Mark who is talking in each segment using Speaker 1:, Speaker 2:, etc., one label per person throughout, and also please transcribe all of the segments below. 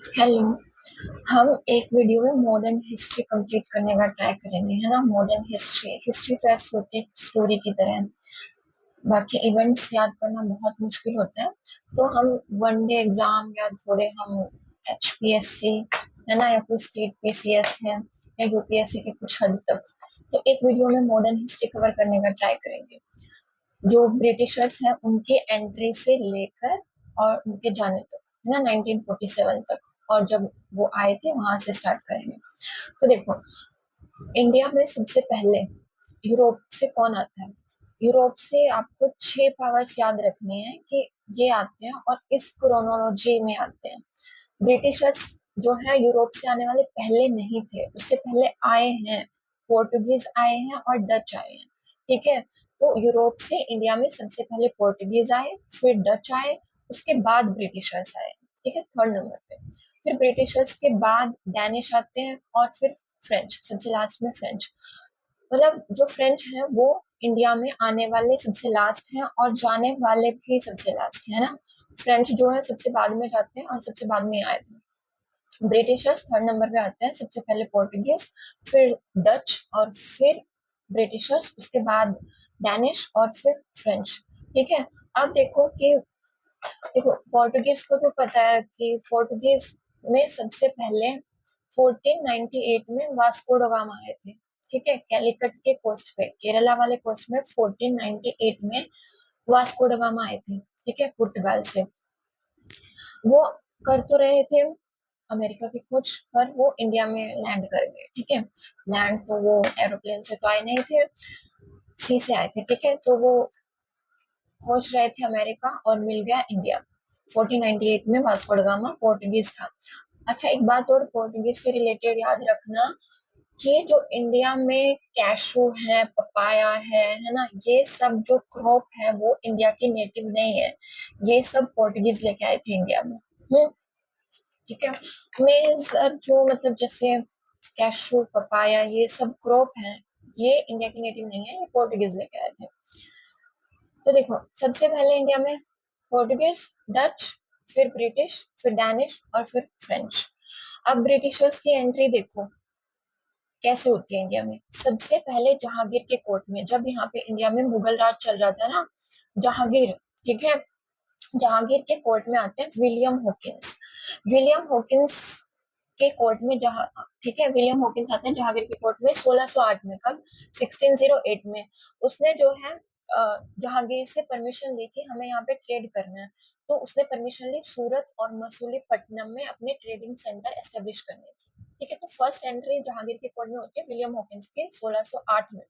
Speaker 1: Hello. हम एक video में मॉडर्न हिस्ट्री कंप्लीट करने का ट्राई करेंगे, है ना। मॉडर्न हिस्ट्री हिस्ट्री तो ऐसी होती है स्टोरी की तरह। बाकी इवेंट्स याद करना बहुत मुश्किल होता है, तो हम वन डे एग्जाम या थोड़े हम HPSC, है ना, या कोई स्टेट PCS है या UPSC के कुछ हद तक, तो एक वीडियो में मॉडर्न हिस्ट्री कवर करने का ट्राई करेंगे। जो ब्रिटिशर्स हैं उनके एंट्री से लेकर और उनके जाने तक, है ना, 1947 तक, और जब वो आए थे वहां से स्टार्ट करेंगे। तो देखो, इंडिया में सबसे पहले यूरोप से कौन आता है। यूरोप से आपको 6 पावर्स याद रखनी है कि ये आते हैं और इस क्रोनोलॉजी में आते हैं। ब्रिटिशर्स जो है यूरोप से आने वाले पहले नहीं थे, उससे पहले आए हैं। पोर्टुगीज आए हैं और डच आए हैं, ठीक है। तो यूरोप से इंडिया में सबसे पहले पोर्टुगीज आए, फिर डच आए, उसके बाद ब्रिटिशर्स आए, ठीक है, थर्ड नंबर पे। फिर ब्रिटिशर्स के बाद डैनिश आते हैं और फिर फ्रेंच, सबसे लास्ट में फ्रेंच। मतलब जो फ्रेंच है वो इंडिया में आने वाले सबसे लास्ट हैं और जाने वाले भी सबसे लास्ट है ना। फ्रेंच जो है सबसे बाद में जाते हैं और सबसे बाद में आए थे। ब्रिटिशर्स थर्ड नंबर पे आते हैं, सबसे पहले पोर्टुगीज, फिर डच और फिर ब्रिटिशर्स, उसके बाद डैनिश और फिर फ्रेंच, ठीक है। अब देखो कि देखो, पोर्टुगीज को तो पता है कि पोर्टुगीज में सबसे पहले 1498 में वास्को ड गामा आए थे, ठीक है। कैलिकट के कोस्ट पे, केरला वाले कोस्ट में 1498 में वास्को ड गामा आए थे, ठीक है, पुर्तगाल से। वो कर तो रहे थे अमेरिका की खोज, पर वो इंडिया में लैंड कर गए, ठीक है। लैंड तो वो एरोप्लेन से तो आए नहीं थे, सी से आए थे, ठीक है। तो वो खोज रहे थे अमेरिका और मिल गया इंडिया। 1498 में वास्को ड गामा पोर्टुगीज था। अच्छा, एक बात और पोर्टुगीज से रिलेटेड याद रखना कि जो इंडिया में कैशू है, पपाया है ना, ये सब जो क्रॉप है वो इंडिया की नेटिव नहीं है। ये सब पोर्टुगीज लेके आए थे इंडिया में। ठीक है। मेज और जो मतलब जैसे कैशू, पपाया, ये सब क्रॉप है, ये इंडिया की नेटिव नहीं है, ये पोर्टुगीज लेके आए थे। तो देखो, सबसे पहले इंडिया में पोर्टुगीज, डच, फिर ब्रिटिश, फिर डैनिश और फिर फ्रेंच। अब ब्रिटिशर्स की एंट्री देखो कैसे होती है इंडिया में। सबसे पहले जहांगीर के कोर्ट में, जब यहाँ पे इंडिया में मुगल राज चल रहा था ना, जहांगीर, ठीक है, जहांगीर के कोर्ट में आते हैं विलियम हॉकिंस। विलियम हॉकिंस के कोर्ट में जहाँ, ठीक है, विलियम हॉकिंस आते हैं जहांगीर के कोर्ट में 1608 में। कब? 1608 में। उसने जो है जहांगीर से परमिशन ली कि हमें यहाँ पे ट्रेड करना है। तो उसने परमिशन ली सूरत और मसूलीपट्टनम में अपने ट्रेडिंग सेंटर एस्टेब्लिश करने की, ठीक है। तो फर्स्ट एंट्री जहांगीर के कोर्ट में होती है विलियम हॉकिंस के 1608 में,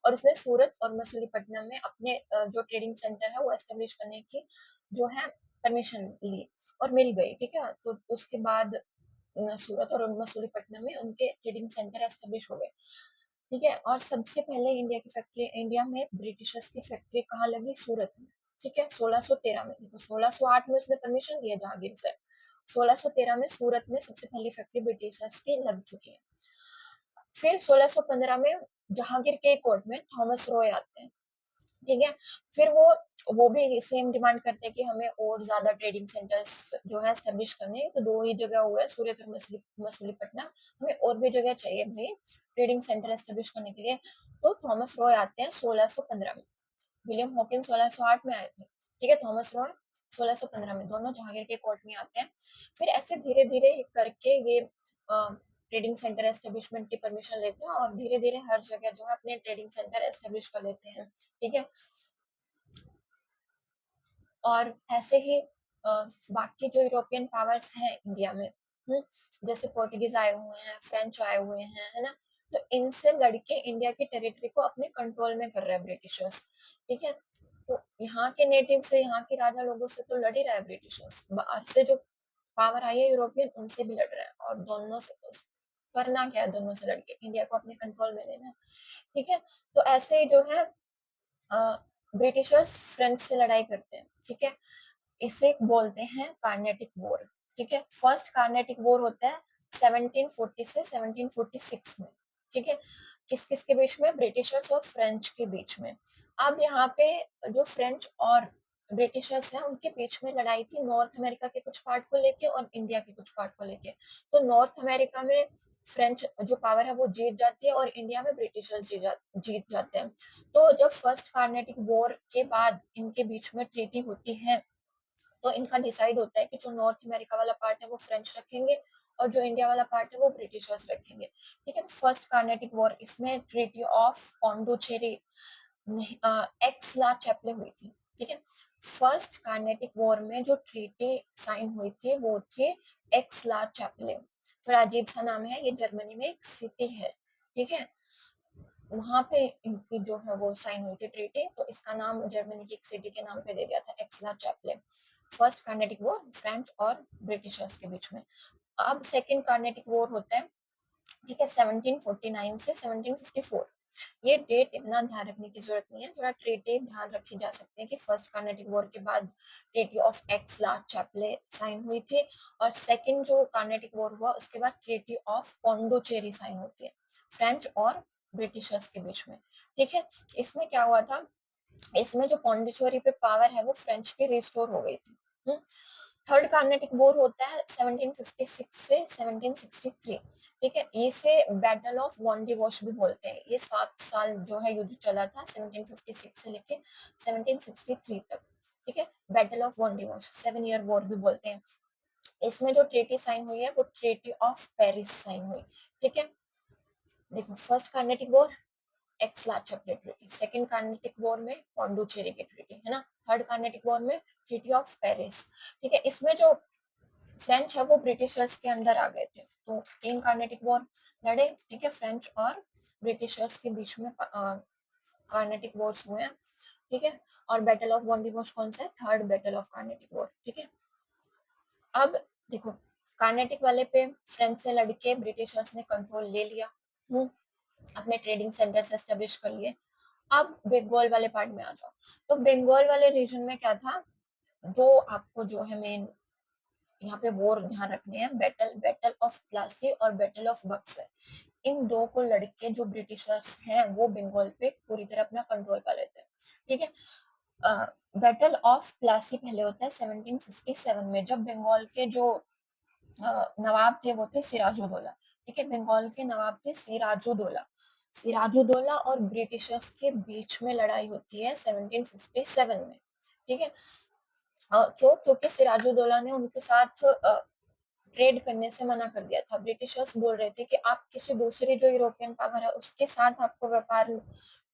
Speaker 1: और उसने सूरत और मसूलीपट्टनम में अपने जो ट्रेडिंग सेंटर है वो एस्टेब्लिश करने की जो है परमिशन ली, और मिल गई, ठीक है। तो उसके बाद सूरत और मसूलीपट्टनम में उनके ट्रेडिंग सेंटर एस्टेब्लिश हो गए, ठीक है। और सबसे पहले इंडिया में ब्रिटिशर्स की फैक्ट्री कहाँ लगी? सूरत में, ठीक है, 1613 में। देखो, 1608 में उसने परमिशन लिया जहांगीर से, 1613 में सूरत में सबसे पहली फैक्ट्री ब्रिटिशर्स की लग चुकी है। फिर 1615 में जहांगीर के कोर्ट में थॉमस रॉय आते हैं, ठीक है। फिर वो भी सेम डिमांड करते हैं कि हमें और ज्यादा ट्रेडिंग सेंटर्स जो है एस्टेब्लिश करने हैं। तो दो ही जगह हुआ है, सूरत और मसूलीपट्टनम, हमें और भी जगह चाहिए भाई ट्रेडिंग सेंटर एस्टेब्लिश करने के लिए। तो थॉमस रॉय आते हैं 1615 में। विलियम हॉकिंस 1608 में आए थे, ठीक है। थॉमस रॉय 1615 में, दोनों जहांगीर के कोर्ट में आते हैं। फिर ऐसे धीरे धीरे करके ये ट्रेडिंग सेंटर एस्टेब्लिशमेंट की परमिशन लेते हैं और धीरे धीरे हर जगह जो है अपने ट्रेडिंग सेंटर एस्टेब्लिश कर लेते हैं, ठीक है। और ऐसे ही बाकी जो यूरोपियन पावर्स हैं इंडिया में, जैसे पोर्टुगीज आए हुए हैं, फ्रेंच आए हुए हैं, है ना। तो इनसे लड़के इंडिया की टेरिटरी को अपने कंट्रोल में कर रहे हैं ब्रिटिशर्स, ठीक है। तो यहाँ के नेटिव से, यहाँ के राजा लोगों से तो लड़ ही रहा है ब्रिटिशर्स, बाहर से जो पावर आई है यूरोपियन, उनसे भी लड़ रहा है। और दोनों से तो करना क्या है, दोनों से लड़के इंडिया को अपने कंट्रोल में लेना है, ठीक है। तो ऐसे ही जो है ब्रिटिशर्स फ्रेंच से लड़ाई करते हैं, ठीक है। इसे बोलते हैं कार्नेटिक वॉर, ठीक है। फर्स्ट कार्नेटिक वॉर होता है 1740 से 1746 में, ठीक है। किस किस के बीच में? ब्रिटिशर्स और फ्रेंच के बीच में। अब यहाँ पे जो फ्रेंच और ब्रिटिशर्स हैं उनके बीच में लड़ाई थी नॉर्थ अमेरिका के कुछ पार्ट को लेके और इंडिया के कुछ पार्ट को लेके। तो नॉर्थ अमेरिका में फ्रेंच जो पावर है वो जीत जाती है और इंडिया में ब्रिटिशर्स जीत जाते हैं। तो जब फर्स्ट कार्नेटिक वॉर के बाद इनके बीच में ट्रीटी होती है तो इनका डिसाइड होता है कि जो नॉर्थ अमेरिका वाला पार्ट है वो फ्रेंच रखेंगे और जो इंडिया वाला पार्ट है वो ब्रिटिशर्स रखेंगे। ठीक है, फर्स्ट कार्नेटिक वॉर इसमें ट्रीटी ऑफ पौंडुचेरी एक्स ला चैप्ले हुई थी। ठीक है, फर्स्ट कार्नेटिक वॉर में जो ट्रीटी साइन हुई थी वो थी एक्स ला चैप्ले। थोड़ा अजीब सा नाम है, ये जर्मनी में एक सिटी है। ठीक है, वहां पे इनकी जो है वो साइन हुई थी ट्रीटी, तो इसका नाम जर्मनी की एक सिटी के नाम पे दे दिया था, एक्सला चैप्ले। फर्स्ट कार्नेटिक वॉर फ्रेंच और ब्रिटिशर्स के बीच में। अब सेकंड कार्नेटिक वॉर होता है, ठीक है, 1749 से 1754। ये डेट इतना ध्यान रखने की जरूरत नहीं है, थोड़ा ट्रीटी ध्यान रखी जा सकते हैं कि फर्स्ट कार्नेटिक वॉर के बाद ट्रीटी ऑफ एक्सला चैप्ले साइन हुई थी और सेकंड जो कार्नेटिक वॉर हुआ उसके बाद ट्रीटी ऑफ पोंडुचेरी साइन होती है फ्रेंच और ब्रिटिशर्स के बीच में। ठीक है, इसमें क्या हुआ था, इसमें जो पौंडीचेरी पे पावर है वो फ्रेंच की रिस्टोर हो गई थी। थर्ड कार्नेटिक वॉर होता है 1756 से 1763। ठीक है, इसे बैटल ऑफ वॉन्डिवॉश भी बोलते हैं। ये 7 साल जो है युद्ध चला था 1756 से लेके 1763 तक। ठीक है, बैटल ऑफ वॉन्डिवॉश 7 ईयर वॉर भी बोलते हैं। इसमें जो ट्रीटी साइन हुई है वो ट्रीटी ऑफ पेरिस साइन हुई। ठीक है, देखो first Carnatic war Aix la Chapelle treaty, second Carnatic war में पौंडुचेरी की ट्रीटी है ना, थर्ड कार्नेटिक वॉर में ट्रीटी ऑफ पेरिस। ठीक है, इसमें जो फ्रेंच है वो ब्रिटिशर्स के अंडर आ गए थे, तो तीन कार्नेटिक वॉर लड़े। ठीक है, फ्रेंच और ब्रिटिशर्स के बीच में कार्नेटिक वॉर्स हुए हैं। ठीक है, और बैटल ऑफ वॉन्डिवॉश कौन सा है, third battle of Carnatic war. ठीक है, अब देखो कार्नेटिक वाले पे फ्रेंच से लड़के ब्रिटिशर्स ने कंट्रोल ले लिया, अपने ट्रेडिंग सेंटर से एस्टेब्लिश कर लिए। अब बंगाल वाले पार्ट में आ जाओ, तो बंगाल वाले रीजन में क्या था, दो आपको जो है मेन यहाँ पे वॉर ध्यान रखने हैं, बैटल बैटल ऑफ प्लासी और बैटल ऑफ बक्सर। इन दो को लड़के जो ब्रिटिशर्स हैं वो बंगाल पे पूरी तरह अपना कंट्रोल पा लेते हैं। ठीक है, बैटल ऑफ प्लासी पहले होता है 1757 में, जब बंगाल के जो नवाब थे वो थे सिराजुद्दौला। ठीक है, बंगाल के नवाब थे सिराजुद्दौला। सिराजुद्दौला और ब्रिटिशर्स के बीच में लड़ाई होती है 1757 में। ठीक है, क्यों, क्योंकि सिराजुद्दौला ने उनके साथ ट्रेड करने से मना कर दिया था। ब्रिटिशर्स बोल रहे थे कि आप किसी दूसरी जो यूरोपियन पावर है उसके साथ आपको व्यापार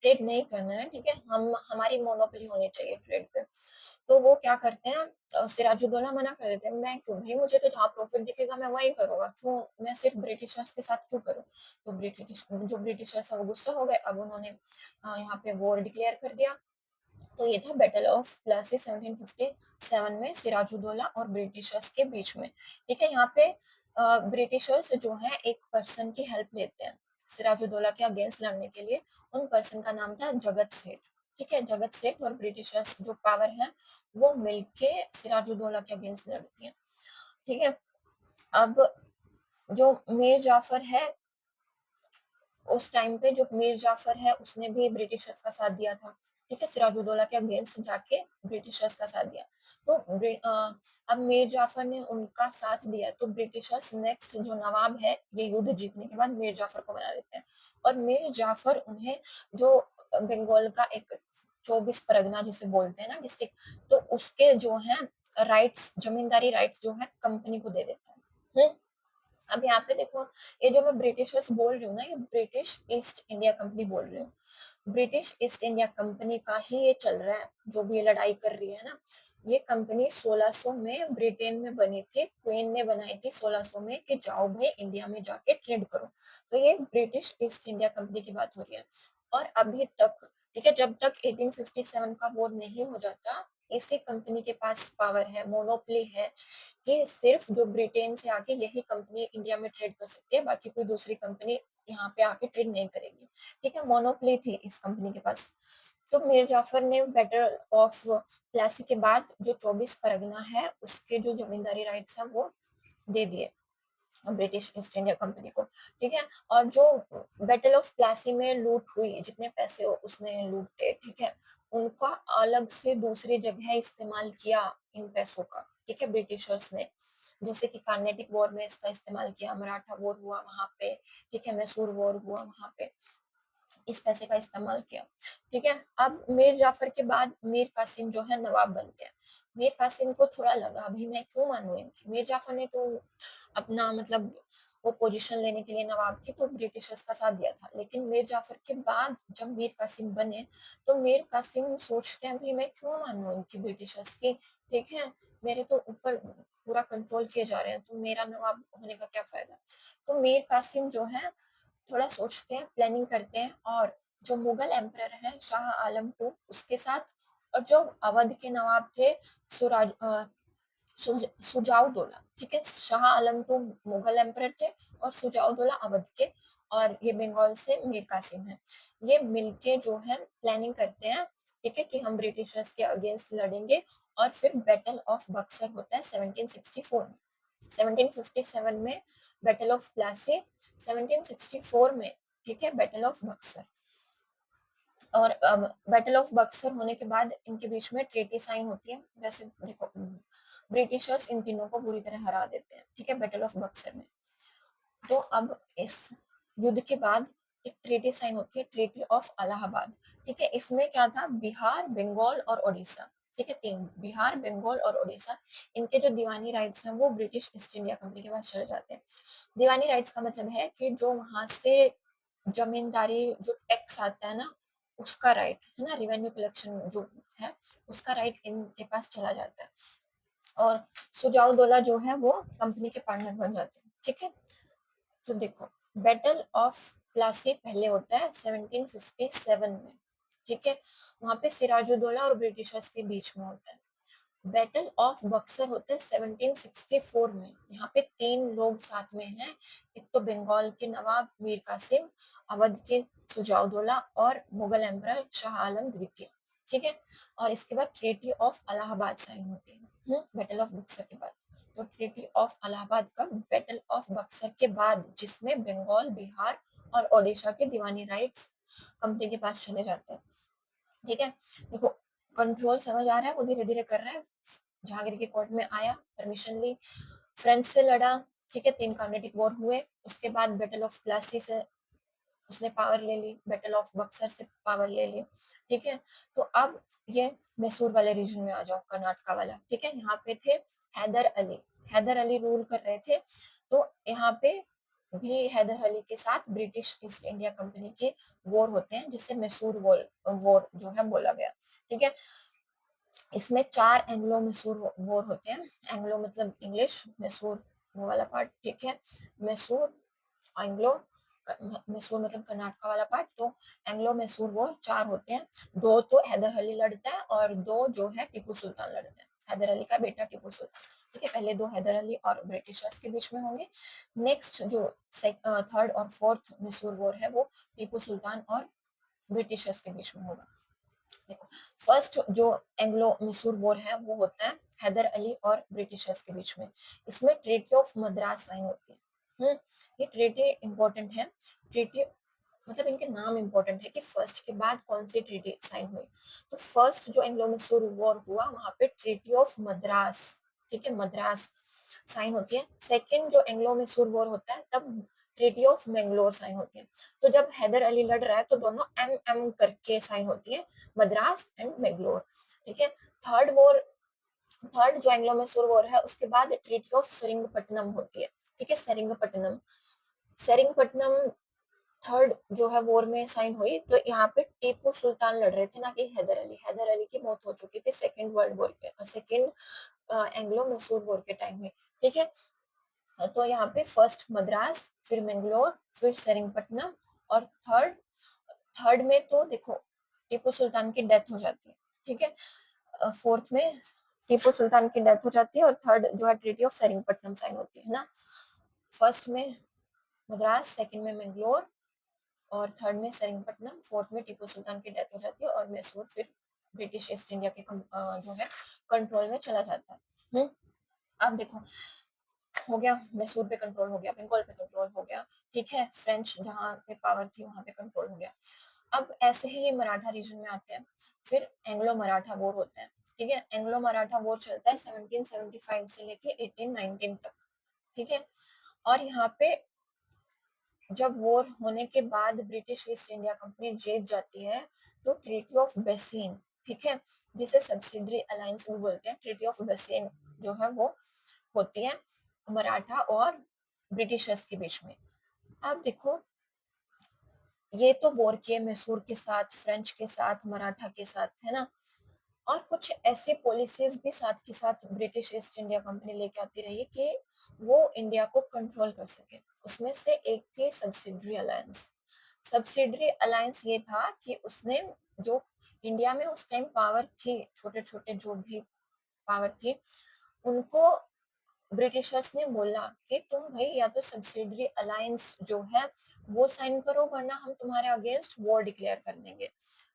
Speaker 1: ट्रेड नहीं करना है। ठीक है, हम हमारी मोनोपोली होनी चाहिए ट्रेड पे। तो वो क्या करते हैं, सिराजुद्दौला मना कर देते हैं, मैं क्यों भाई, मुझे तो जहाँ प्रॉफिट दिखेगा मैं वही करूंगा, क्यों मैं सिर्फ ब्रिटिशर्स के साथ क्यों करूँ। तो ब्रिटिशर्स है वो गुस्सा हो गए, अब उन्होंने यहाँ पे वॉर डिक्लेयर कर दिया। तो ये था बैटल ऑफ प्लासी 1757 में सिराजुद्दौला और ब्रिटिशर्स के बीच में। ठीक है, यहाँ पे ब्रिटिशर्स जो है एक पर्सन की हेल्प लेते हैं सिराजुद्दौला के अगेंस्ट लड़ने के लिए। उन पर्सन का नाम था जगत सेठ। ठीक है, जगत सेठ और ब्रिटिशर्स जो पावर है वो मिलके सिराजुद्दौला के अगेंस्ट लड़ती है। ठीक है, अब जो मीर जाफर है उस टाइम पे, जो मीर जाफर है उसने भी ब्रिटिशर्स का साथ दिया था। ठीक है, सिराजुद्दौला के अगेंस्ट जाके ब्रिटिशर्स का साथ दिया। तो अब मीर जाफर ने उनका साथ दिया तो ब्रिटिशर्स नेक्स्ट जो नवाब है ये युद्ध जीतने के बाद मीर जाफर को बना देते हैं। और मीर जाफर उन्हें जो बंगाल का एक 24 परगना जिसे बोलते हैं ना डिस्ट्रिक्ट, तो उसके जो है राइट्स, जमींदारी राइट्स जो है कंपनी को दे देता है। अब यहाँ पे देखो, ये जो मैं ब्रिटिशर्स बोल रही हूँ ना, ये ब्रिटिश ईस्ट इंडिया कंपनी बोल रही हूँ। ब्रिटिश ईस्ट इंडिया कंपनी का ही ये चल रहा है, जो भी ये लड़ाई कर रही है ना। ये कंपनी 1600 में ब्रिटेन में बनी थी, क्वीन ने बनाई थी 1600 में कि जाओ भाई इंडिया में जाके ट्रेड करो। तो ये ब्रिटिश ईस्ट इंडिया कंपनी की बात हो रही है। और अभी तक, ठीक है, जब तक 1857 का वॉर नहीं हो जाता, इसी कंपनी के पास पावर है, मोनोपोली है कि सिर्फ जो ब्रिटेन से आके यही कंपनी इंडिया में ट्रेड कर सकती है, बाकी कोई दूसरी कंपनी यहाँ पे आके ट्रेड नहीं करेगी। ठीक है, मोनोपोली थी इस कंपनी के पास। तो मीर जाफर ने बैटल ऑफ प्लासी के बाद जो 24 परगना है उसके जो जमींदारी राइट्स है वो दे दिए ब्रिटिश ईस्ट इंडिया कंपनी को, ठीक है। और जो बैटल ऑफ प्लासी में लूट हुई, जितने पैसे उसने लूटे, ठीक है, उनका अलग से दूसरी जगह इस्तेमाल किया इन पैसों का, ठीक है, ब्रिटिशर्स ने। जैसे कि कार्नेटिक वॉर में इसका इस्तेमाल किया, मराठा वॉर हुआ वहां पे, ठीक है, मैसूर वॉर हुआ वहां पे, इस पैसे का इस्तेमाल किया, ठीक है। अब मीर जाफर के बाद मीर कासिम जो है नवाब बनते हैं। मीर कासिम को थोड़ा लगा, अभी मैं क्यों मानूं इनकी, मीर जाफर ने तो अपना मतलब वो पोजीशन लेने के लिए नवाब की तो ब्रिटिशर्स का साथ दिया था, लेकिन मीर जाफर के बाद जब मीर कासिम बने तो मीर कासिम सोचते हैं भाई मैं क्यों मानूं इनकी ब्रिटिशर्स की, ठीक है, मेरे तो ऊपर पूरा कंट्रोल किए जा रहे हैं, तो मेरा नवाब होने का क्या फायदा। तो मीर कासिम जो है थोड़ा सोचते हैं, प्लानिंग करते हैं, और जो मुगल एम्परर है शाह आलम टू उसके साथ, और जो अवध के नवाब थे सुराज सुजाउदौला, ठीक है, शाह आलम टू मुगल एम्परर थे और सुजाउदौला अवध के, और ये बंगाल से मीर कासिम है। ये मिलके जो है प्लानिंग करते हैं, ठीक है, कि हम ब्रिटिशर्स के अगेंस्ट लड़ेंगे। और फिर बैटल ऑफ बक्सर होता है 1764 में। 1757 में बैटल ऑफ प्लासी, 1764 में, ठीक है, बैटल ऑफ बक्सर। और बैटल ऑफ बक्सर होने के बाद इनके बीच में ट्रीटी साइन होती है। वैसे देखो, ब्रिटिशर्स इन तीनों को बुरी तरह हरा देते हैं, ठीक है, बैटल ऑफ बक्सर में। तो अब इस युद्ध के बाद एक ट्रीटी साइन होती है, ट्रीटी ऑफ इलाहाबाद, ठीक है। इसमें क्या था, बिहार, बंगाल और उड़ीसा, ठीक है, तीन, बिहार, बंगाल और उड़ीसा, इनके जो दीवानी राइट्स हैं वो ब्रिटिश ईस्ट इंडिया कंपनी के पास चले जाते हैं। दीवानी राइट्स का मतलब है कि जो वहां से जमींदारी जो टैक्स आता है ना, उसका राइट है ना, रेवेन्यू कलेक्शन जो है उसका राइट इनके पास चला जाता है। और सुजाउदौला जो है वो कंपनी के पार्टनर बन जाते हैं, ठीक है। तो देखो, बैटल ऑफ प्लासी पहले होता है 1757 में, ठीक है, वहां पे सिराजुद्दौला और ब्रिटिशर्स के बीच में होता है। बैटल ऑफ बक्सर होता है 1764 में। यहाँ पे तीन लोग साथ में हैं, एक तो बंगाल के नवाब मीर कासिम, अवध के सुजाउदौला और मुगल एम्परर शाह आलम द्वितीय, ठीक है। और इसके बाद ट्रीटी ऑफ इलाहाबाद साइन होती है बैटल ऑफ बक्सर के बाद। तो ट्रीटी ऑफ इलाहाबाद का बैटल ऑफ बक्सर के बाद, जिसमें बंगाल, बिहार और ओडिशा के दीवानी राइट्स कंपनी के पास चले जाते हैं, ठीक है। देखो, कंट्रोल समझ आ रहा है, वो धीरे धीरे कर रहा है। जहांगीर के कोर्ट में आया, परमिशन ली, फ्रेंच से लड़ा, ठीक है, तीन कार्नेटिक वॉर हुए। उसके बाद बैटल ऑफ प्लासी से उसने पावर ले ली, बैटल ऑफ बक्सर से पावर ले ली, ठीक है। तो अब ये मैसूर वाले रीजन में आ जाओ, कर्नाटका वाला, ठीक है। यहाँ पे थे हैदर अली, हैदर अली रूल कर रहे थे। तो यहाँ पे भी हैदर अली के साथ ब्रिटिश ईस्ट इंडिया कंपनी के वॉर होते हैं, जिससे मैसूर वॉर वॉर जो है बोला गया, ठीक है। इसमें चार एंग्लो मैसूर वॉर होते हैं। एंग्लो मतलब इंग्लिश, मैसूर वो वाला पार्ट, ठीक है। मैसूर एंग्लो, मैसूर मतलब कर्नाटका वाला पार्ट। तो एंग्लो मैसूर वॉर चार होते हैं। दो तो हैदर अली लड़ता है और दो जो है टीपू सुल्तान लड़ता है, हैदर अली का बेटा टीपू सुल्तान, ठीक है। पहले दो हैदर अली और ब्रिटिशर्स के बीच में होंगे। नेक्स्ट जो थर्ड और फोर्थ मैसूर वॉर है वो टीपू सुल्तान और ब्रिटिशर्स के बीच में होगा। देखो, फर्स्ट जो एंग्लो मैसूर वॉर है वो होता है हैदर अली और ब्रिटिशर्स के बीच में। इसमें ट्रीटी ऑफ मद्रास साइन होती है। ये ट्रीटी इंपॉर्टेंट है। ट्रीटी मतलब इनके नाम इंपॉर्टेंट है कि फर्स्ट के बाद कौन सी ट्रीटी साइन हुई। तो फर्स्ट जो एंग्लो मैसूर वॉर हुआ वहां पे ट्रीटी ऑफ मद्रास, ठीक है, मद्रास साइन होती है। सेकंड जो एंग्लो मैसूर वॉर होता है तब ट्रीटी ऑफ मैंगलोर साइन होती है। तो जब हैदर अली लड़ रहा है तो दोनों एम एम करके साइन होती है, मद्रास एंड मैंगलोर, ठीक है। थर्ड वॉर, थर्ड जो एंग्लो मैसूर वॉर है उसके बाद ट्रीटी ऑफ सेरिंगपट्टनम होती है, ठीक है, सेरिंगपट्टनम। सेरिंगपट्टनम थर्ड जो है वॉर में साइन हुई। तो यहाँ पे टीपू सुल्तान लड़ रहे थे ना कि हैदर अली, हैदर अली की मौत हो चुकी थी सेकेंड वर्ल्ड वॉर के, सेकेंड एंग्लो मैसूर वॉर के टाइम में, ठीक है। तो यहाँ पे फर्स्ट मद्रास, फिर मैंगलोर, फिर सेरिंगपट्टनम, और थर्ड, थर्ड में तो देखो टीपू सुल्तान की डेथ हो जाती है, ठीक है। फोर्थ में टीपू सुल्तान की डेथ हो जाती है और थर्ड जो है ट्रीटी ऑफ सेरिंगपट्टनम साइन होती है ना। फर्स्ट में मद्रास, सेकंड में मैंगलोर और थर्ड में सेरिंगपट्टनम, फोर्थ में टीपू सुल्तान की डेथ हो जाती है और मैसूर फिर ब्रिटिश ईस्ट इंडिया के जो है कंट्रोल में चला जाता है। अब देखो, हो गया, मैसूर पे कंट्रोल हो गया, बंगाल पे कंट्रोल हो गया, ठीक है? फ्रेंच जहाँ पे पावर थी वहाँ पे कंट्रोल हो गया। अब ऐसे ही ये मराठा रीजन में आते हैं, फिर एंग्लो मराठा वॉर होता है, ठीक है? एंग्लो मराठा वॉर चलता है 1775 से लेके 1819 तक, ठीक है? और यहाँ पे जब वॉर होने के बाद ब्रिटिश ईस्ट इंडिया कंपनी जीत जाती है, तो ट्रीटी ऑफ बेसीन, ठीक है, जिसे सब्सिडरी अलायंस भी बोलते हैं, ट्रीटी ऑफ बेसीन जो है वो होती है मराठा और ब्रिटिशर्स के बीच में। अब देखो, ये तो वॉर किए मैसूर के साथ, फ्रेंच के साथ, मराठा के साथ, है ना? और कुछ ऐसे पॉलिसीज भी साथ के साथ ब्रिटिश ईस्ट इंडिया कंपनी लेके आती रही कि वो इंडिया को कंट्रोल कर सके। उसमें से एक थी सब्सिडरी अलायंस। सब्सिडरी अलायंस ये था कि उसने जो इंडिया में उस टाइम पावर थी, छोटे छोटे जो भी पावर थी, उनको ब्रिटिशर्स ने बोला कि तुम भाई या तो सब्सिडरी अलायंस जो है वो साइन करो, वरना हम तुम्हारे अगेंस्ट वॉर डिक्लेयर कर देंगे।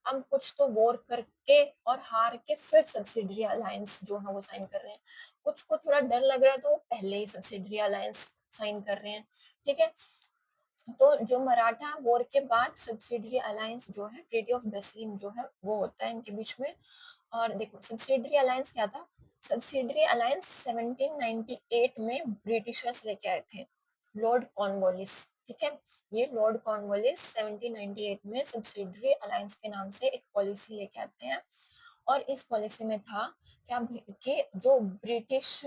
Speaker 1: हम कुछ तो वॉर करके और हार के फिर सब्सिडरी अलायंस जो है वो साइन कर रहे हैं, कुछ को थोड़ा डर लग रहा है तो पहले ही सब्सिडरी अलायंस साइन कर रहे हैं, ठीक है? तो जो मराठा वॉर के बाद सब्सिडरी अलायंस जो है, ट्रीटी ऑफ बेसीन जो है वो होता है इनके बीच में। और देखो सब्सिडरी अलायंस क्या था? सब्सिडरी अलायंस 1798 में ब्रिटिशर्स लेके आए थे, लॉर्ड कॉर्नवालिस, ठीक है? ये लॉर्ड कॉर्नवालिस 1798 में सब्सिडरी अलायंस के नाम से एक पॉलिसी लेके आते हैं। और इस पॉलिसी में था क्या कि जो ब्रिटिश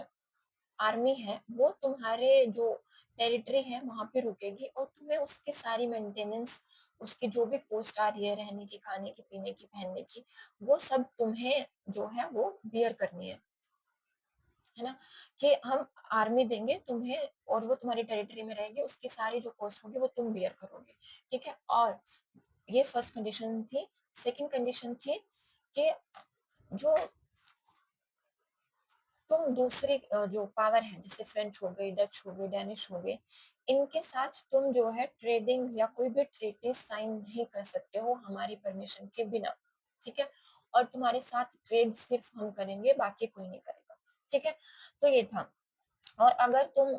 Speaker 1: आर्मी है वो तुम्हारे जो टेरिटरी है वहां पे रुकेगी, और तुम्हें उसकी सारी मेंटेनेंस, उसकी जो भी कॉस्ट आ रही है रहने की, खाने की, पीने की, पहनने की, वो सब तुम्हें जो है वो बियर करनी है ना? कि हम आर्मी देंगे तुम्हें और वो तुम्हारी टेरिटरी में रहेगी, उसकी सारी जो कॉस्ट होगी वो तुम बियर करोगे, ठीक है? और ये फर्स्ट कंडीशन थी। सेकंड कंडीशन थी कि जो तुम दूसरे जो पावर है, जैसे फ्रेंच हो गई, डच हो गई, डेनिश हो गई, इनके साथ तुम जो है ट्रेडिंग या कोई भी ट्रीटी साइन नहीं कर सकते हो हमारी परमिशन के बिना, ठीक है? और तुम्हारे साथ ट्रेड सिर्फ हम करेंगे, बाकी कोई नहीं करेगा, ठीक है? तो ये था। और अगर तुम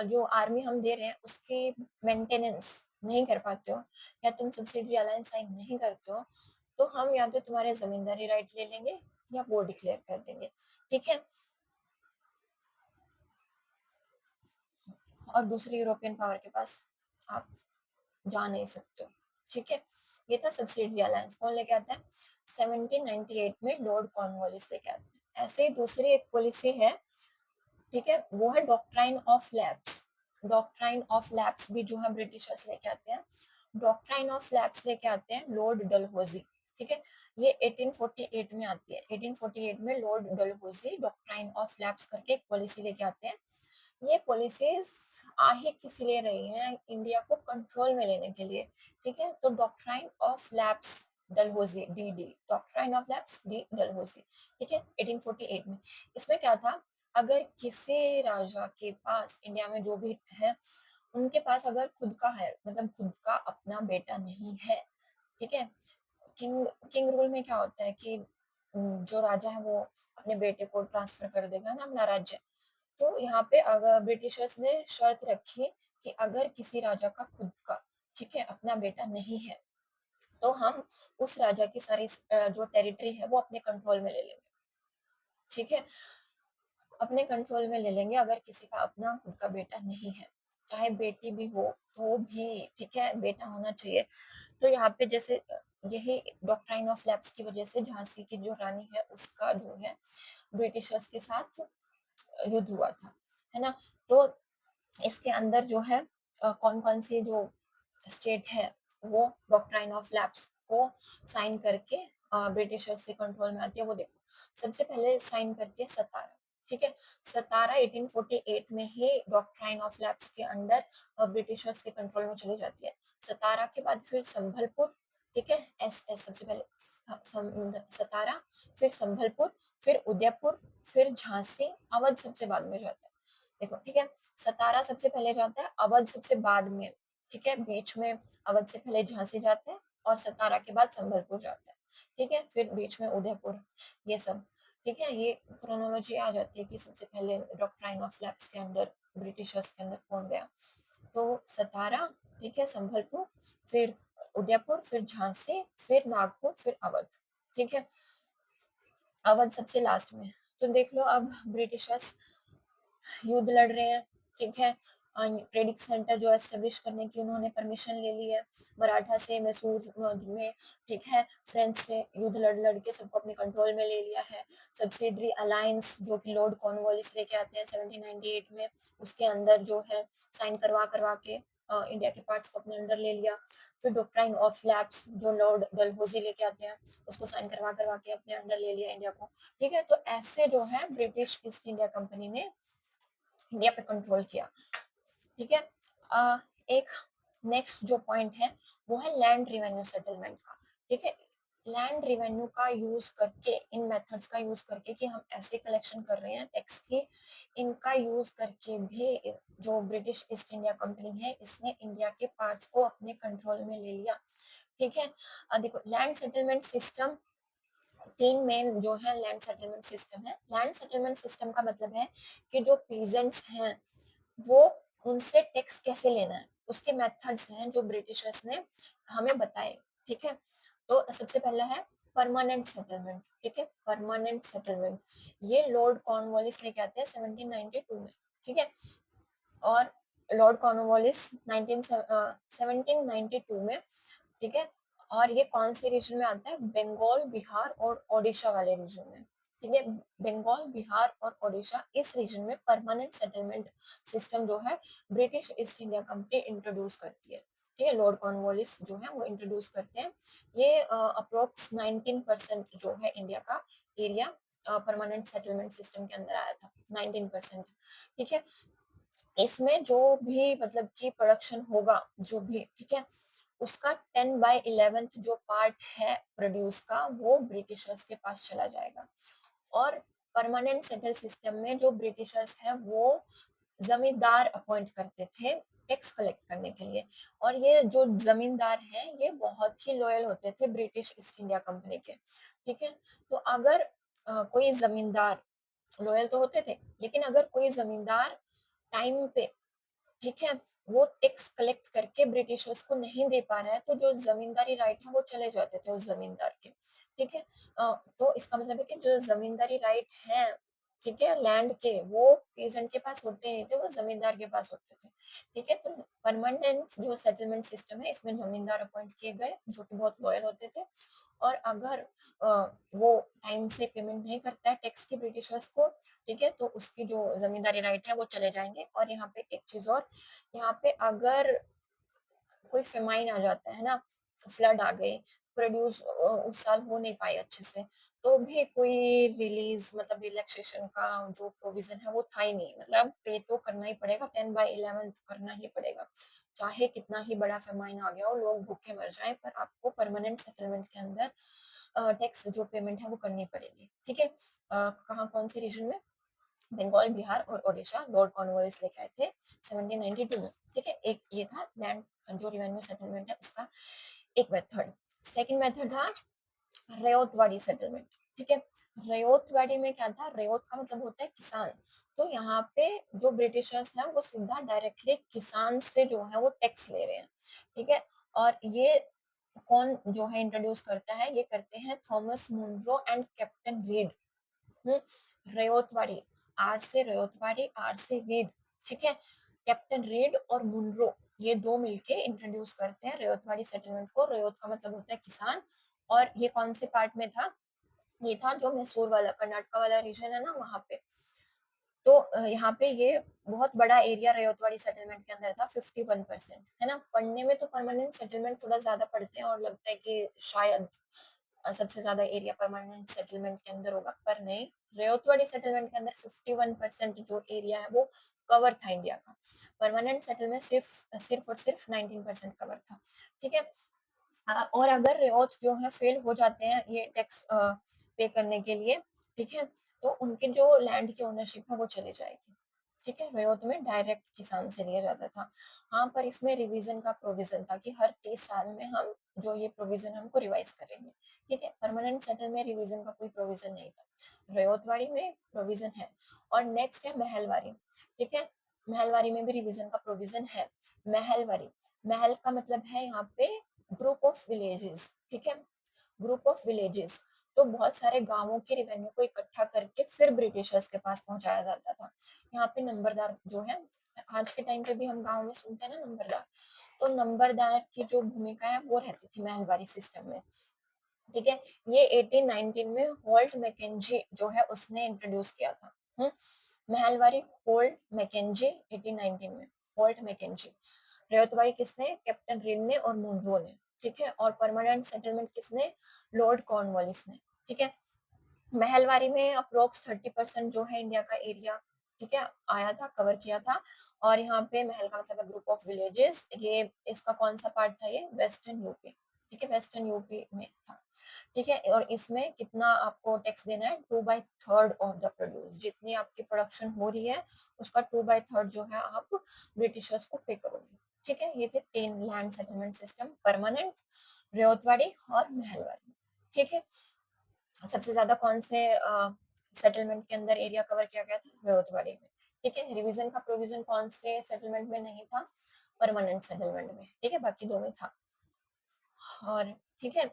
Speaker 1: जो आर्मी हम दे रहे हैं उसकी मेंटेनेंस नहीं कर पाते हो, या तुम सब्सिडी अलायंस साइन नहीं करते हो, तो हम या तो तुम्हारे जमींदारी राइट ले लेंगे या वो डिक्लेयर कर देंगे, ठीक है? और दूसरी यूरोपियन पावर के पास आप जा नहीं सकते हो, ठीक है? ये था सब्सिडी अलायंस। कौन लेके आता है? 1798 में लॉर्ड कॉर्नवालिस लेके आते हैं। ऐसे ही दूसरी एक पॉलिसी है, ठीक है, वो है doctrine of lapse. Doctrine of lapse भी जो है ब्रिटिशर्स लेके आते हैं। डॉक्ट्राइन ऑफ लैप्स लेके आते हैं लॉर्ड डलहौजी, ठीक है? ये 1848 में आती है। 1848 में Lord Dalhousie doctrine of lapse करके एक पॉलिसी लेके आते हैं। ये पॉलिसीज आ ही किस लिए रही हैं? इंडिया को कंट्रोल में लेने के लिए, ठीक है? तो doctrine of lapse Dalhousie, DD, doctrine of lapse D Dalhousie, ठीक है, 1848 में। इसमें क्या था? अगर किसी राजा के पास इंडिया में जो भी है, उनके पास अगर खुद का है, मतलब खुद का अपना बेटा नहीं है, ठीक है? किंग किंग रूल में क्या होता है कि जो राजा है वो अपने बेटे को ट्रांसफर कर देगा ना अपना राज्य। तो यहाँ पे अगर ब्रिटिशर्स ने शर्त रखी कि अगर किसी राजा का खुद का, ठीक है, अपना बेटा नहीं है, तो हम उस राजा की सारी जो टेरिटरी है वो अपने कंट्रोल में ले लेंगे, ठीक है? अपने कंट्रोल में ले लेंगे अगर किसी का अपना खुद का बेटा नहीं है, चाहे बेटी भी हो तो भी, ठीक है, बेटा होना चाहिए। तो यहाँ पे जैसे यही डॉक्ट्राइन ऑफ लैप्स की वजह से झांसी की जो रानी है उसका जो है ब्रिटिशर्स के साथ युद्ध हुआ था, है ना? तो इसके अंदर जो है कौन कौन सी जो स्टेट है वो डॉक्ट्राइन ऑफ लैप्स को साइन करके ब्रिटिशर्स के कंट्रोल में आती है, वो देखो। सबसे पहले साइन करती है सतारा, ठीक है? सतारा 1848 में ही डॉक्ट्राइन ऑफ लैप्स के अंडर ब्रिटिशर्स के कंट्रोल में चली जाती है। सतारा के बाद फिर संभलपुर, ठीक है, एस एस सबसे पहले सतारा, फिर संभलपुर, फिर उदयपुर, फिर झांसी, अवध सबसे बाद में जाता है। देखो, ठीक है, सतारा सबसे पहले जाता है, अवध सबसे बाद में, ठीक है? बीच में अवध से पहले झांसी जाते हैं और सतारा के बाद संबलपुर जाते हैं, ठीक है? फिर बीच में उदयपुर, ये सब, ठीक है? ये क्रोनोलॉजी आ जाती है कि सबसे पहले डॉक्ट्राइन ऑफ लैप्स के अंडर ब्रिटिशर्स के अंदर कौन गया? तो सतारा, ठीक है, संभलपुर, फिर उदयपुर, फिर झांसी, फिर नागपुर, फिर अवध, ठीक है। अवध सबसे लास्ट में। तो देख लो अब ब्रिटिशर्स युद्ध लड़ रहे हैं, ठीक है। ट्रेडिंग सेंटर जो एस्टेब्लिश करने की उन्होंने परमिशन ले ली है, मराठा से, मैसूर में, ठीक है, फ्रेंच से युद्ध लड़ लड़ के सबको अपने कंट्रोल में ले लिया है। सब्सिडरी अलायंस जो कि लॉर्ड कॉर्नवालिस लेके आते हैं 1798 में, उसके अंदर जो है साइन करवा करवा के इंडिया के पार्ट्स को अपने अंदर ले लिया। फिर डॉक्ट्राइन ऑफ लैप्स जो लॉर्ड डलहौजी लेके आते हैं, उसको साइन करवा करवा के अपने अंदर ले लिया इंडिया को, ठीक है। तो ऐसे जो है ब्रिटिश ईस्ट इंडिया कंपनी ने इंडिया पे कंट्रोल किया, ठीक है। एक नेक्स्ट जो पॉइंट है वो है लैंड रिवेन्यू सेटलमेंट का, ठीक है। लैंड रिवेन्यू का यूज करके, इन मेथड्स का यूज करके कि हम ऐसे कलेक्शन कर रहे हैं टैक्स की, इनका यूज करके भी जो ब्रिटिश ईस्ट इंडिया कंपनी है इसने इंडिया के पार्ट्स को अपने कंट्रोल में ले लिया, ठीक है। देखो लैंड सेटलमेंट सिस्टम, तीन मेन जो है लैंड सेटलमेंट सिस्टम है। लैंड सेटलमेंट सिस्टम का मतलब है कि जो पीजेंट्स हैं वो उनसे टैक्स कैसे लेना है, उसके मेथड्स हैं जो ब्रिटिशर्स ने हमें बताए, ठीक है। तो सबसे पहला है परमानेंट सेटलमेंट, ठीक है। परमानेंट सेटलमेंट ये लॉर्ड कॉर्नवालिस लेके आते हैं 1792 में, ठीक है। और लॉर्ड कॉर्नवालिस 1792 में, ठीक है। और ये कौन से रीजन में आता है? बंगाल, बिहार और ओडिशा वाले रीजन में, ठीक है। बंगाल, बिहार और ओडिशा, इस रीजन में परमानेंट सेटलमेंट सिस्टम जो है British east India company introduce करती है, ठीक है। लॉर्ड कॉर्नवालिस जो है वो इंट्रोड्यूस करते हैं। ये अप्रोक्स 19% जो है इंडिया का एरिया परमानेंट सेटलमेंट सिस्टम के अंदर आया था, 19%, ठीक है। इसमें जो भी मतलब कि प्रोडक्शन होगा जो भी, ठीक है, उसका 10/11 जो पार्ट है प्रोड्यूस का वो ब्रिटिशर्स के पास चला जाएगा। और परमानेंट सेटल सिस्टम में जो ब्रिटिशर्स है वो जमींदार अपॉइंट करते थे टैक्स कलेक्ट करने के लिए। और ये जो जमींदार हैं ये बहुत ही लॉयल होते थे ब्रिटिश ईस्ट इंडिया कंपनी के, ठीक है। तो अगर कोई जमींदार, लॉयल तो होते थे, लेकिन अगर कोई जमींदार टाइम पे, ठीक है, वो टैक्स कलेक्ट करके ब्रिटिशर्स को नहीं दे पा रहा है तो जो जमींदारी राइट है वो चले जाते थे उस जमींदार के, ठीक है। तो इसका मतलब है कि जो जमींदारी राइट है, ठीक है, लैंड के, वो पीजेंट के पास होते नहीं थे, वो जमींदार के पास होते थे, ठीक है। तो परमानेंट जो सेटलमेंट सिस्टम है इसमें जमींदार अपॉइंट किए गए जो कि बहुत लॉयल होते थे। और अगर वो टाइम से पेमेंट नहीं करता है टैक्स की ब्रिटिशर्स को, ठीक है, तो उसकी जो जमींदारी राइट है वो चले जाएंगे। और यहाँ पे एक चीज और, यहाँ पे अगर कोई फेमाइन आ जाता है ना, फ्लड आ गई, प्रोड्यूस उस साल हो नहीं पाए अच्छे से, तो भी कोई रिलीज मतलब रिलैक्सेशन का जो प्रोविजन है वो था ही नहीं। मतलब पे तो करना ही पड़ेगा, 10/11 करना ही पड़ेगा, चाहे कितना ही बड़ा फेमाइन आ गया हो, लोग भूखे मर जाए, पर आपको परमानेंट सेटलमेंट के अंदर टैक्स जो पेमेंट है वो करनी पड़ेगी, ठीक है। कहाँ कौन से रीजन में? बंगाल, बिहार और ओडिशा लॉर्ड कॉर्नवालिस लेके आए थे 1792 में, ठीक है। एक ये था लैंड जो रिवेन्यू सेटलमेंट है उसका एक मेथड। सेकंड मेथड था रयोतवाड़ी सेटलमेंट, ठीक है। रयोतवाड़ी में क्या था? रयोत का मतलब होता है किसान। तो यहाँ पे जो ब्रिटिशर्स हैं वो सीधा डायरेक्टली किसान से जो है वो टैक्स ले रहे हैं, ठीक है। और ये कौन जो है इंट्रोड्यूस करता है? ये करते हैं Thomas Munro and Captain Read. Ryotwari, R से रयोतवाड़ी, आर से रीड, ठीक है। कैप्टन रीड और मुनरो ये दो मिलके इंट्रोड्यूस करते हैं रयोतवाड़ी सेटलमेंट को। रयोत का मतलब होता है किसान। और ये कौन से पार्ट में था? ये था जो मैसूर वाला, कर्नाटका वाला रीजन है ना, वहां पे। तो यहाँ पे ये बहुत बड़ा एरिया रयोतवाड़ी सेटलमेंट के अंदर था, 51%, है ना। पढ़ने में तो परमानेंट सेटलमेंट थोड़ा ज्यादा पढ़ते हैं और लगता है कि शायद सबसे ज्यादा एरिया परमानेंट सेटलमेंट के अंदर होगा, पर नहीं। रयोतवाड़ी सेटलमेंट के अंदर 51% जो एरिया है वो कवर था इंडिया का। परमानेंट सेटलमेंट सिर्फ सिर्फ और सिर्फ 19% कवर था, ठीक है। और अगर रेओथ जो है फेल हो जाते हैं ये टैक्स पे करने के लिए, ठीक है, तो उनके जो लैंड की ओनरशिप है वो चली जाएगी, ठीक है। रेओथ में डायरेक्ट किसान से लिया जाता था। हाँ, पर इसमें रिवीजन का प्रोविजन था कि हर 30 साल में हम जो ये प्रोविजन हमको रिवाइज करेंगे, ठीक है। परमानेंट सेटल में रिवीजन का कोई प्रोविजन नहीं था, रेओतवाड़ी में प्रोविजन है। और नेक्स्ट है महलवाड़ी, ठीक है। महलवारी में भी रिवीजन का प्रोविजन है। महलवारी, महल का मतलब है यहाँ पे ग्रुप ऑफ विलेजेस, ठीक है, ग्रुप ऑफ विलेजेस। तो बहुत सारे गांवों के रेवेन्यू को इकट्ठा करके फिर ब्रिटिशर्स के पास पहुंचाया जाता था। यहाँ पे नंबरदार जो है, आज के टाइम पे भी हम गांव में सुनते हैं ना नंबरदार, तो नंबरदार की जो भूमिका है वो रहती थी महलवारी सिस्टम में, ठीक है। ये 1819 में होल्ट मैकेंजी जो है उसने इंट्रोड्यूस किया था। महलवारी होल्ट मैकेंजी 1819 में, होल्ट मैकेंजी। रेवतवाड़ी किसने? कैप्टन रिड ने और मुनरो ने, ठीक है। और परमानेंट सेटलमेंट किसने? लॉर्ड कॉर्नवालिस ने, ठीक है। महलवारी में अप्रोक्स 30% जो है इंडिया का एरिया, ठीक है, आया था, कवर किया था। और यहाँ पे महल का मतलब है ग्रुप ऑफ विलेजेस। ये इसका कौन सा पार्ट था? ये वेस्टर्न यूपी, ठीक है, वेस्टर्न यूपी में था, ठीक है। और इसमें कितना आपको टैक्स देना है? 2/3 ऑफ द प्रोड्यूस, जितनी आपकी प्रोडक्शन हो रही है उसका 2/3 जो है आप ब्रिटिशर्स को पे करोगे, ठीक है। ये थे 3 लैंड सेटलमेंट सिस्टम, परमानेंट, रेवतवाड़ी और महलवाड़ी, ठीक है। सबसे ज्यादा कौन से सेटलमेंट के अंदर एरिया कवर किया गया था? रेवतवाड़ी में, ठीक है। रिवीजन का प्रोविजन कौन से सेटलमेंट में नहीं था? परमानेंट सेटलमेंट में, ठीक है, बाकी 2 में था। और ठीक है,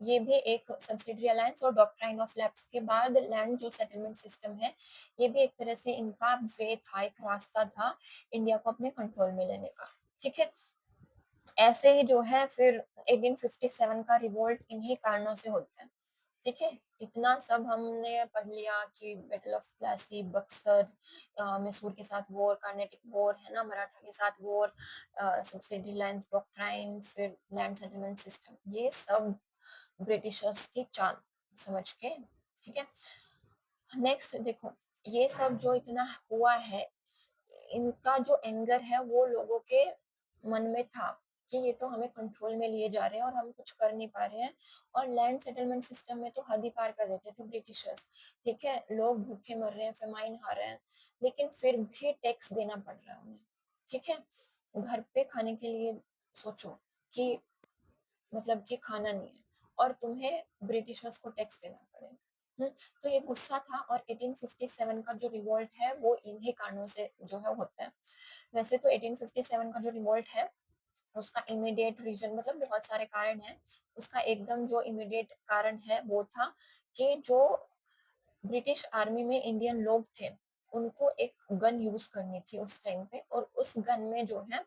Speaker 1: ये भी एक सब्सिडियरी अलायंस और डॉक्ट्राइन ऑफ लैप्स के बाद लैंड जो सेटलमेंट सिस्टम है, ये भी एक तरह से इनका वे था, एक रास्ता था इंडिया को अपने कंट्रोल में लेने का, ठीक है। ऐसे ही जो है फिर 1857 का रिवोल्ट इन्हीं कारणों से होता है, ठीक है। इतना सब हमने पढ़ लिया कि बैटल ऑफ प्लासी, बक्सर, मैसूर के साथ वॉर, कार्नेटिक वॉर है ना, मराठा के साथ वॉर, सब्सिडी लाइन डॉक्ट्राइन, फिर लैंड सेटलमेंट सिस्टम, ये सब ब्रिटिशर्स की चाल समझ के, ठीक है। नेक्स्ट देखो, ये सब जो इतना हुआ है, इनका जो एंगर है वो लोगों के मन में था कि ये तो हमें कंट्रोल में लिए जा रहे हैं और हम कुछ कर नहीं पा रहे हैं। और लैंड सेटलमेंट सिस्टम में तो हद ही पार कर देते थे ब्रिटिशर्स, ठीक है। लोग भूखे मर रहे हैं, फेमाइन आ रहे हैं, लेकिन फिर भी टैक्स देना पड़ रहा है उन्हें, ठीक है। घर पे खाने के लिए सोचो कि मतलब कि खाना नहीं है और तुम्हें ब्रिटिशर्स को टैक्स देना पड़े। तो ये गुस्सा था और 1857 का जो रिवोल्ट है वो इन्हीं कारणों से जो है होता है। वैसे तो 1857 का जो रिवोल्ट है उसका इमीडिएट रीजन मतलब बहुत सारे कारण हैं। उसका एकदम जो इमीडिएट कारण है वो था कि जो ब्रिटिश आर्मी में इंडियन लोग थे उनको एक गन यूज करनी थी उस टाइम पे, और उस गन में जो है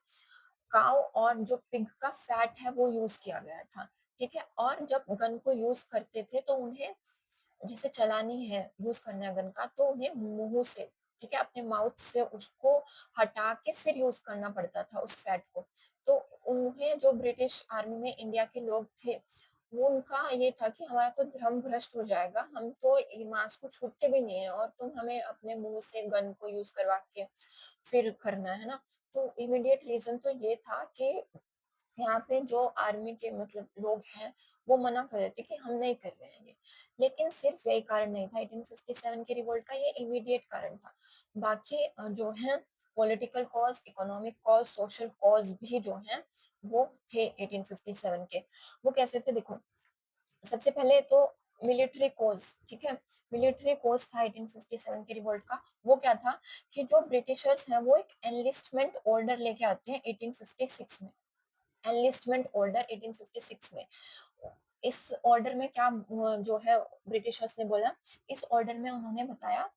Speaker 1: काउ और जो पिग का फैट है वो यूज किया गया था, ठीक है। और जब गन को यूज करते थे तो उन्हें जिसे चलानी है, यूज करना है गन का, तो उन्हें मुंह से, ठीक है, अपने माउथ से उसको हटा के फिर यूज करना पड़ता था उस फैट को। तो उन्हें जो ब्रिटिश आर्मी में इंडिया के लोग थे वो उनका ये था कि हमारा तो धर्म भ्रष्ट हो जाएगा, हम तो मांस को छूते भी नहीं है और तुम हमें अपने मुंह से गन को यूज करवा के फिर करना है ना। तो इमीडिएट रीजन तो ये था कि यहाँ पे जो आर्मी के मतलब लोग हैं वो मना कर रहे थे कि हम नहीं कर रहे हैं ये। लेकिन सिर्फ यही कारण नहीं था 1857 के रिवोल्ट का, ये इमीडिएट कारण था। बाकी जो है political cause, economic cause, social cause भी जो है वो थे 1857 के। वो कैसे थे देखो, सबसे पहले तो मिलिट्री कोज, ठीक है। मिलिट्री कोज था 1857 के रिवोल्ट का। वो क्या था कि जो ब्रिटिशर्स हैं वो एक एनलिस्टमेंट ऑर्डर लेके आते हैं 1856 में, एनलिस्टमेंट ऑर्डर 1856 में। इस ऑर्डर में क्या जो है ब्रिटिशर्स ने बोला, इस ऑर्डर में उन्होंने बताया,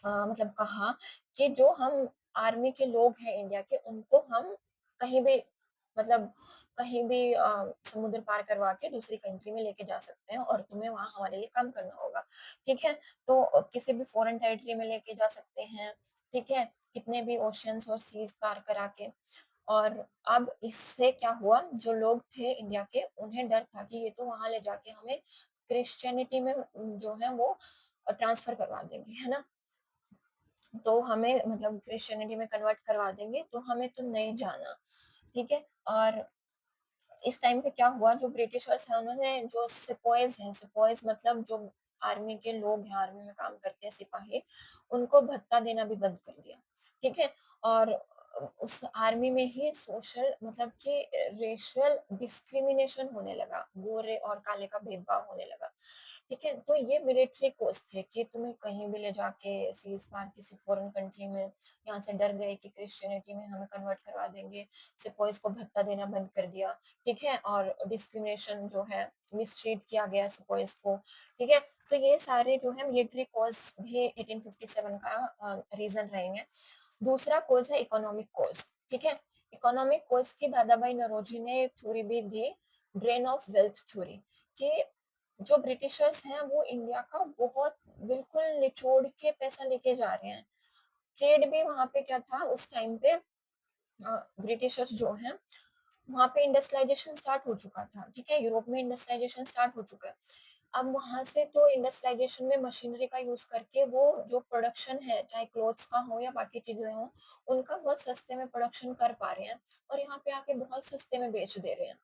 Speaker 1: मतलब कहा कि जो हम आर्मी के लोग हैं इंडिया के उनको हम कहीं भी मतलब कहीं भी समुद्र पार करवा के दूसरी कंट्री में लेके जा सकते हैं और तुम्हें वहां हमारे लिए काम करना होगा, ठीक है। तो किसी भी फॉरेन टेरिटरी में लेके जा सकते हैं, ठीक है, कितने भी ओशियंस और सीज पार करा के। और अब इससे क्या हुआ, जो लोग थे इंडिया के उन्हें डर था कि ये तो वहां ले जाके हमें क्रिश्चियनिटी में जो है वो ट्रांसफर करवा देंगे, है ना। तो हमें मतलब क्रिश्चियनिटी में कन्वर्ट करवा देंगे तो हमें तो नहीं जाना, ठीक है। और इस टाइम पे क्या हुआ, जो ब्रिटिशर्स हैं उन्होंने जो सिपॉइज हैं, सिपॉइज मतलब जो आर्मी के लोग हैं, आर्मी में काम करते हैं सिपाही, उनको भत्ता देना भी बंद कर दिया, ठीक है। और उस आर्मी में ही सोशल मतलब कि रेशियल डिस्क्रिमिनेशन होने लगा, गोरे और काले का भेदभाव होने लगा। ठीक है? तो ये मिलिट्री कोर्स थे कि तुम्हें कहीं भी ले जाके सीज़ फायर किसी फ़ॉरेन कंट्री में, यहाँ से डर गए कि क्रिश्चियनिटी में हमें कन्वर्ट करवा देंगे, सिपॉइज़ को भत्ता देना बंद कर दिया, ठीक है? और डिस्क्रिमिनेशन जो है, मिसट्रीट किया गया सिपॉइज़ को, ठीक है? तो ये सारे जो है मिलिट्री कॉज़ भी 1857 का रीज़न रहेंगे। दूसरा कॉज़ है इकोनॉमिक कॉज़, ठीक है? इकोनॉमिक कॉज़ की दादाभाई नौरोजी ने एक थ्योरी भी दी, ड्रेन ऑफ वेल्थ थ्योरी, कि जो ब्रिटिशर्स हैं वो इंडिया का बहुत बिल्कुल निचोड़ के पैसा लेके जा रहे हैं। ट्रेड भी वहाँ पे क्या था उस टाइम पे, ब्रिटिशर्स जो हैं वहाँ पे इंडस्ट्रियलाइजेशन स्टार्ट हो चुका था, ठीक है? यूरोप में इंडस्ट्रियलाइजेशन स्टार्ट हो चुका है। अब वहाँ से तो इंडस्ट्रियलाइजेशन में मशीनरी का यूज़ करके वो जो प्रोडक्शन है, चाहे क्लॉथ्स का हो या बाकी चीज़ें हों, उनका बहुत सस्ते में प्रोडक्शन कर पा रहे हैं और यहाँ पे आके बहुत सस्ते में बेच दे रहे हैं।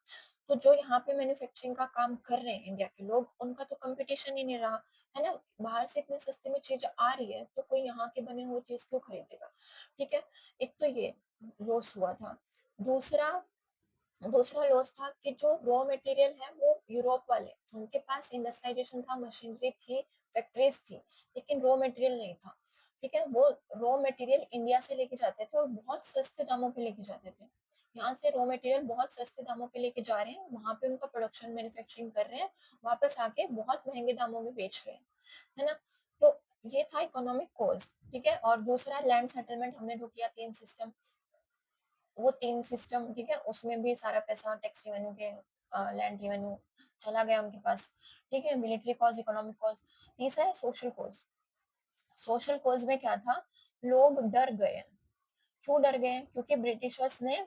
Speaker 1: तो जो यहाँ पे मैन्युफैक्चरिंग का काम कर रहे हैं इंडिया के लोग, उनका तो कॉम्पिटिशन ही नहीं रहा, है ना? बाहर से इतने सस्ते में चीज़ आ रही है, तो कोई यहाँ के बने हुए चीज़ क्यों खरीदेगा? ठीक है? एक तो ये लॉस हुआ था। दूसरा दूसरा लॉस था कि जो रॉ मटेरियल है वो यूरोप वाले, उनके पास इंडस्ट्रियलाइजेशन था, मशीनरी थी, फैक्ट्रीज थी, लेकिन रॉ मटेरियल नहीं था। ठीक है? वो रॉ मटेरियल इंडिया से लेके जाते थे और बहुत सस्ते दामों पे लेके जाते थे। यहाँ से रॉ मटेरियल बहुत सस्ते दामों पे लेके जा रहे हैं, वहाँ पे उनका प्रोडक्शन मैन्युफैक्चरिंग कर रहे हैं, वापस आके बहुत महँगे दामों में बेच रहे हैं, है ना? तो ये था इकोनॉमिक कॉज़, ठीक है? और दूसरा लैंड सेटलमेंट हमने जो किया 3 सिस्टम, वो 3 सिस्टम, ठीक है? उसमें भी सारा पैसा टैक्स रेवेन्यू के लैंड रेवेन्यू चला गया उनके पास, ठीक है? Military cause, economic cause. तीसरा है सोशल कॉज़। सोशल कॉज़ में क्या था? लोग डर गए। क्यों डर गए? क्योंकि ब्रिटिशर्स ने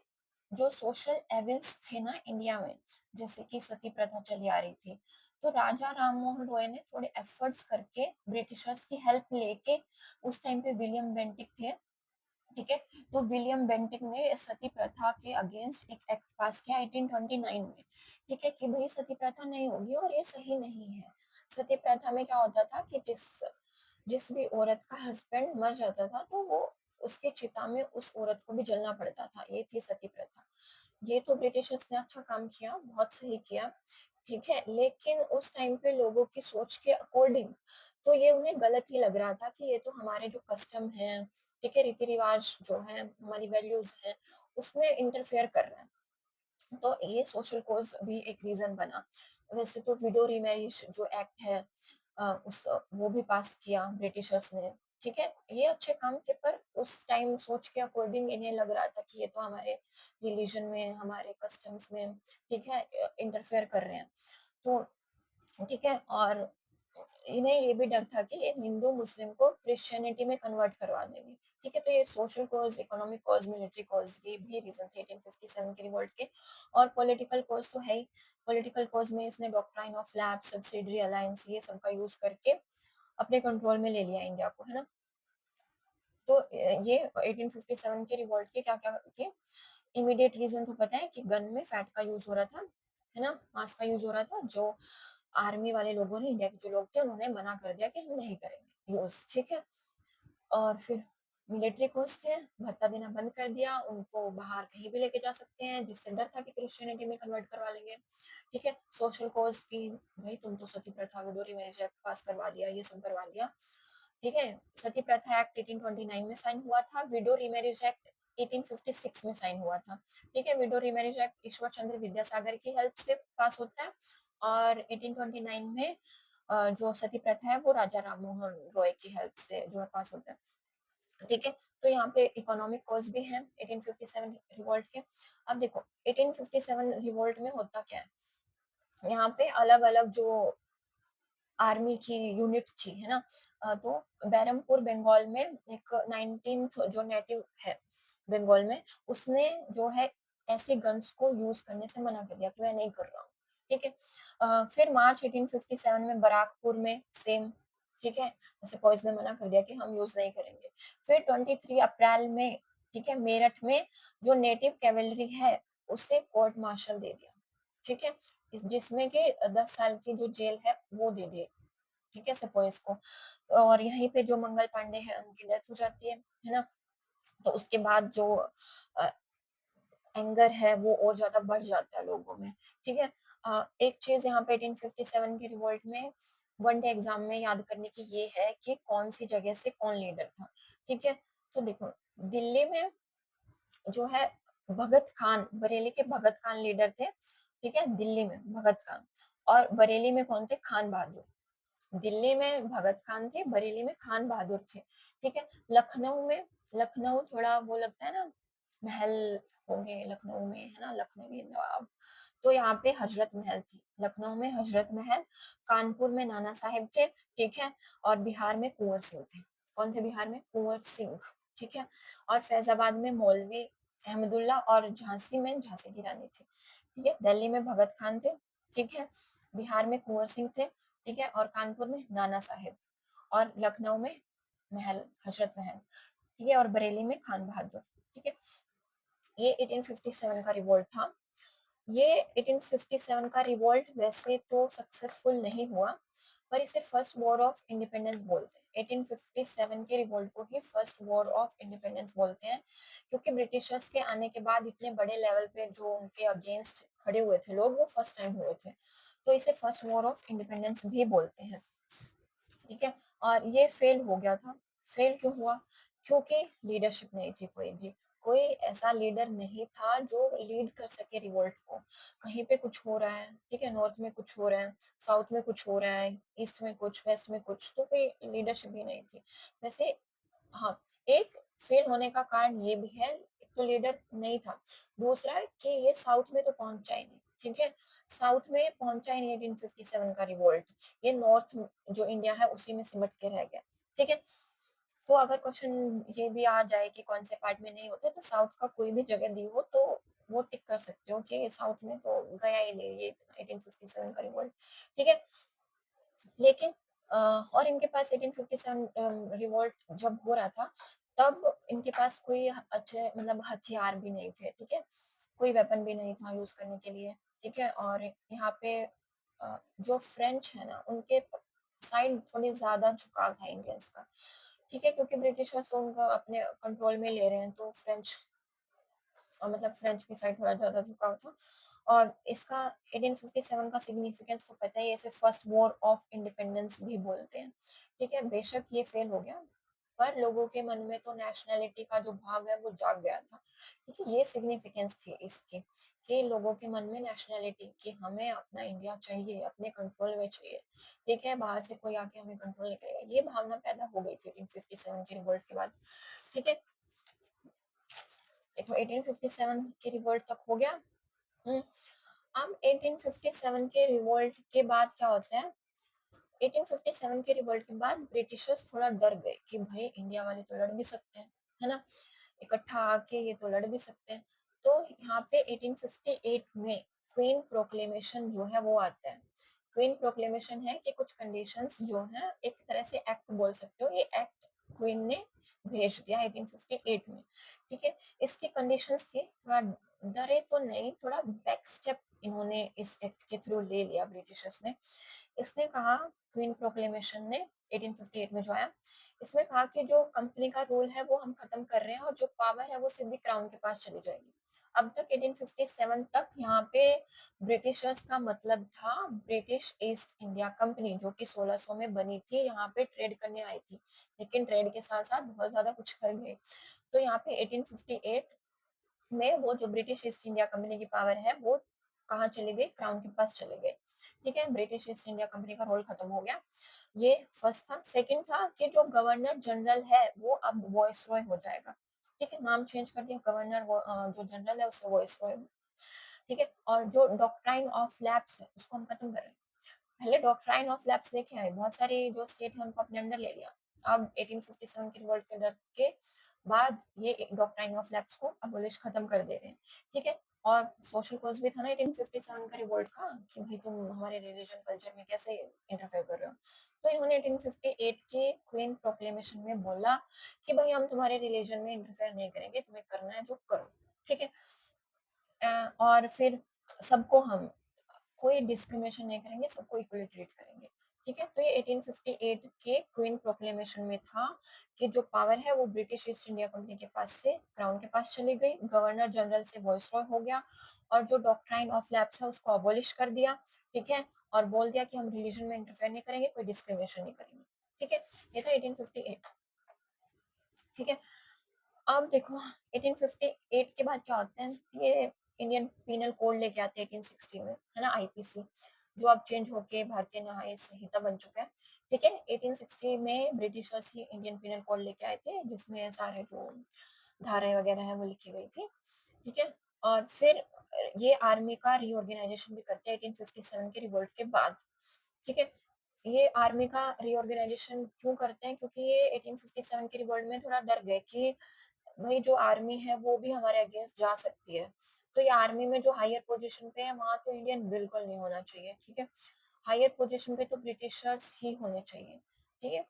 Speaker 1: जो सोशल एविल्स थे ना इंडिया में, जैसे कि सती प्रथा चली आ रही थी, तो राजा राममोहन रॉय ने थोड़े एफर्ट्स करके ब्रिटिशर्स की हेल्प लेके, उस टाइम पे विलियम बेंटिक थे, ठीक है? तो विलियम बेंटिक ने सती प्रथा के अगेंस्ट एक एक्ट पास किया 1829 में, ठीक है? कि भई सती प्रथा नहीं होगी और ये सही नहीं है। सती प्रथा में क्या होता था कि जिस जिस भी औरत का हस्बैंड मर जाता था, तो वो उसके चिता में उस औरत को भी जलना पड़ता था, ये थी सती प्रथा। ये तो ब्रिटिशर्स ने अच्छा काम किया, बहुत सही किया, ठीक है? लेकिन उस टाइम पे लोगों की सोच के अकॉर्डिंग तो ये उन्हें गलत ही लग रहा था कि ये तो हमारे जो कस्टम है, ठीक है, रीति-रिवाज जो है, हमारी वैल्यूज़ हैं, उसमें इंटरफेयर कर रहा है। तो ये सोशल कॉज़ भी एक रीज़न बना। वैसे तो विडो रीमैरिज जो एक्ट है, वो भी पास किया ब्रिटिशर्स ने, ठीक है? ये अच्छे काम थे, पर उस टाइम सोच के अकॉर्डिंग इन्हें लग रहा था कि ये तो हमारे रिलिजन में, हमारे कस्टम्स में, ठीक है, इंटरफेयर कर रहे हैं। तो ठीक है, और इन्हें ये भी डर था कि ये हिंदू मुस्लिम को क्रिश्चियनिटी में कन्वर्ट करवा देंगे, ठीक है? तो ये social cause, economic cause, military cause, ये भी रीजन थे 1857 के रिवोल्ट के। और पॉलिटिकल कॉज तो है ही। पॉलिटिकल कॉज में इसने doctrine of lapse, subsidiary alliance, ये सब का यूज करके अपने कंट्रोल में ले लिया इंडिया को, है ना? तो ये 1857 के रिवोल्ट के क्या क्या थे? इमीडिएट रीजन तो पता है कि गन में फैट का यूज हो रहा था, है ना? मांस का यूज हो रहा था, जो आर्मी वाले लोगों ने, इंडिया के जो लोग थे, उन्होंने मना कर दिया कि हम नहीं करेंगे यूज, ठीक है? और फिर मिलिट्री कोर्स थे, भत्ता देना बंद कर दिया, उनको बाहर कहीं भी लेके जा सकते हैं, जिससे डर था कि क्रिश्चियनिटी में कन्वर्ट करवा लेंगे, ठीक है? सोशल कॉज की, भाई तुम तो सती प्रथा, विडो मैरिज एक्ट पास करवा दिया, ये सब करवा दिया, ठीक है? सती प्रथा एक्ट 1829 में साइन हुआ था, विडो रीमैरिज एक्ट 1856 में साइन हुआ था, ठीक है? Window remarriage act Ishwar Chandra Vidyasagar की हेल्प से पास होता है, और 1829 में जो सती प्रथा है वो राजा राममोहन रॉय की हेल्प से जो है पास होता है, ठीक है? तो यहाँ पे इकोनॉमिक कॉज भी है 1857 रिवोल्ट के। अब देखो 1857 रिवोल्ट में होता क्या है, यहाँ पे अलग-अलग जो आर्मी की यूनिट थी, है ना? तो बैरमपुर बंगाल में एक 19th जो नेटिव है बंगाल में, उसने जो है ऐसे गन्स को यूज करने से मना कर दिया कि मैं नहीं कर रहा हूँ, ठीक है? फिर मार्च 1857 में बराकपुर में सेम, ठीक है, जैसे फौज ने मना कर दिया कि हम यूज नहीं करेंगे। फिर 23 अप्रैल में, ठीक है, मेरठ में जो नेटिव कैवेलरी है उसे कोर्ट मार्शल दे दिया, ठीक है, जिसमें कि 10 साल की जो जेल है वो दे दी, ठीक है, सिपोइस को। और यहीं पे जो मंगल पांडे हैं उनकी डेथ हो जाती है ना? तो उसके बाद जो एंगर है वो और ज़्यादा बढ़ जाता है लोगों में, ठीक है? एक चीज़ यहाँ पे 1857 के रिवोल्ट में वन डे एग्ज़ाम में याद करने की ये है कि कौन-सी जगह से कौन लीडर था, ठीक है? तो देखो, दिल्ली में जो है भगत खान, बरेली के भगत खान लीडर थे, ठीक है? दिल्ली में भगत खान और बरेली में कौन थे? खान बहादुर। दिल्ली में भगत खान थे, बरेली में खान बहादुर थे, ठीक है? लखनऊ थोड़ा वो लगता है ना, महल होंगे लखनऊ में, है ना? लखनवी नवाब, तो यहाँ पे हजरत महल थी। लखनऊ में हजरत महल, कानपुर में नाना साहिब थे, ठीक है? और बिहार में कुंवर सिंह थे। कौन थे बिहार में? कुंवर सिंह, ठीक है? और फैजाबाद में मौलवी अहमदुल्ला और झांसी में झांसी की रानी थी, ठीक है? दिल्ली में भगत खान थे, ठीक है? बिहार में कुंवर सिंह थे, ठीक है? और कानपुर में नाना साहिब और लखनऊ में महल, हजरत महल, ठीक है? और बरेली में खान बहादुर, ठीक है? ये 1857 का रिवोल्ट था। ये 1857 का रिवोल्ट वैसे तो सक्सेसफुल नहीं हुआ, पर इसे फर्स्ट वॉर ऑफ इंडिपेंडेंस बोलते हैं। 1857 के रिवोल्ट को ही फर्स्ट वॉर ऑफ इंडिपेंडेंस बोलते हैं, क्योंकि ब्रिटिशर्स के आने के बाद इतने बड़े लेवल पे जो उनके अगेंस्ट खड़े हुए थे लोग, वो फर्स्ट टाइम हुए थे, तो इसे फर्स्ट वॉर ऑफ इंडिपेंडेंस भी बोलते हैं, ठीक है? और ये फेल हो गया था। फेल क्यों हुआ? क्योंकि लीडरशिप नहीं थी कोई भी। कोई ऐसा लीडर नहीं था जो लीड कर सके रिवोल्ट को। कहीं पे कुछ हो रहा है, ठीक है? नॉर्थ में कुछ हो रहा है, साउथ में कुछ हो रहा है, ईस्ट में कुछ, वेस्ट में कुछ, तो कोई लीडरशिप ही नहीं थी। वैसे हाँ, एक फेल होने का कारण ये भी है, एक तो लीडर नहीं था, दूसरा कि ये साउथ में तो पहुंचा ही नहीं, ठीक है? साउथ में पहुंचा ही नहीं 1857 का रिवोल्ट, ये नॉर्थ जो इंडिया है उसी में सिमट के रह गया, ठीक है? तो अगर क्वेश्चन ये भी आ जाए कि कौन से पार्ट में नहीं होते, तो साउथ का कोई भी जगह दी हो तो वो टिक कर सकते हो कि साउथ में तो गया ही नहीं ये 1857 का रिवोल्ट, ठीक है? लेकिन और इनके पास 1857 रिवोल्ट जब हो रहा था, तब इनके पास कोई अच्छे मतलब हथियार भी नहीं थे, ठीक है? कोई वेपन भी नहीं था यूज़ करने के लिए, ठीक है? और यहाँ पे जो फ्रेंच है ना, उनके साइड थोड़ी ज़्यादा झुकाव था इंडियंस का, ठीक है? क्योंकि ब्रिटिशर्स तो उनका अपने कंट्रोल में ले रहे हैं, तो फ्रेंच मतलब फ्रेंच की साइड थोड़ा ज़्यादा झुकाव था। और इसका 1857 का सिग्निफिकेंस तो पता ही है, इसे फर्स्ट वॉर ऑफ इंडिपेंडेंस भी बोलते हैं, ठीक है? बेशक ये फेल हो गया, पर लोगों के मन में तो नेशनैलिटी का जो भाव है वो जाग गया था, ठीक है? ये सिग्निफिकेंस थी इसकी कि लोगों के मन में नेशनैलिटी कि हमें अपना इंडिया चाहिए, अपने कंट्रोल में चाहिए, ठीक है? बाहर से कोई आके हमें कंट्रोल नहीं करेगा। ये भावना पैदा हो गई थी 1857 के रिवोल्ट के बाद, ठीक है? देखो 1857 के रिवोल्ट तक हो गया। हुँ। अब 1857 के रिवोल्ट के बाद क्या होता है, 1857 के रिवोल्ट के बाद ब्रिटिशर्स थोड़ा डर गए कि भाई इंडिया वाले तो लड़ भी सकते हैं, है ना? इकट्ठा आके ये तो लड़ भी सकते हैं। तो यहाँ पे 1858 में क्वीन प्रोक्लेमेशन जो है वो आता है। क्वीन प्रोक्लेमेशन है कि कुछ कंडीशंस जो हैं, एक तरह से एक्ट बोल सकते हो, ये एक्ट क्वीन ने भेज दिया 1858 में, ठीक है? इसकी कंडीशंस थी, थोड़ा डरे तो नहीं, थोड़ा बैक स्टेप इन्होंने इस एक्ट के थ्रू ले लिया ब्रिटिशर्स ने। इसने कहा, क्वीन प्रोक्लेमेशन ने 1858 में जो आया, इसमें कहा कि जो कंपनी का रूल है वो हम खत्म कर रहे हैं और जो पावर है वो सीधी क्राउन के पास चली जाएगी। अब तक 1857 तक यहाँ पे ब्रिटिशर्स का मतलब था ब्रिटिश ईस्ट इंडिया कंपनी, जो कि 1600 में बनी थी, यहाँ पे ट्रेड करने आई थी, लेकिन ट्रेड के साथ साथ बहुत ज्यादा कुछ कर गई। तो यहाँ पे 1858 में वो जो ब्रिटिश ईस्ट इंडिया कंपनी की पावर है वो कहाँ चली गई, क्राउन के पास चली गई, ठीक है? ब्रिटिश ईस्ट इंडिया कंपनी का रोल खत्म हो गया, ये फर्स्ट था। सेकंड था कि जो गवर्नर जनरल है वो अब वॉइस रॉय हो जाएगा, ठीक है? नाम चेंज कर दिया, गवर्नर जो जनरल है उससे वॉइस रॉय, ठीक है? और जो डॉक्ट्राइन ऑफ लैप्स है उसको हम खत्म कर रहे हैं। पहले डॉक्ट्राइन ऑफ लैप्स लेके आए, बहुत सारी जो स्टेट है उनको अपने अंडर ले लिया। अब 1857 के रिवोल्ट के डर के बाद ये डॉक्ट्राइन ऑफ लैप्स को अबोलिश खत्म कर दे रहे हैं, ठीक है? और सोशल कॉज भी था ना 1857 का रिवोल्ट का कि भाई तुम हमारे रिलीजन कल्चर में कैसे इंटरफेयर कर रहे हो। तो इन्होंने 1858 के क्वीन प्रोक्लेमेशन में बोला कि भाई हम तुम्हारे रिलीजन में इंटरफेयर नहीं करेंगे, तुम्हें करना है जो करो, ठीक है? और फिर सबको हम कोई डिस्क्रिमिनेशन नहीं करेंगे, सबको इक्वली ट्रीट करेंगे, ठीक है? तो ये 1858 के क्वीन प्रोक्लेमेशन में था कि जो पावर है वो ब्रिटिश ईस्ट इंडिया कंपनी के पास से क्राउन के पास चली गई, गवर्नर जनरल से वायसरॉय हो गया और जो डॉक्ट्राइन ऑफ लैप्स है उसको अबॉलिश कर दिया, ठीक है? और बोल दिया कि हम रिलीजन में इंटरफेयर नहीं करेंगे, कोई डिस्क्रिमिनेशन नहीं करेंगे, ठीक है? ये था 1858, ठीक है? अब देखो 1858 के बाद क्या होता है, ये इंडियन पीनल कोड लेके आते हैं 1860 में, है ना, आईपीसी, जो अब चेंज होके भारतीय न्याय संहिता बन चुका है, ठीक है? 1860 में ब्रिटिशर्स ही इंडियन पीनल कोड लेके आए थे, जिसमें सारे जो धाराएं वगैरह है वो लिखी गई थी, ठीक है? और फिर ये आर्मी का रीऑर्गेनाइजेशन भी करते हैं 1857 के रिवोल्ट के बाद, ठीक है? ये आर्मी का रीऑर्गेनाइजेशन क्यों करते हैं, क्योंकि ये 1857 के रिवोल्ट में थोड़ा डर गए कि भाई जो आर्मी है वो भी हमारे अगेंस्ट जा सकती है, तो ये आर्मी में जो हायर पोजीशन पे है वहां तो इंडियन बिल्कुल नहीं होना चाहिए, ठीक है? हायर पोजीशन पे तो ब्रिटिशर्स ही होने चाहिए, ठीक है?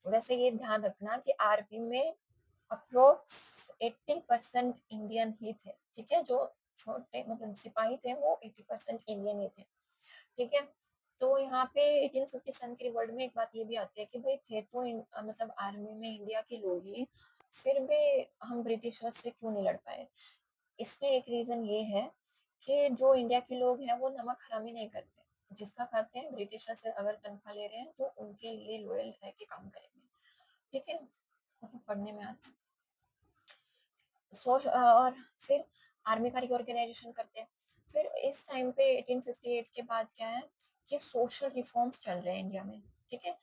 Speaker 1: वैसे ये ध्यान रखना कि आर्मी में अप्रोक्स 80% इंडियन ही थे, ठीक है? जो छोटे मतलब सिपाही थे वो 80% इंडियन ही थे, ठीक है? तो यहाँ पे 1857 के रिवॉल्ट में एक बात ये भी आती है कि भाई थे तो मतलब आर्मी में इंडिया के लोग ही, फिर भी हम ब्रिटिशर्स से क्यों नहीं लड़ पाए? इसमें एक रीजन ये है कि जो इंडिया के लोग हैं वो नमक हरामी नहीं करते, जिसका करते हैं ब्रिटिशर से अगर तनख्वाह ले रहे हैं तो उनके लिए लॉयल रह के काम करेंगे, ठीक है? मतलब पढ़ने में आता है। और फिर आर्मी का रिऑर्गेनाइजेशन करते हैं। फिर इस टाइम पे 1858 के बाद क्या है कि सोशल रिफॉर्म्स चल रहे हैं इंडिया में, ठीक है?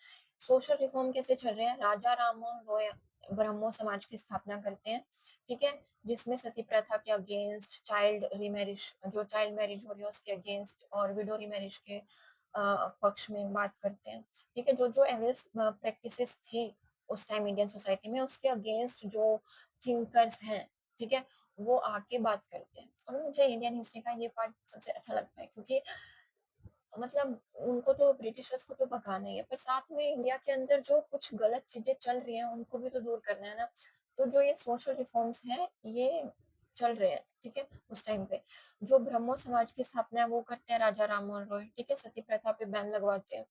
Speaker 1: सोशल रिफॉर्म कैसे चल रहे हैं? राजा राममोहन रॉय ब्रह्मो समाज की स्थापना करते हैं, ठीक है? जिसमें सती प्रथा के अगेंस्ट, चाइल्ड रीमैरिज, जो चाइल्ड मैरिज हो रही है उसके अगेंस्ट और विडो रीमैरिज के पक्ष में बात करते हैं, ठीक है? जो जो एविल्स प्रैक्टिसेस थी उस टाइम इंडियन सोसाइटी में उसके अगेंस्ट जो थिंकर्स हैं, ठीक है, वो आके बात करते हैं। और मुझे इंडियन हिस्ट्री का ये पार्ट सबसे अच्छा लगता है क्योंकि मतलब उनको तो ब्रिटिशर्स को तो भगाना ही है, पर साथ में इंडिया के अंदर जो कुछ गलत चीजें चल रही हैं उनको भी तो दूर करना है ना। तो जो ये सोशल रिफॉर्म्स हैं ये चल रहे हैं, ठीक है? उस टाइम पे जो ब्रह्मो समाज की स्थापना है वो करते हैं राजा राममोहन रॉय, ठीक है? सती प्रथा पे बैन लगवाते हैं।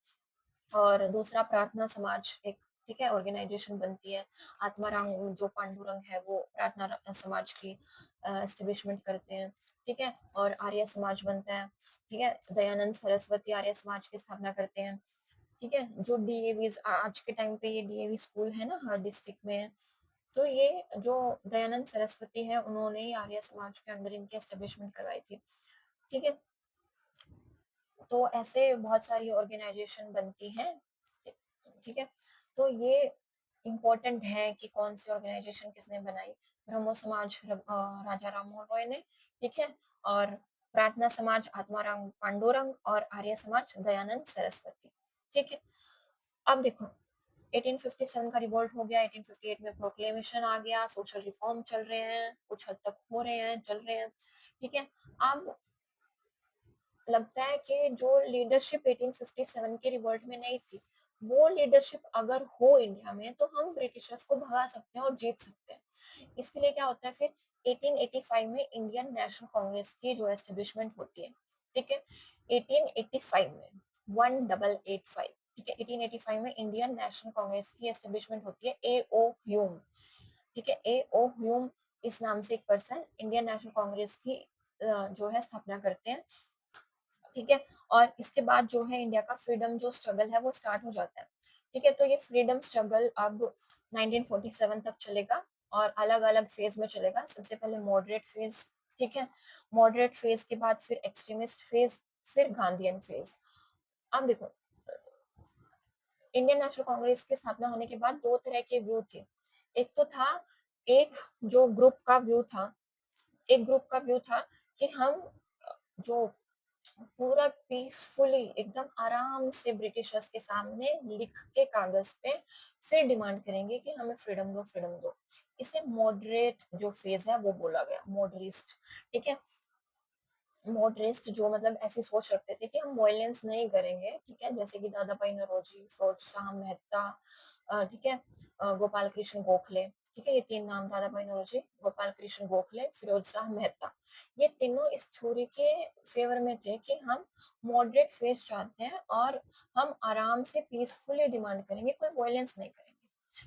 Speaker 1: और दूसरा प्रार्थना समाज एक, ठीक है, ऑर्गेनाइजेशन बनती है। आत्माराम जो पांडुरंग है वो प्रार्थना समाज की एस्टेब्लिशमेंट करते हैं, ठीक है? और आर्य समाज बनता है, ठीक है? दयानंद सरस्वती आर्य समाज की स्थापना करते हैं, ठीक है? जो डीएवी आज के टाइम पे ये डीएवी स्कूल है ना हर डिस्ट्रिक्ट में है, तो ये जो दयानंद सरस्वती है उन्होंने ही आर्य समाज के अंदर इनकी एस्टेब्लिशमेंट करवाई थी, ठीक है? तो ऐसे बहुत सारी ऑर्गेनाइजेशन बनती हैं, ठीक है? तो ये इम्पोर्टेंट है कि कौन सी ऑर्गेनाइजेशन किसने बनाई। ब्रह्मो समाज राजा राममोहन रॉय ने, ठीक है? और प्रार्थना समाज आत्माराम पांडुरंग और आर्य समाज दयानंद सरस्वती, ठीक है? अब देखो 1857 का रिवोल्ट हो गया, 1858 में प्रोक्लेमेशन आ गया, सोशल रिफॉर्म चल रहे हैं, कुछ हद तक हो रहे हैं, चल रहे हैं, ठीक है? अब लगता है कि जो लीडरशिप 1857 के रिवॉल्ट में नहीं थी, वो लीडरशिप अगर हो इंडिया में तो हम ब्रिटिशर्स को भगा सकते हैं और जीत सकते हैं। इसके लिए क्या होता है फिर 1885 में इंडियन नेशनल कांग्रेस की जो एस्टेब्लिशमेंट होती है, ठीक है? 1885 में 1885, ठीक है? 1885 में इंडियन नेशनल कांग्रेस की एस्टेब्लिशमेंट होती है, ए ओ ह्यूम, ठीक है? ए ओ ह्यूम इस नाम से एक पर्सन इंडियन नेशनल कांग्रेस की जो है स्थापना करते हैं, ठीक है? और इसके बाद जो है इंडिया का फ्रीडम जो स्ट्रगल है वो स्टार्ट हो जाता है, ठीक है? तो ये फ्रीडम स्ट्रगल अब 1947 तक चलेगा और अलग-अलग फेज में चलेगा। सबसे पहले मॉडरेट फेज, ठीक है? मॉडरेट फेज के बाद फिर एक्सट्रीमिस्ट फेज, फिर गांधीयन फेज। अब देखो इंडियन नेशनल कांग्रेस की स्थापना होने के बाद दो तरह के व्यू थे। एक तो था एक जो ग्रुप का व्यू था, एक ग्रुप का व्यू था कि हम जो पूरा पीसफुली एकदम आराम से ब्रिटिशर्स के सामने लिख के कागज पे फिर डिमांड करेंगे कि हमें फ्रीडम दो, फ्रीडम दो। इसे मॉडरेट जो फेज है वो बोला गया, मॉडरिस्ट, ठीक है? मॉडरेस्ट जो मतलब ऐसी सोच रखते थे कि हम वायलेंस नहीं करेंगे, ठीक है? जैसे कि दादा भाई नौरोजी, फिरोज शाह मेहता, ठीक है? गोपाल कृष्ण गोखले, ठीक है, ये 3 नाम दादा भाई नौरोजी, गोपाल कृष्ण गोखले, फिरोज शाह मेहता। ये तीनों इस थ्योरी के फेवर में थे कि हम मॉडरेट फेज चाहते हैं और हम आराम से पीसफुली डिमांड करेंगे, कोई वायलेंस नहीं करेंगे।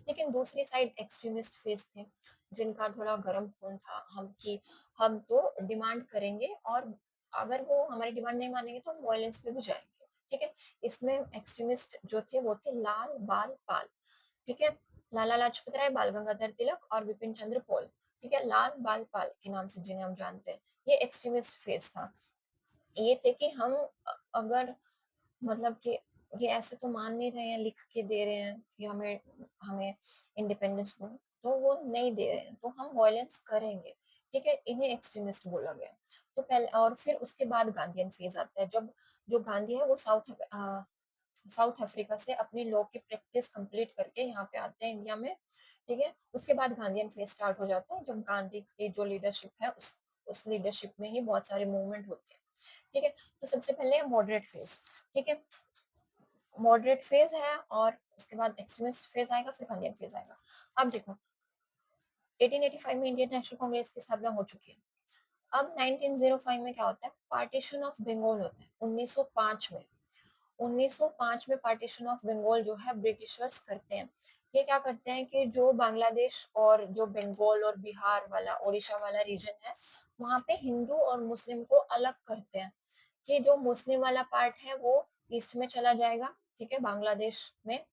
Speaker 1: लेकिन दूसरी साइड एक्सट्रीमिस्ट फेज थे, जिनका थोड़ा गर्म खून था, हम तो डिमांड करेंगे और अगर वो हमारी डिमांड नहीं मानेंगे तो हम वायलेंस पे भी जाएंगे। ठीक है, इसमें एक्सट्रीमिस्ट जो थे वो थे लाल बाल पाल। ठीक है, लाला लाजपत राय, बाल गंगाधर तिलक और विपिन चंद्र पॉल। ठीक है, लाल बाल पाल के नाम से जिन्हें हम जानते हैं, ये एक्सट्रीमिस्ट फेज था। ये थे कि हम अगर मतलब कि ये ऐसे तो मान नहीं रहे हैं, लिख के दे रहे हैं कि हमें हमें इंडिपेंडेंस दो, तो वो नहीं दे रहे हैं, तो हम वायलेंस करेंगे। ठीक है, इन्हें एक्सट्रीमिस्ट बोला गया। तो पहले और फिर उसके बाद गांधीयन फेज आता है, जब जो गांधी है वो साउथ अफ्रीका से अपनी लॉ की प्रैक्टिस कंप्लीट करके यहाँ पे आते हैं इंडिया में। ठीक है, उसके बाद गांधीयन फेज स्टार्ट हो जाता है, जब गांधी की जो लीडरशिप है उस लीडरशिप में ही बहुत सारे मूवमेंट होते हैं। ठीक है, तो सबसे पहले मॉडरेट फेज। ठीक है, मॉडरेट फेज है और उसके बाद एक्सट्रीमिस्ट फेज आएगा, फिर गांधीयन फेज आएगा। अब देखो, 1885 में इंडियन नेशनल कांग्रेस की स्थापना हो चुकी है। अब 1905 में क्या होता है, पार्टीशन ऑफ बंगाल होता है 1905 में। 1905 में पार्टीशन ऑफ बंगाल जो है ब्रिटिशर्स करते हैं। ये क्या करते हैं कि जो बांग्लादेश और जो बंगाल और बिहार वाला, उड़ीसा वाला रीजन है, वहां पे हिंदू और मुस्लिम को अलग करते हैं कि जो मुस्लिम वाला पार्ट है वो ईस्ट में चला जाएगा, ठीक है, बांग्लादेश में,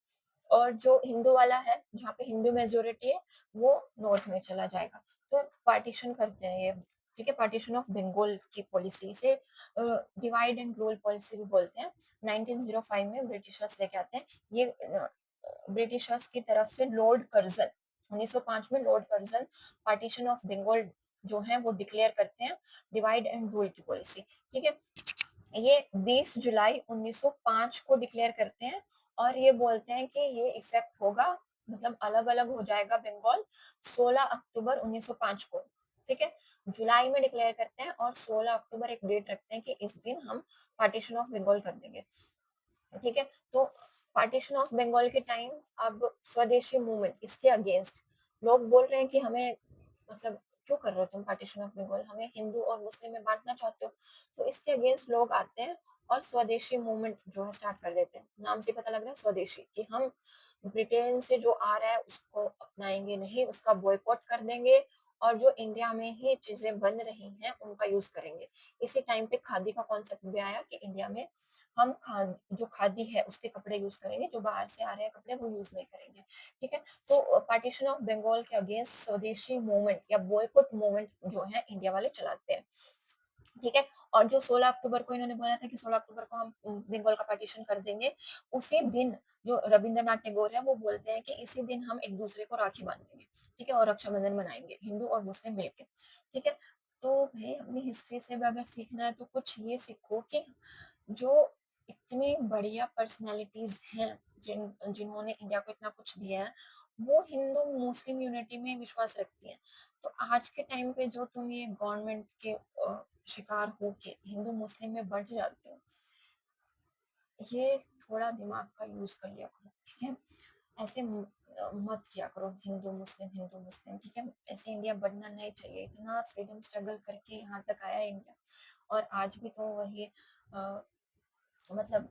Speaker 1: और जो हिंदू वाला है, जहाँ पे हिंदू मेजोरिटी है, वो नॉर्थ में चला जाएगा। तो पार्टीशन करते हैं ये। ठीक है, पार्टीशन ऑफ बंगाल की पॉलिसी से डिवाइड एंड रूल पॉलिसी भी बोलते हैं। 1905 में ब्रिटिशर्स लेके आते हैं ये। ब्रिटिशर्स की तरफ से लॉर्ड कर्जन, 1905 में Lord Curzon partition of Bengal जो है वो डिक्लेयर करते हैं, डिवाइड एंड रूल की पॉलिसी। ठीक है, ये 20 जुलाई 1905 को डिक्लेयर करते हैं और ये बोलते हैं कि ये इफेक्ट होगा, मतलब अलग अलग हो जाएगा बंगाल 16 अक्टूबर 1905 को। ठीक है, जुलाई में डिक्लेयर करते हैं और 16 अक्टूबर एक डेट रखते हैं कि इस दिन हम पार्टीशन ऑफ बंगाल कर देंगे। ठीक है, तो पार्टीशन ऑफ बंगाल के टाइम अब स्वदेशी मूवमेंट इसके अगेंस्ट लोग बोल रहे हैं कि हमें, मतलब क्यों कर रहे हो तुम पार्टीशन ऑफ बंगाल, हमें हिंदू और मुस्लिम में बांटना चाहते हो। तो इसके अगेंस्ट लोग आते हैं और स्वदेशी मूवमेंट जो है स्टार्ट कर देते हैं। नाम से पता लग रहा है स्वदेशी, कि हम ब्रिटेन से जो आ रहा है उसको अपनाएंगे नहीं, उसका बॉयकॉट कर देंगे और जो इंडिया में ही चीजें बन रही हैं उनका यूज करेंगे। इसी टाइम पे खादी का कॉन्सेप्ट भी आया कि इंडिया में हम जो खादी है उसके कपड़े यूज करेंगे, जो बाहर से आ रहे हैं कपड़े वो यूज नहीं करेंगे। ठीक है, तो पार्टीशन ऑफ बंगाल के अगेंस्ट स्वदेशी मूवमेंट या बॉयकॉट मूवमेंट जो है इंडिया वाले चलाते हैं। ठीक है, और जो 16 अक्टूबर को इन्होंने बोला था कि 16 अक्टूबर को हम बंगाल का पार्टीशन कर देंगे, उसी दिन जो रविंद्रनाथ टैगोर है वो बोलते हैं कि इसी दिन हम एक दूसरे को राखी बांधेंगे। ठीक है, और रक्षाबंधन मनाएंगे हिंदू और मुस्लिम मिलकर। ठीक है, तो भाई अपनी हिस्ट्री से भी अगर सीखना है तो कुछ ये सीखो कि जो इतनी बढ़िया पर्सनालिटीज हैं, जिन्होंने इंडिया को इतना कुछ दिया है, वो हिंदू मुस्लिम यूनिटी में विश्वास रखती हैं। तो आज के टाइम पे जो तुम ये गवर्नमेंट के शिकार हो के हिंदू मुस्लिम में बढ़ जाते हो, ये थोड़ा दिमाग का यूज कर लिया करो। ठीक है, ऐसे मत किया करो हिंदू मुस्लिम। ठीक है, ऐसे इंडिया बढ़ना नहीं चाहिए। इतना फ्रीडम स्ट्रगल करके यहाँ तक आया इंडिया, और आज भी तो वही मतलब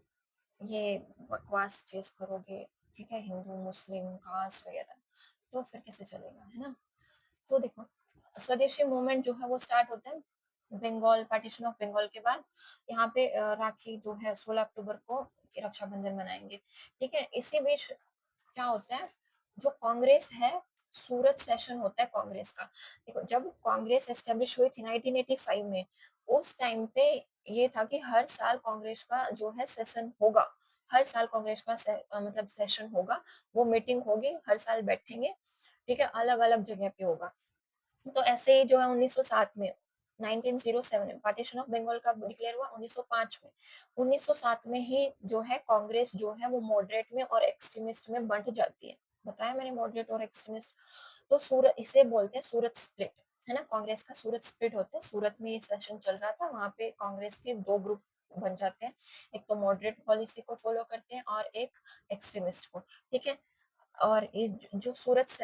Speaker 1: ये बकवास फेस करोगे। ठीक है, हिंदू मुस्लिम कास्ट वगैरह, तो फिर कैसे चलेगा, है ना। तो देखो, स्वदेशी मूवमेंट जो है वो स्टार्ट होता है बंगाल, पार्टीशन ऑफ बंगाल के बाद। यहाँ पे राखी जो है 16 अक्टूबर को रक्षाबंधन मनाएंगे। ठीक है, इसी बीच क्या होता है, जो कांग्रेस है, सूरत सेशन होता है कांग्रेस का। देखो, जब कांग्रेस एस्टेब्लिश हुई थी 1985 में, उस टाइम पे ये था कि हर साल कांग्रेस का जो है सेशन होगा। हर साल कांग्रेस का मतलब सेशन होगा, वो मीटिंग होगी, हर साल बैठेंगे। ठीक है, अलग अलग जगह पे होगा। तो ऐसे ही जो है 1907 में, 1907 में पार्टीशन ऑफ बंगाल का डिक्लेयर हुआ 1905 में। 1907 में ही जो है कांग्रेस जो है वो मॉडरेट में और एक्सट्रीमिस्ट में बंट जाती है। बताया मैंने, मॉडरेट और एक्सट्रीमिस्ट। तो सूरत, इसे बोलते हैं सूरत स्प्लिट, है ना। कांग्रेस का सूरत स्प्लिट होता है। सूरत में ये सेशन चल रहा था, वहां पे कांग्रेस के दो ग्रुप बन जाते हैं, एक तो मॉडरेट पॉलिसी को फॉलो करते हैं और एक एक्सट्रीमिस्ट को। ठीक है, और ये जो सूरत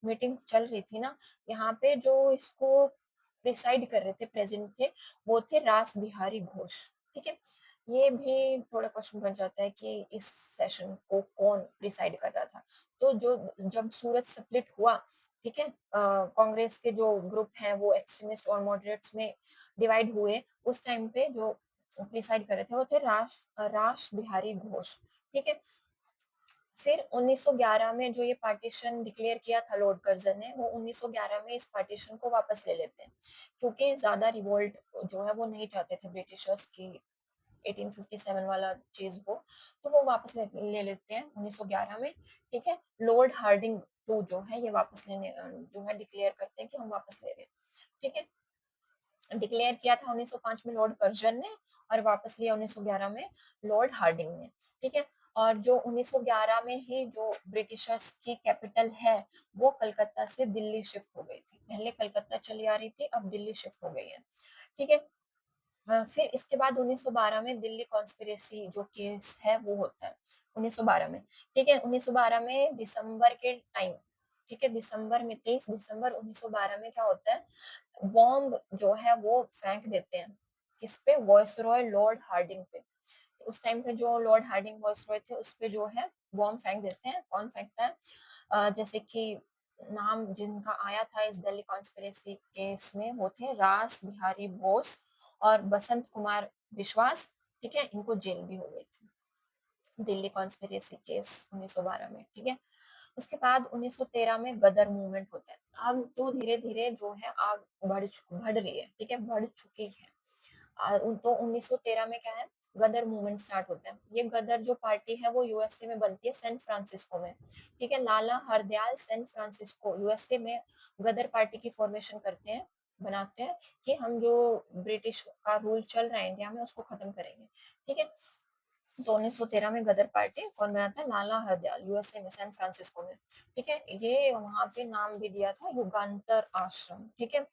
Speaker 1: मीटिंग चल रही थी ना, यहाँ पे जो इसको प्रिसाइड कर रहे थे, प्रेज़ेंट थे, वो थे रास बिहारी घोष, ठीक है? ये भी थोड़ा क्वेश्चन बन जाता है कि इस सेशन को कौन प्रिसाइड कर रहा था? तो जो जब सूरत स्प्लिट हुआ, ठीक है? कांग्रेस के जो ग्रुप हैं वो एक्सट्रीमिस्ट और मॉडरेट्स में डिवाइड हुए, उस टाइम पे जो प्रिसाइड कर रहे थे वो थे रास बिहारी घोष, ठीक है? फिर 1911 में जो ये पार्टीशन डिक्लेयर किया था लॉर्ड कर्जन ने, वो 1911 में इस पार्टीशन को वापस ले लेते हैं, क्योंकि ज़्यादा रिवोल्ट जो है वो नहीं चाहते थे ब्रिटिशर्स की 1857 वाला चीज़ को, तो वो वापस ले लेते हैं 1911 में, ठीक है? लॉर्ड हार्डिंग टू जो है ये वापस जो है डिक्लेयर करते हैं कि हम वापस ले रहे हैं, ठीक है? डिक्लेयर किया था 1905 में लॉर्ड कर्जन ने और वापस लिया 1911 में लॉर्ड हार्डिंग ने, ठीक है? और जो 1911 में ही जो ब्रिटिशर्स की कैपिटल है, वो कलकत्ता से दिल्ली शिफ्ट हो गई थी। पहले कलकत्ता चली आ रही थी, अब दिल्ली शिफ्ट हो गई है, ठीक है? फिर इसके बाद 1912 में दिल्ली कॉन्स्पिरेसी जो केस है वो होता है 1912 में, ठीक है? 1912 में दिसंबर के टाइम, ठीक है? दिसंबर में 23 दिसंबर 1912 में क्या होता है, बॉम्ब जो है वो फेंक देते हैं, किस पे? वॉइसरॉय लॉर्ड हार्डिंग पे। उस टाइम पे जो लॉर्ड हार्डिंग वॉइसरॉय थे उस पे जो है बॉम्ब फेंक देते हैं। कौन फेंकता है? जैसे कि नाम जिनका आया था इस दिल्ली कॉन्स्पिरेसी केस में वो थे रास बिहारी बोस और बसंत कुमार विश्वास, ठीक है? इनको जेल भी हो गई थी, दिल्ली कॉन्स्पिरेसी केस 1912 में, ठीक है? उसके बाद 1913 में गदर मूवमेंट होता है। अब तो धीरे-धीरे जो है आग बढ़ रही है, ठीक है? बढ़ चुकी है। तो 1913 में क्या है, गदर मूवमेंट स्टार्ट होता है। ये गदर जो पार्टी है वो यूएसए में बनती है सैन फ्रांसिस्को में, ठीक है? लाला हरदयाल सैन फ्रांसिस्को यूएसए में गदर पार्टी की फॉर्मेशन करते हैं, बनाते हैं कि हम जो ब्रिटिश का रूल चल रहा है इंडिया में उसको खत्म करेंगे, ठीक है? तो 1913 में गदर पार्टी कौन बनाता है? लाला हरदयाल यूएसए में सैन फ्रांसिस्को में, ठीक है? ये वहाँ पे नाम भी दिया था युगांतर आश्रम, ठीक है?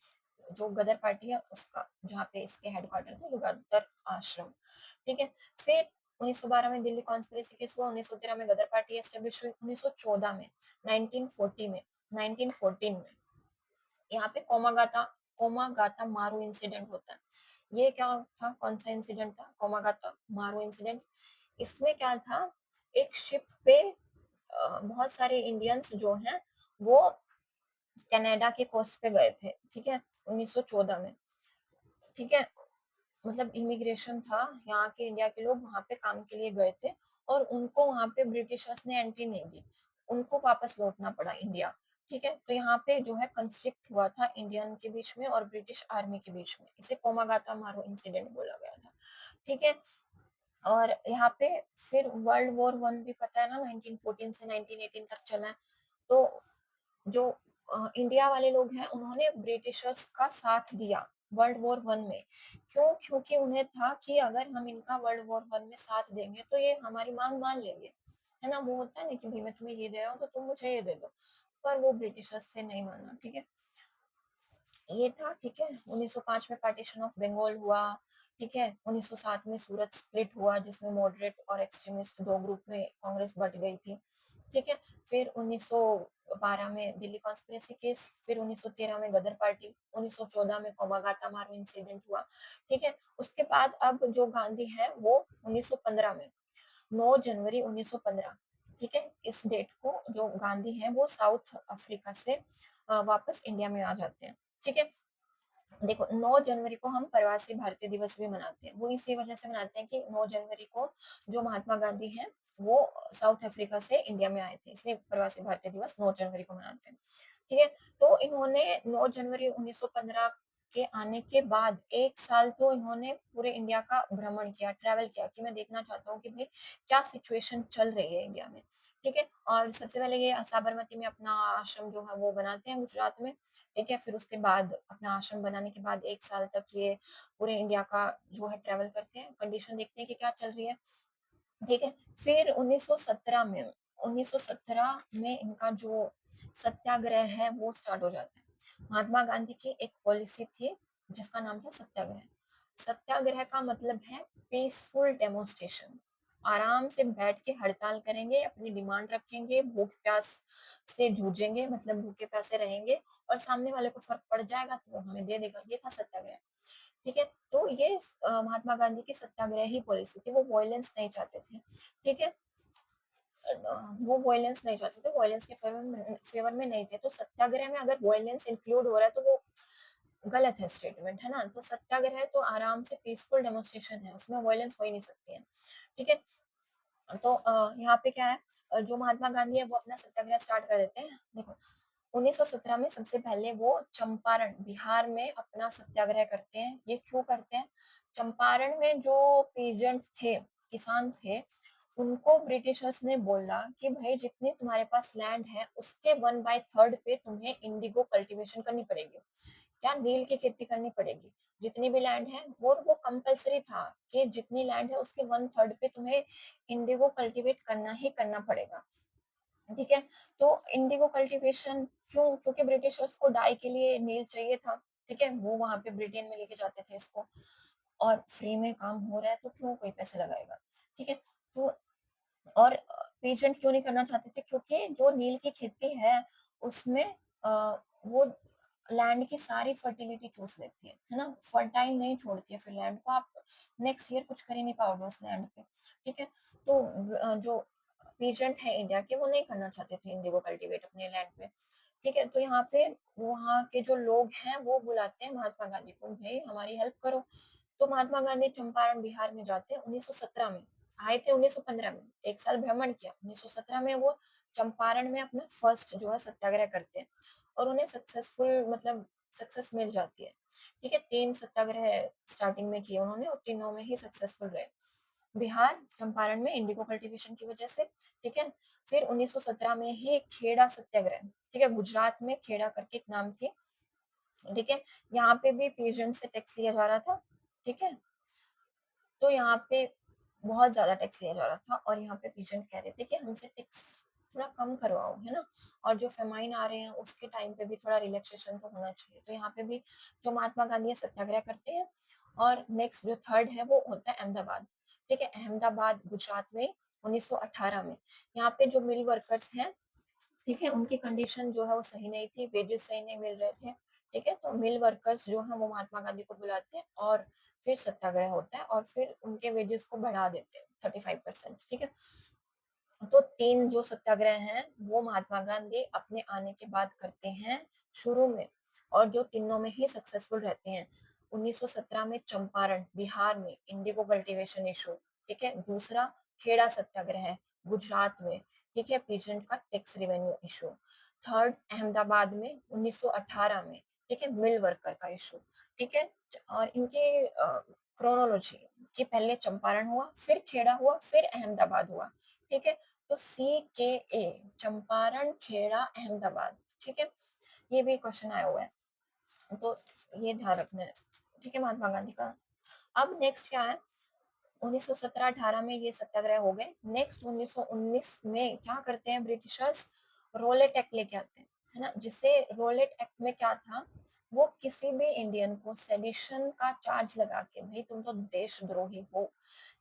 Speaker 1: जो गदर पार्टी है उसका जहाँ पे इसके हेडक्वार्टर थे युगांतर आश्रम, ठीक है? फिर 1912 में दिल्ली कॉन्स्पिरेसी केस हुआ, 1913 में गदर पार्टी एस्टेब्लिश हुई, 1914 में 1940 में 1914 में यहाँ पे कोमागाता मारू इंसिडेंट होता है। ये क्या था? कौन सा इंसिडेंट था? कोमागाता मारू इंसिडेंट। इसमें क्या था, एक शिप पे बहुत सारे इंडियंस जो हैं वो कनाडा के कोस्ट पे गए थे, ठीक है? 1914 में, ठीक है? मतलब इमिग्रेशन था, यहाँ के इंडिया के लोग वहाँ पे काम के लिए गए थे और उनको वहाँ पे ब्रिटिशर्स ने एंट्री नहीं दी, उनको वापस लौटना पड़ा इंडिया, ठीक है? तो यहाँ पे जो है कॉन्फ्लिक्ट हुआ था इंडियन के बीच में और ब्रिटिश आर्मी के बीच में, इसे कोमागाता मारू इंसिडेंट बोला गया था, ठीक है? और यहाँ पे फिर वर्ल्ड वॉर 1 भी पता है ना 1914 से 1918 तक चला है, तो जो इंडिया वाले लोग हैं उन्होंने ब्रिटिशर्स का साथ दिया वर्ल्ड वॉर 1 में। क्यों? क्योंकि उन्हें था कि अगर हम इनका वर्ल्ड वॉर 1 में साथ देंगे तो ये हमारी मांग मान लेंगे, है ना? वो होता है ना कि भाई मैं तुम्हें ये दे रहा हूँ तो तुम मुझे ये दे दो, पर वो ब्रिटिशर्स से नहीं माना, ठीक है? ये था, ठीक है? 1905 में पार्टीशन ऑफ बंगाल हुआ, ठीक है? 1907 में सूरत स्प्लिट हुआ जिसमें मॉडरेट और एक्सट्रीमिस्ट 2 ग्रुप में कांग्रेस बँट गई थी, ठीक है? फिर 1912 में दिल्ली कॉन्स्पिरेसी केस, फिर 1913 में गदर पार्टी, 1914 में कोमागाता मारू इंसिडेंट हुआ, ठीक है? उसके बाद अब जो गांधी है वो 1915 में 9 जनवरी 1915, ठीक है? इस डेट को जो गांधी हैं वो साउथ अफ्रीका से वापस इंडिया में आ जाते हैं, ठीक है? देखो 9 जनवरी को हम प्रवासी भारतीय दिवस भी मनाते हैं। वो इसी वजह से मनाते हैं कि 9 जनवरी को जो महात्मा गांधी हैं, वो साउथ अफ्रीका से इंडिया में आए थे, इसलिए प्रवासी भारतीय दिवस 9 जनवरी को मनाते हैं। ठीक है? तो इन्होंने 9 जनवरी 1915 के आने के बाद 1 साल तो इन्होंने पूरे इंडिया का भ्रमण किया, ट्रैवल किया कि मैं देखना चाहता हूँ कि भई क्या सिचुएशन चल रही है इंडिया में, ठीक है? और सबसे पहले ये साबरमती में अपना आश्रम जो है वो बनाते हैं गुजरात में, ठीक है? फिर उसके बाद अपना आश्रम बनाने के बाद 1 साल तक ये पूरे इंडिया का जो है ट्रैवल करते हैं, कंडीशन देखते हैं कि क्या चल रही है, ठीक है? फिर 1917 में इनका जो सत्याग्रह है वो स्टार्ट हो जाता है। महात्मा गांधी की एक पॉलिसी थी जिसका नाम था सत्याग्रह। सत्याग्रह का मतलब है पीसफुल डेमोन्स्ट्रेशन, आराम से बैठ के हड़ताल करेंगे, अपनी डिमांड रखेंगे, भूख-प्यास से जूझेंगे, मतलब भूखे-प्यासे रहेंगे और सामने वाले को फ़र्क पड़ जाएगा तो वो हमें दे देगा। ये था सत्याग्रह, ठीक है? तो ये महात्मा गांधी की सत्याग्रही पॉलिसी थी, वो वॉयलेंस नहीं चाहते थे, ठीक है? वो वॉयलेंस नहीं चाहते थे, वॉयलेंस के फेवर में नहीं थे। तो सत्याग्रह में अगर वॉयलेंस इंक्लूड हो रहा है तो वो गलत है स्टेटमेंट, है ना? तो सत्याग्रह तो आराम से पीसफुल डेमोन्स्ट्रेशन है, उसमें वॉयलेंस हो ही नहीं सकती है, ठीक है? तो यहाँ पे क्या है, जो महात्मा गांधी है वो अपना सत्याग्रह स्टार्ट कर देते हैं। देखो 1917 में सबसे पहले वो चंपारण बिहार में अपना सत्याग्रह करते हैं। ये क्यों करते हैं? चंपारण में जो पीजेंट थे, किसान थे, उनको ब्रिटिशर्स ने बोला कि भाई जितनी तुम्हारे पास लैंड है उसके 1/3 पे तुम्हें इंडिगो कल्टीवेशन करनी पड़ेगी, या नील की खेती करनी पड़ेगी। जितनी भी लैंड है वो कंपलसरी था कि जितनी लैंड है उसके 1/3 पे तुम्हें इंडिगो कल्टीवेट करना ही करना पड़ेगा, ठीक है? तो इंडिगो कल्टीवेशन क्यों? क्योंकि ब्रिटिशर्स को डाई के लिए नील चाहिए था, ठीक है? वो वहां पे ब्रिटेन में लेके जाते थे इसको, और फ्री में काम हो रहा है तो क्यों कोई पैसे लगाएगा, ठीक है? तो और पेशेंट क्यों नहीं करना चाहते थे? क्योंकि जो नील की खेती है उसमें वो लैंड की सारी फर्टिलिटी चूस लेती है ना? फर्टाइल नहीं छोड़ती है फिर लैंड को, आप नेक्स्ट ईयर कुछ कर ही नहीं पाओगे उस लैंड पे, ठीक है? तो जो पेशेंट है इंडिया के वो नहीं करना चाहते थे इंडिगो कल्टीवेट अपने लैंड पे, ठीक है? तो यहाँ पे वहाँ के जो लोग हैं वो बुलाते हैं महात्मा गांधी को, भाई हमारी हेल्प करो। तो महात्मा गांधी चंपारण बिहार में जाते हैं 1917 में, आए थे 1915 में, एक साल भ्रमण किया। 1917 में वो चंपारण में अपना फर्स्ट जो है सत्याग्रह करते हैं और उन्हें सक्सेसफुल मतलब सक्सेस मिल जाती है, ठीक है? 3 सत्याग्रह स्टार्टिंग में किए उन्होंने और तीनों में ही सक्सेसफुल रहे। बिहार, चंपारण में इंडिगो कल्टीवेशन की वजह से, ठीक है? फिर 1917 में ही खेड़ा सत्याग्रह, ठीक है? गुजरात में खेड़ा करके एक नाम थी, ठीक है? यहाँ पे भी पेशेंट से टैक्स लिया जा रहा था, ठीक है? तो यहाँ पे बहुत ज़्यादा टैक्स लिया जा रहा था और यहाँ पे पेशेंट कह रहे थे कि हमसे टैक्स थोड़ा कम करवाओ, है ना? और जो फेमाइन आ रहे हैं उसके टाइम पे भी थोड़ा रिलैक्सेशन तो होना चाहिए। तो यहाँ पे भी जो महात्मा गांधी है सत्याग्रह करते हैं। और नेक्स्ट जो थर्ड है वो होता है अहमदाबाद, ठीक है? अहमदाबाद गुजरात में 1918 में। यहाँ पे जो मिल वर्कर्स हैं, ठीक है, उनकी कंडीशन जो है वो सही नहीं थी, वेजेस सही नहीं मिल रहे थे, ठीक है? तो मिल वर्कर्स जो है वो महात्मा गांधी को बुलाते हैं और फिर सत्याग्रह होता है और फिर उनके वेजेस को बढ़ा देते हैं 35%, ठीक है? तो 3 जो सत्याग्रह हैं वो महात्मा गांधी अपने आने के बाद करते हैं शुरू में, और जो तीनों में ही सक्सेसफुल रहते हैं। 1917 में चंपारण बिहार में इंडिगो कल्टीवेशन इशू, ठीक है? दूसरा खेड़ा सत्याग्रह गुजरात में, ठीक है? पीजेंट का tax revenue issue. Third Ahmedabad में 1918 में, ठीक है? मिल वर्कर का इशू, ठीक है? और इनके क्रोनोलॉजी कि पहले चंपारण हुआ, फिर खेड़ा हुआ, फिर अहमदाबाद हुआ, ठीक है? तो CKA चंपारण, खेड़ा, अहमदाबाद, ठीक है? ये भी क्वेश्चन आया हुआ है, तो ये ध्यान रखना है, ठीक है? महात्मा गांधी का। अब नेक्स्ट क्या है, 1917-18 में ये सत्याग्रह हो गए। नेक्स्ट 1919 में क्या करते हैं ब्रिटिशर्स, रोलेट एक्ट लेके आते हैं, है ना? जिससे रोलेट एक्ट में क्या था, वो किसी भी इंडियन को सेडिशन का चार्ज लगा के, भाई तुम तो देशद्रोही हो,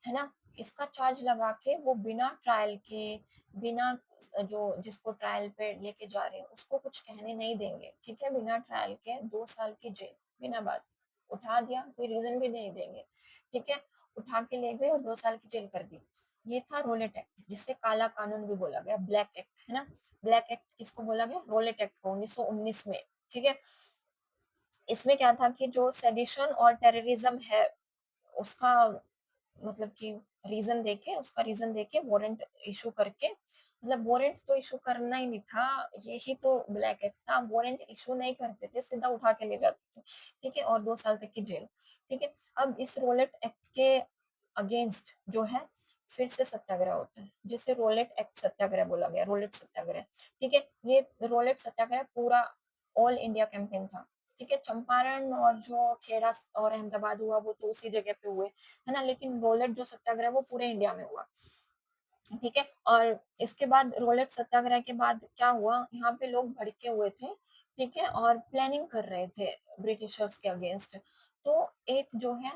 Speaker 1: है ना? इसका चार्ज लगा के वो बिना ट्रायल के, बिना जो जिसको ट्रायल पे लेके जा रहे हैं उसको कुछ कहने नहीं देंगे, ठीक है? बिना ट्रायल के 2 साल की जेल, बिना बात, उठा दिया, कोई रीजन भी नहीं देंगे, ठीक है? उठा के ले गए और 2 साल की जेल कर दी। ये था रोलेट एक्ट, जिससे काला कानून भी बोला गया, ब्लैक एक्ट, है ना? ब्लैक एक्ट किसको बोला गया? रोलेट एक्ट को 1919 में, ठीक है? इसमें क्या था कि जो सेडिशन और टेररिज्म है उसका मतलब कि रीजन देके वारंट इशू करके, मतलब वारंट तो इशू करना ही नहीं था, यही तो ब्लैक एक्ट था, वारंट इशू नहीं करते थे, सीधा उठा के ले जाते थे, ठीक है? और 2 साल तक की जेल, ठीक है? अब इस रोलेट एक्ट के अगेंस्ट जो है फिर से सत्याग्रह होता है, जिसे रोलेट एक्ट सत्याग्रह बोला गया, रोलेट सत्याग्रह, ठीक है? ये रोलेट सत्याग्रह पूरा ऑल इंडिया कैंपेन था, ठीक है? चंपारण और जो खेड़ा और अहमदाबाद हुआ वो तो उसी जगह पे हुए, है ना? लेकिन रोलेट जो सत्याग्रह वो पूरे इंडिया में हुआ, ठीक है? और इसके बाद रोलेट सत्याग्रह के बाद क्या हुआ, यहाँ पे लोग भड़के हुए थे, ठीक है? और प्लानिंग कर रहे थे ब्रिटिशर्स के अगेंस्ट। तो एक जो है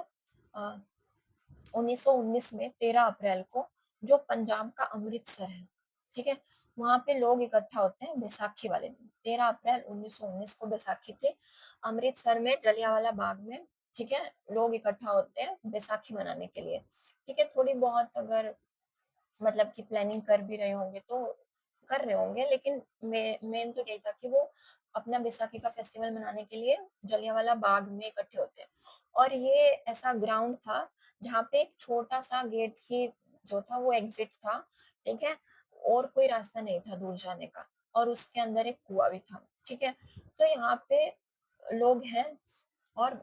Speaker 1: 1919 में 13 अप्रैल को जो पंजाब का अमृतसर है, ठीक है? वहाँ पे लोग इकट्ठा होते हैं बैसाखी वाले दिन। 13 अप्रैल 1919 को बैसाखी थी। अमृतसर में जलियांवाला बाग में, ठीक है? लोग इकट्ठा होते हैं बैसाखी मनाने के लिए, ठीक है? थोड़ी बहुत अगर मतलब कि प्लानिंग कर भी रहे होंगे तो कर रहे होंगे, लेकिन मेन तो यही था कि वो अपना बैसाखी का फेस्टिवल मनाने के लिए जलियांवाला बाग में इकट्ठे होते हैं। और ये ऐसा ग्राउंड था जहाँ पे एक छोटा-सा गेट ही जो था वो एग्ज़िट था, ठीक है? और कोई रास्ता नहीं था दूर जाने का, और उसके अंदर एक कुआँ भी था, ठीक है? तो यहाँ पे लोग हैं और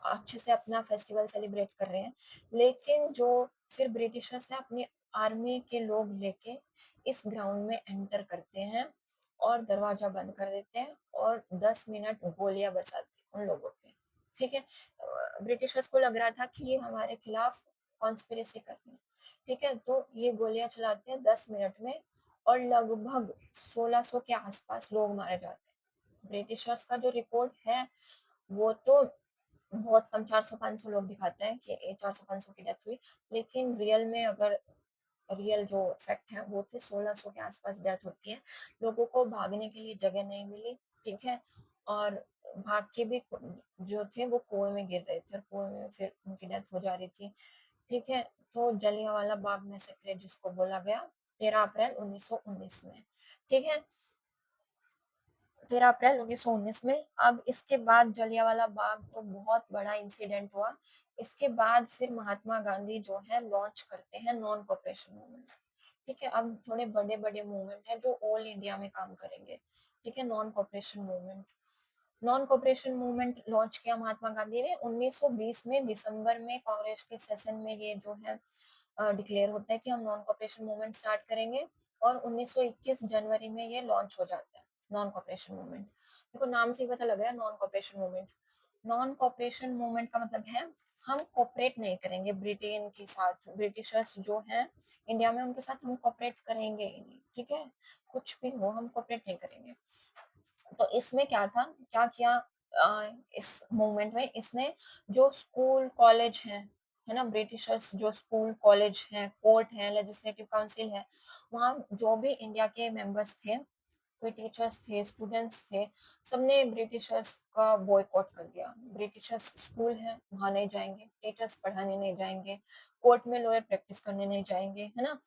Speaker 1: अच्छे से अपना फेस्टिवल सेलिब्रेट कर रहे हैं। लेकिन जो फिर ब्रिटिशर्स हैं अपनी आर्मी के लोग लेके इस ग्राउंड में एंटर करते हैं और दरवाजा बंद कर देते हैं और 10 मिनट गोलियां बरसाते हैं उन लोगों पे, ठीक है? ब्रिटिशर्स को लग रहा था कि ये हमारे खिलाफ कॉन्स्पिरेसी कर रहे हैं, ठीक है? तो ये गोलियां चलाते हैं 10 मिनट में और लगभग 1600 के आसपास लोग मारे जाते हैं। ब्रिटिशर्स का जो रिकॉर्ड है वो तो बहुत कम 400-500 लोग दिखाते हैं कि 400-500 की डेथ हुई, लेकिन रियल में अगर रियल जो फैक्ट है वो थे 1600 के आसपास डेथ होती है। लोगों को भागने के लिए जगह नहीं मिली, ठीक है? और भाग के भी जो थे वो कुएँ में गिर रहे थे और कुएँ में फिर उनकी डेथ हो जा रही थी, ठीक है? तो जलियांवाला बाग मैसेकर जिसको बोला गया 13 अप्रैल 1919 में, ठीक है? 13 अप्रैल 1919 में। अब इसके बाद जलियांवाला बाग तो बहुत बड़ा इंसिडेंट हुआ। इसके बाद फिर महात्मा गांधी जो है लॉन्च करते हैं नॉन कोऑपरेशन मूवमेंट। ठीक है, अब थोड़े बड़े-बड़े मूवमेंट हैं जो ऑल इंडिया में काम करेंगे। ठीक है, non cooperation movement. Non cooperation movement launch किया महात्मा गांधी ने 1920 में दिसंबर में कांग्रेस के सेशन में ये जो है डिक्लेयर होता है कि हम नॉन कोऑपरेशन मूवमेंट स्टार्ट करेंगे और 1921 जनवरी में ये लॉन्च हो जाता है नॉन कोऑपरेशन मूवमेंट। देखो नाम से ही पता लग रहा है non cooperation movement. Non cooperation movement का मतलब है हम कोऑपरेट नहीं करेंगे ब्रिटेन के साथ, ब्रिटिशर्स जो हैं इंडिया में उनके साथ हम कोऑपरेट करेंगे ही नहीं, ठीक है? कुछ भी हो हम कोऑपरेट नहीं करेंगे। तो इसमें क्या था, क्या किया इस मूवमेंट में इसने जो स्कूल कॉलेज है ना? ब्रिटिशर्स जो स्कूल कॉलेज हैं, कोर्ट है, लेजिस्लेटिव काउंसिल है, वहाँ जो भी इंडिया के मेंबर्स थे, कोई टीचर्स थे, स्टूडेंट्स थे, सबने ब्रिटिशर्स का बॉयकॉट कर दिया। ब्रिटिशर्स स्कूल है, वहाँ नहीं जाएँगे, टीचर्स पढ़ाने नहीं जाएँगे, कोर्ट में लॉयर प्रैक्टिस करने नहीं जाएँगे, है ना?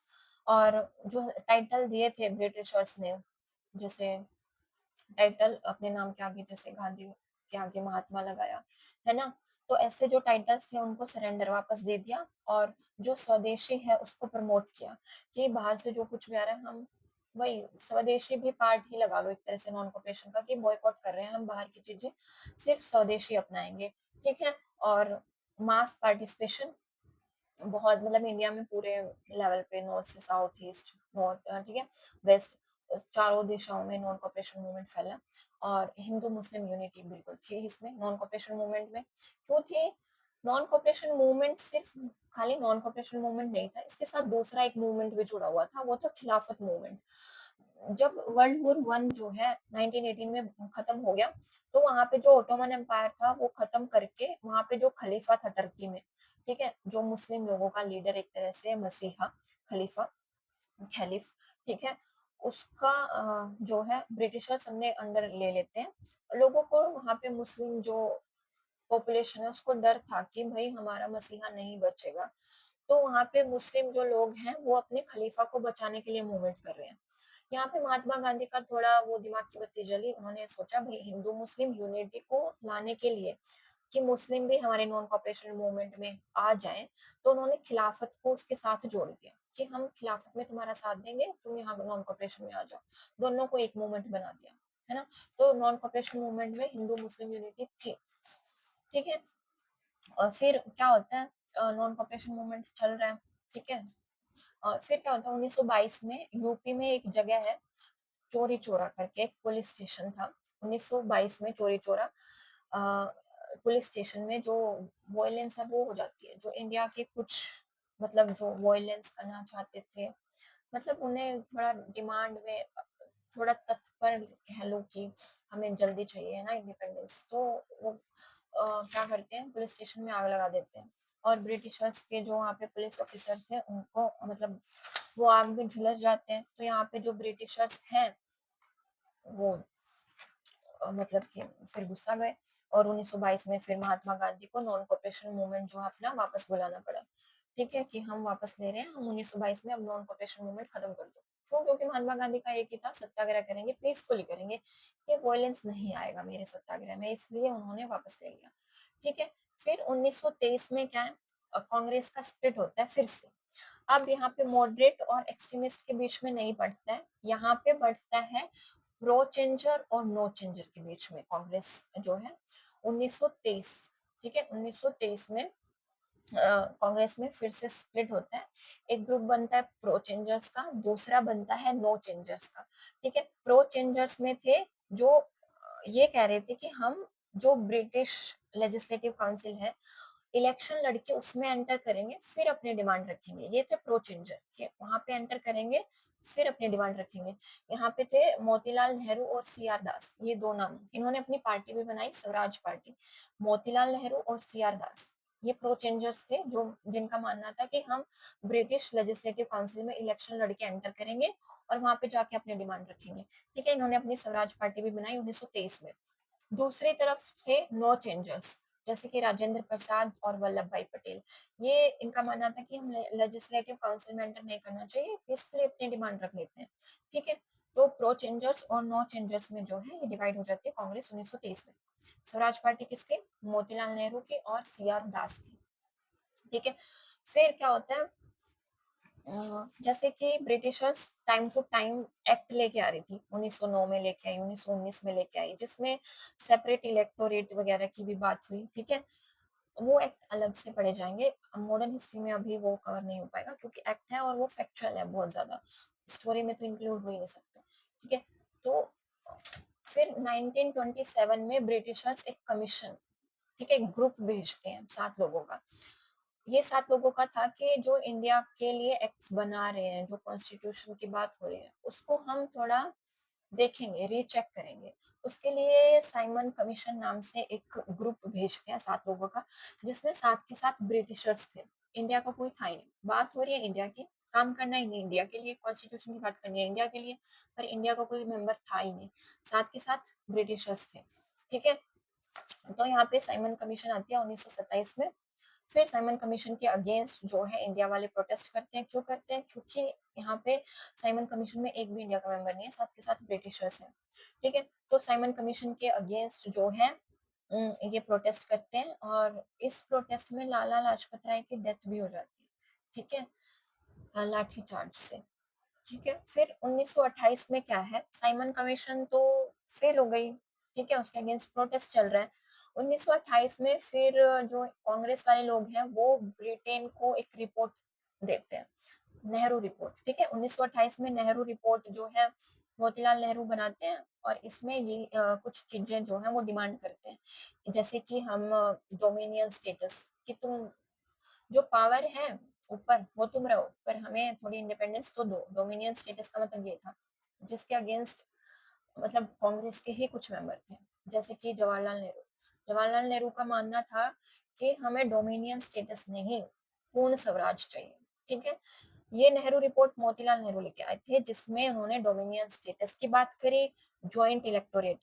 Speaker 1: और जो टाइटल दिए थे ब्रिटिशर्स ने, जैसे टाइटल अपने नाम के आगे जैसे गांधी के आगे महात्मा लगाया, है ना? तो ऐसे जो टाइटल्स थे उनको सरेंडर वापस दे दिया और जो स्वदेशी है उसको प्रमोट किया कि बाहर से जो कुछ भी आ रहा है हम वही स्वदेशी भी पार्ट ही लगा लो एक तरह से नॉन कॉपरेशन का कि बॉयकॉट कर रहे हैं हम बाहर की चीजें, सिर्फ स्वदेशी अपनाएंगे, ठीक है? और मास पार्टिसिपेशन बहुत मतलब इंडिया में पूरे लेवल पे नॉर्थ से साउथ ईस्ट नॉर्थ ठीक है वेस्ट चारों दिशाओं में नॉन कॉपरेशन मूवमेंट फैला और हिंदू मुस्लिम यूनिटी बिल्कुल थी इसमें नॉन कॉपरेशन मूवमेंट में। क्यों थी नॉन कॉपरेशन मूवमेंट? सिर्फ खाली नॉन कॉपरेशन मूवमेंट नहीं था, इसके साथ दूसरा एक मूवमेंट भी जुड़ा हुआ था, वो था खिलाफत मूवमेंट। जब वर्ल्ड वॉर वन जो है 1918 में खत्म हो गया तो वहां पे जो ओटोमन एम्पायर था वो खत्म करके वहां पे जो खलीफा था टर्की में, ठीक है, जो मुस्लिम लोगों का लीडर एक तरह से मसीहा खलीफा खलीफ, ठीक है, उसका जो है ब्रिटिशर्स हमने अंडर ले लेते हैं। लोगों को वहां पे मुस्लिम जो पॉपुलेशन है उसको डर था कि भाई हमारा मसीहा नहीं बचेगा, तो वहां पे मुस्लिम जो लोग हैं वो अपने खलीफा को बचाने के लिए मूवमेंट कर रहे हैं। यहाँ पे महात्मा गांधी का थोड़ा वो दिमाग की बत्ती जली, उन्होंने सोचा भाई हिंदू मुस्लिम यूनिटी को लाने के लिए कि मुस्लिम भी हमारे नॉन कॉपरेशन मूवमेंट में आ जाएं, तो उन्होंने खिलाफत को उसके साथ जोड़ दिया कि हम खिलाफत में तुम्हारा साथ देंगे, तुम यहाँ नॉन कॉपरेशन में आ जाओ, दोनों को एक मूवमेंट बना दिया, है ना? तो नॉन कॉपरेशन मूवमेंट में हिंदू मुस्लिम यूनिटी थी, ठीक है? और फिर क्या होता है, नॉन कॉपरेशन मूवमेंट चल रहा है, ठीक है? और फिर क्या होता है 1922 में यूपी में एक जगह है चोरी चोरा करके, एक पुलिस स्टेशन था 1922 में चोरी चोरा पुलिस स्टेशन में जो वॉयलेंस है वो हो जाती है, जो इंडिया के कुछ मतलब जो वॉयलेंस करना चाहते थे, मतलब उन्हें थोड़ा डिमांड में थोड़ा तत्पर कह लो कि हमें जल्दी चाहिए है ना इंडिपेंडेंस, तो वो क्या करते हैं पुलिस स्टेशन में आग लगा देते हैं और ब्रिटिशर्स के जो वहाँ पे पुलिस ऑफिसर थे उनको मतलब वो आग में झुलस जाते हैं। तो यहाँ पे जो ब्रिटिशर्स हैं वो मतलब कि फिर गुस्सा गए और 1922 में फिर महात्मा गांधी को नॉन कॉपरेशन मूवमेंट जो है अपना वापस बुलाना पड़ा। ठीक है कि हम वापस ले रहे हैं, हम 1922 में अब नॉन कॉपरेशन मूवमेंट खत्म कर दो। क्यों? क्योंकि महात्मा गांधी का एक ही था, सत्याग्रह करेंगे, पीसफुली करेंगे, ये वायलेंस नहीं आएगा मेरे सत्याग्रह में, इसलिए उन्होंने वापस ले लिया। ठीक है। फिर 1923 में क्या है, कांग्रेस का स्प्लिट होता है फिर से। अब यहाँ पे मॉडरेट और एक्सट्रीमिस्ट के बीच में नहीं बढ़ता है, यहाँ पे बढ़ता है प्रो चेंजर और नो चेंजर के बीच में कांग्रेस जो है 1923। ठीक है, 1923 में कांग्रेस में फिर से स्प्लिट होता है। एक ग्रुप बनता है प्रो चेंजर्स का, दूसरा बनता है नो चेंजर्स का। ठीक है, प्रो चेंजर्स में थे जो ये कह रहे थे कि हम जो ब्रिटिश लेजिस्लेटिव काउंसिल है इलेक्शन लड़के उसमें एंटर करेंगे, फिर अपनी डिमांड रखेंगे। ये थे प्रो चेंजर के, वहां पे एंटर करेंगे फिर अपनी डिमांड रखेंगे। यहाँ पे थे मोतीलाल नेहरू और सी आर दास, ये दो नाम, इन्होंने अपनी पार्टी भी बनाई स्वराज पार्टी। मोतीलाल नेहरू और सी आर दास ये प्रो चेंजर्स थे जो जिनका मानना था कि हम ब्रिटिश लेजिस्लेटिव काउंसिल में इलेक्शन लड़के एंटर करेंगे और वहां पे जाके अपनी डिमांड रखेंगे। ठीक है, इन्होंने अपनी स्वराज पार्टी भी बनाई 1923 में। दूसरी तरफ थे नो चेंजर्स, जैसे कि राजेंद्र प्रसाद और वल्लभ भाई पटेल। ये इनका मानना था कि हम लेजिस्लेटिव काउंसिल में एंटर नहीं करना चाहिए, पीसफुली अपनी डिमांड रख लेते हैं। ठीक है, तो प्रो चेंजर्स और नो चेंजर्स में जो है ये डिवाइड हो जाती है कांग्रेस 1923 में। स्वराज पार्टी किसके? मोतीलाल नेहरू की और सी आर दास की। ठीक है, फिर क्या होता है, जैसे कि Britishers time to time act लेके आ रही थी, 1909 में लेके आई, 1919 में लेके आई, जिसमें सेपरेट इलेक्टोरेट वगैरह की भी बात हुई। ठीक है, वो एक्ट अलग से पढ़े जाएंगे, मॉडर्न हिस्ट्री में अभी वो कवर नहीं हो पाएगा क्योंकि एक्ट है और वो फैक्चुअल है बहुत ज्यादा, स्टोरी में तो इंक्लूड हो ही नहीं सकते। ठीक है, तो फिर 1927 में ब्रिटिशर्स एक कमीशन, ठीक है, ग्रुप भेजते हैं 7 लोगों का। ये 7 लोगों का था कि जो इंडिया के लिए एक्ट बना रहे हैं, जो कॉन्स्टिट्यूशन की बात हो रही है, उसको हम थोड़ा देखेंगे, रीचेक करेंगे। उसके लिए साइमन कमीशन नाम से एक ग्रुप भेजते हैं 7 लोगों का, जिसमें 7 के 7 ब्रिटिशर्स थे। इंडिया का कोई था ही नहीं। बात हो रही है इंडिया की, काम करना ही नहीं इंडिया के लिए, कॉन्स्टिट्यूशन की बात करनी है इंडिया के लिए, पर इंडिया का कोई मेंबर था ही नहीं। 7 के 7 ब्रिटिशर्स थे। ठीक है, तो यहाँ पे साइमन कमीशन आती है 1927 में। फिर साइमन कमीशन के अगेंस्ट जो है इंडिया वाले प्रोटेस्ट करते हैं। क्यों करते हैं? क्योंकि यहाँ पे साइमन कमीशन में एक भी इंडिया का मेंबर नहीं है, 7 के 7 ब्रिटिशर्स हैं। ठीक है, तो साइमन कमीशन के अगेंस्ट जो है ये प्रोटेस्ट करते हैं और इस प्रोटेस्ट में लाला लाजपत राय की डेथ भी हो जाती है। ठीक है, लाठी चार्ज से। ठीक है, फिर 1928 में क्या है, साइमन कमीशन तो फेल हो गई। ठीक है, उसके अगेंस्ट प्रोटेस्ट चल रहा है। 1928 में फिर जो कांग्रेस वाले लोग हैं वो ब्रिटेन को एक रिपोर्ट देते हैं, नेहरू रिपोर्ट। ठीक है, 1928 में नेहरू रिपोर्ट जो है मोतीलाल नेहरू बनाते हैं और इसमें ये कुछ चीजें जो है वो डिमांड करते हैं, जैसे कि हम डोमिनियन स्टेटस, कि तुम जो पावर है ऊपर वो तुम रहो, पर हमें थोड़ी इंडिपेंडेंस तो दो। डोमिनियन स्टेटस का मतलब ये था, जिसके अगेंस्ट मतलब कांग्रेस के ही कुछ मेंबर थे, जैसे कि जवाहरलाल नेहरू। जवाहरलाल नेहरू का मानना था कि हमें डोमिनियन स्टेटस नहीं, पूर्ण स्वराज चाहिए। ठीक है, ये नेहरू रिपोर्ट मोतीलाल नेहरू लेके आए थे, जिसमें उन्होंने डोमिनियन स्टेटस की बात करी, ज्वाइंट इलेक्टोरेट।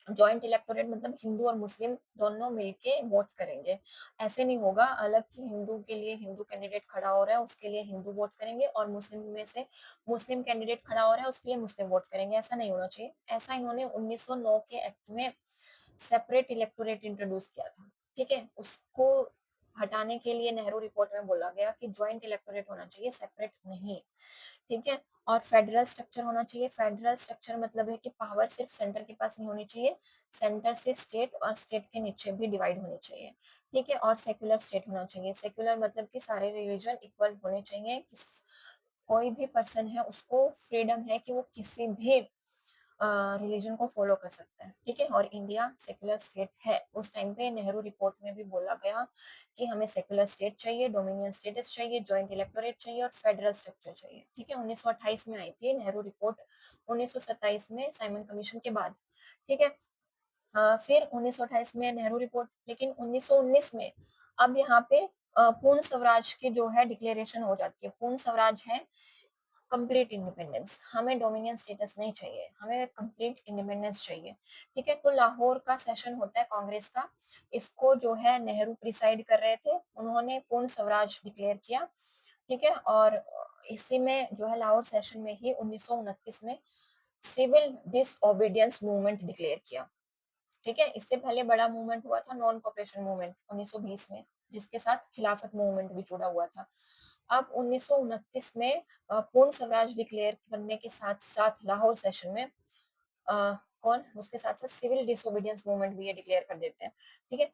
Speaker 1: जॉइंट इलेक्टोरेट मतलब हिंदू और मुस्लिम दोनों मिलके वोट करेंगे। ऐसे नहीं होगा अलग कि हिंदू के लिए हिंदू कैंडिडेट खड़ा हो रहा है उसके लिए हिंदू वोट करेंगे और मुस्लिम में से मुस्लिम कैंडिडेट खड़ा हो रहा है उसके लिए मुस्लिम वोट करेंगे, ऐसा नहीं होना चाहिए। ऐसा इन्होंने 1909 के एक्ट में सेपरेट इलेक्टोरेट इंट्रोड्यूस किया था। ठीक है, उसको हटाने के लिए नेहरू रिपोर्ट में बोला गया कि ज्वाइंट इलेक्टोरेट होना चाहिए, सेपरेट नहीं। ठीक है, और फेडरल स्ट्रक्चर होना चाहिए। फेडरल स्ट्रक्चर मतलब है कि पावर सिर्फ सेंटर के पास नहीं होनी चाहिए, सेंटर से स्टेट और स्टेट के नीचे भी डिवाइड होनी चाहिए। ठीक है, और सेक्युलर स्टेट होना चाहिए। सेक्युलर मतलब कि सारे रिलीजन इक्वल होने चाहिए, कोई भी पर्सन है उसको फ्रीडम है कि वो किसी भी रिलीजन को फॉलो कर सकता है। ठीक है, और इंडिया सेक्युलर स्टेट है। उस टाइम पे नेहरू रिपोर्ट में भी बोला गया कि हमें सेक्युलर स्टेट चाहिए, डोमिनियन स्टेटस चाहिए, जॉइंट इलेक्टोरेट चाहिए और फेडरल स्ट्रक्चर चाहिए। ठीक है, 1928 में आई थी नेहरू रिपोर्ट, 1927 में साइमन कमीशन के बाद। ठीक है, फिर 1928 में नेहरू रिपोर्ट, लेकिन 1919 में अब यहाँ पे पूर्ण स्वराज की जो है डिक्लेरेशन हो जाती है। पूर्ण स्वराज है कंप्लीट इंडिपेंडेंस, हमें डोमिनियन स्टेटस नहीं चाहिए, हमें कंप्लीट इंडिपेंडेंस चाहिए। ठीक है, तो लाहौर का सेशन होता है कांग्रेस का, इसको जो है नेहरू प्रिसाइड कर रहे थे, उन्होंने पूर्ण स्वराज डिक्लेयर किया। ठीक है, और इसी में जो है लाहौर सेशन में ही 1929 में सिविल डिसओबीडियंस मूवमेंट डिक्लेयर किया। ठीक है, इससे पहले बड़ा मूवमेंट हुआ था नॉन कॉपरेशन मूवमेंट 1920 में, जिसके साथ खिलाफत मूवमेंट भी जुड़ा हुआ था। अब 1929 में पूर्ण स्वराज डिक्लेयर करने के साथ साथ लाहौर सेशन में कौन उसके साथ साथ सिविल डिसोबीडियंस मूवमेंट भी ये डिक्लेयर कर देते हैं। ठीक है,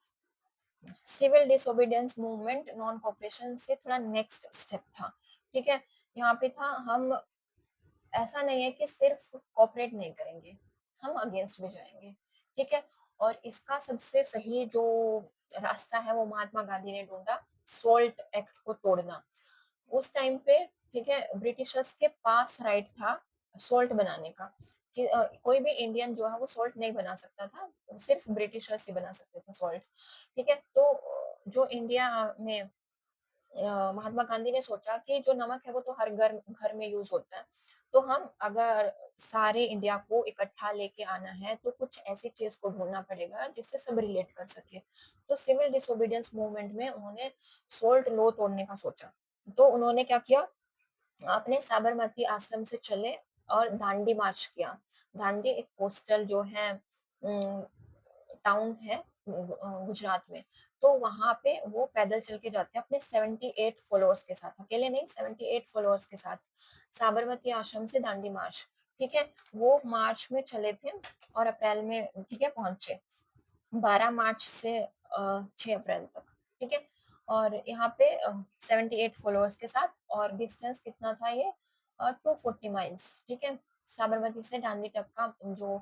Speaker 1: civil disobedience movement non cooperation से थोड़ा नेक्स्ट स्टेप था। ठीक है, यहाँ पे था हम ऐसा नहीं है कि सिर्फ कॉपरेट नहीं करेंगे, हम अगेंस्ट भी जाएंगे। ठीक है, और इसका सबसे सही जो रास्ता है वो महात्मा गांधी ने ढूंढा, सोल्ट एक्ट को तोड़ना। उस टाइम पे ठीक है ब्रिटिशर्स के पास राइट था सोल्ट बनाने का, कि कोई भी इंडियन जो है वो सोल्ट नहीं बना सकता था, सिर्फ ब्रिटिशर्स ही बना सकते थे सोल्ट। ठीक है, तो जो इंडिया में महात्मा गांधी ने सोचा कि जो नमक है वो तो हर घर घर में यूज होता है, तो हम अगर सारे इंडिया को इकट्ठा लेके आना है तो कुछ ऐसी चीज को ढूंढना पड़ेगा जिससे सब रिलेट कर सके। तो सिविल डिसोबीडियंस मूवमेंट में उन्होंने सोल्ट लॉ तोड़ने का सोचा। तो उन्होंने क्या किया, आपने साबरमती आश्रम से चले और दांडी मार्च किया। दांडी एक कोस्टल जो है टाउन है गुजरात में, तो वहां पे वो पैदल चल के जाते हैं अपने 78 फॉलोअर्स के साथ, अकेले नहीं 78 फॉलोअर्स के साथ, साबरमती आश्रम से दांडी मार्च। ठीक है, वो मार्च में चले थे और अप्रैल में ठीक है पहुंचे, 12 मार्च से 6 अप्रैल तक। ठीक है, और यहाँ पे 78 फॉलोअर्स के साथ, और डिस्टेंस कितना था ये 240 माइल्स। ठीक है, साबरमती से दांडी तक का जो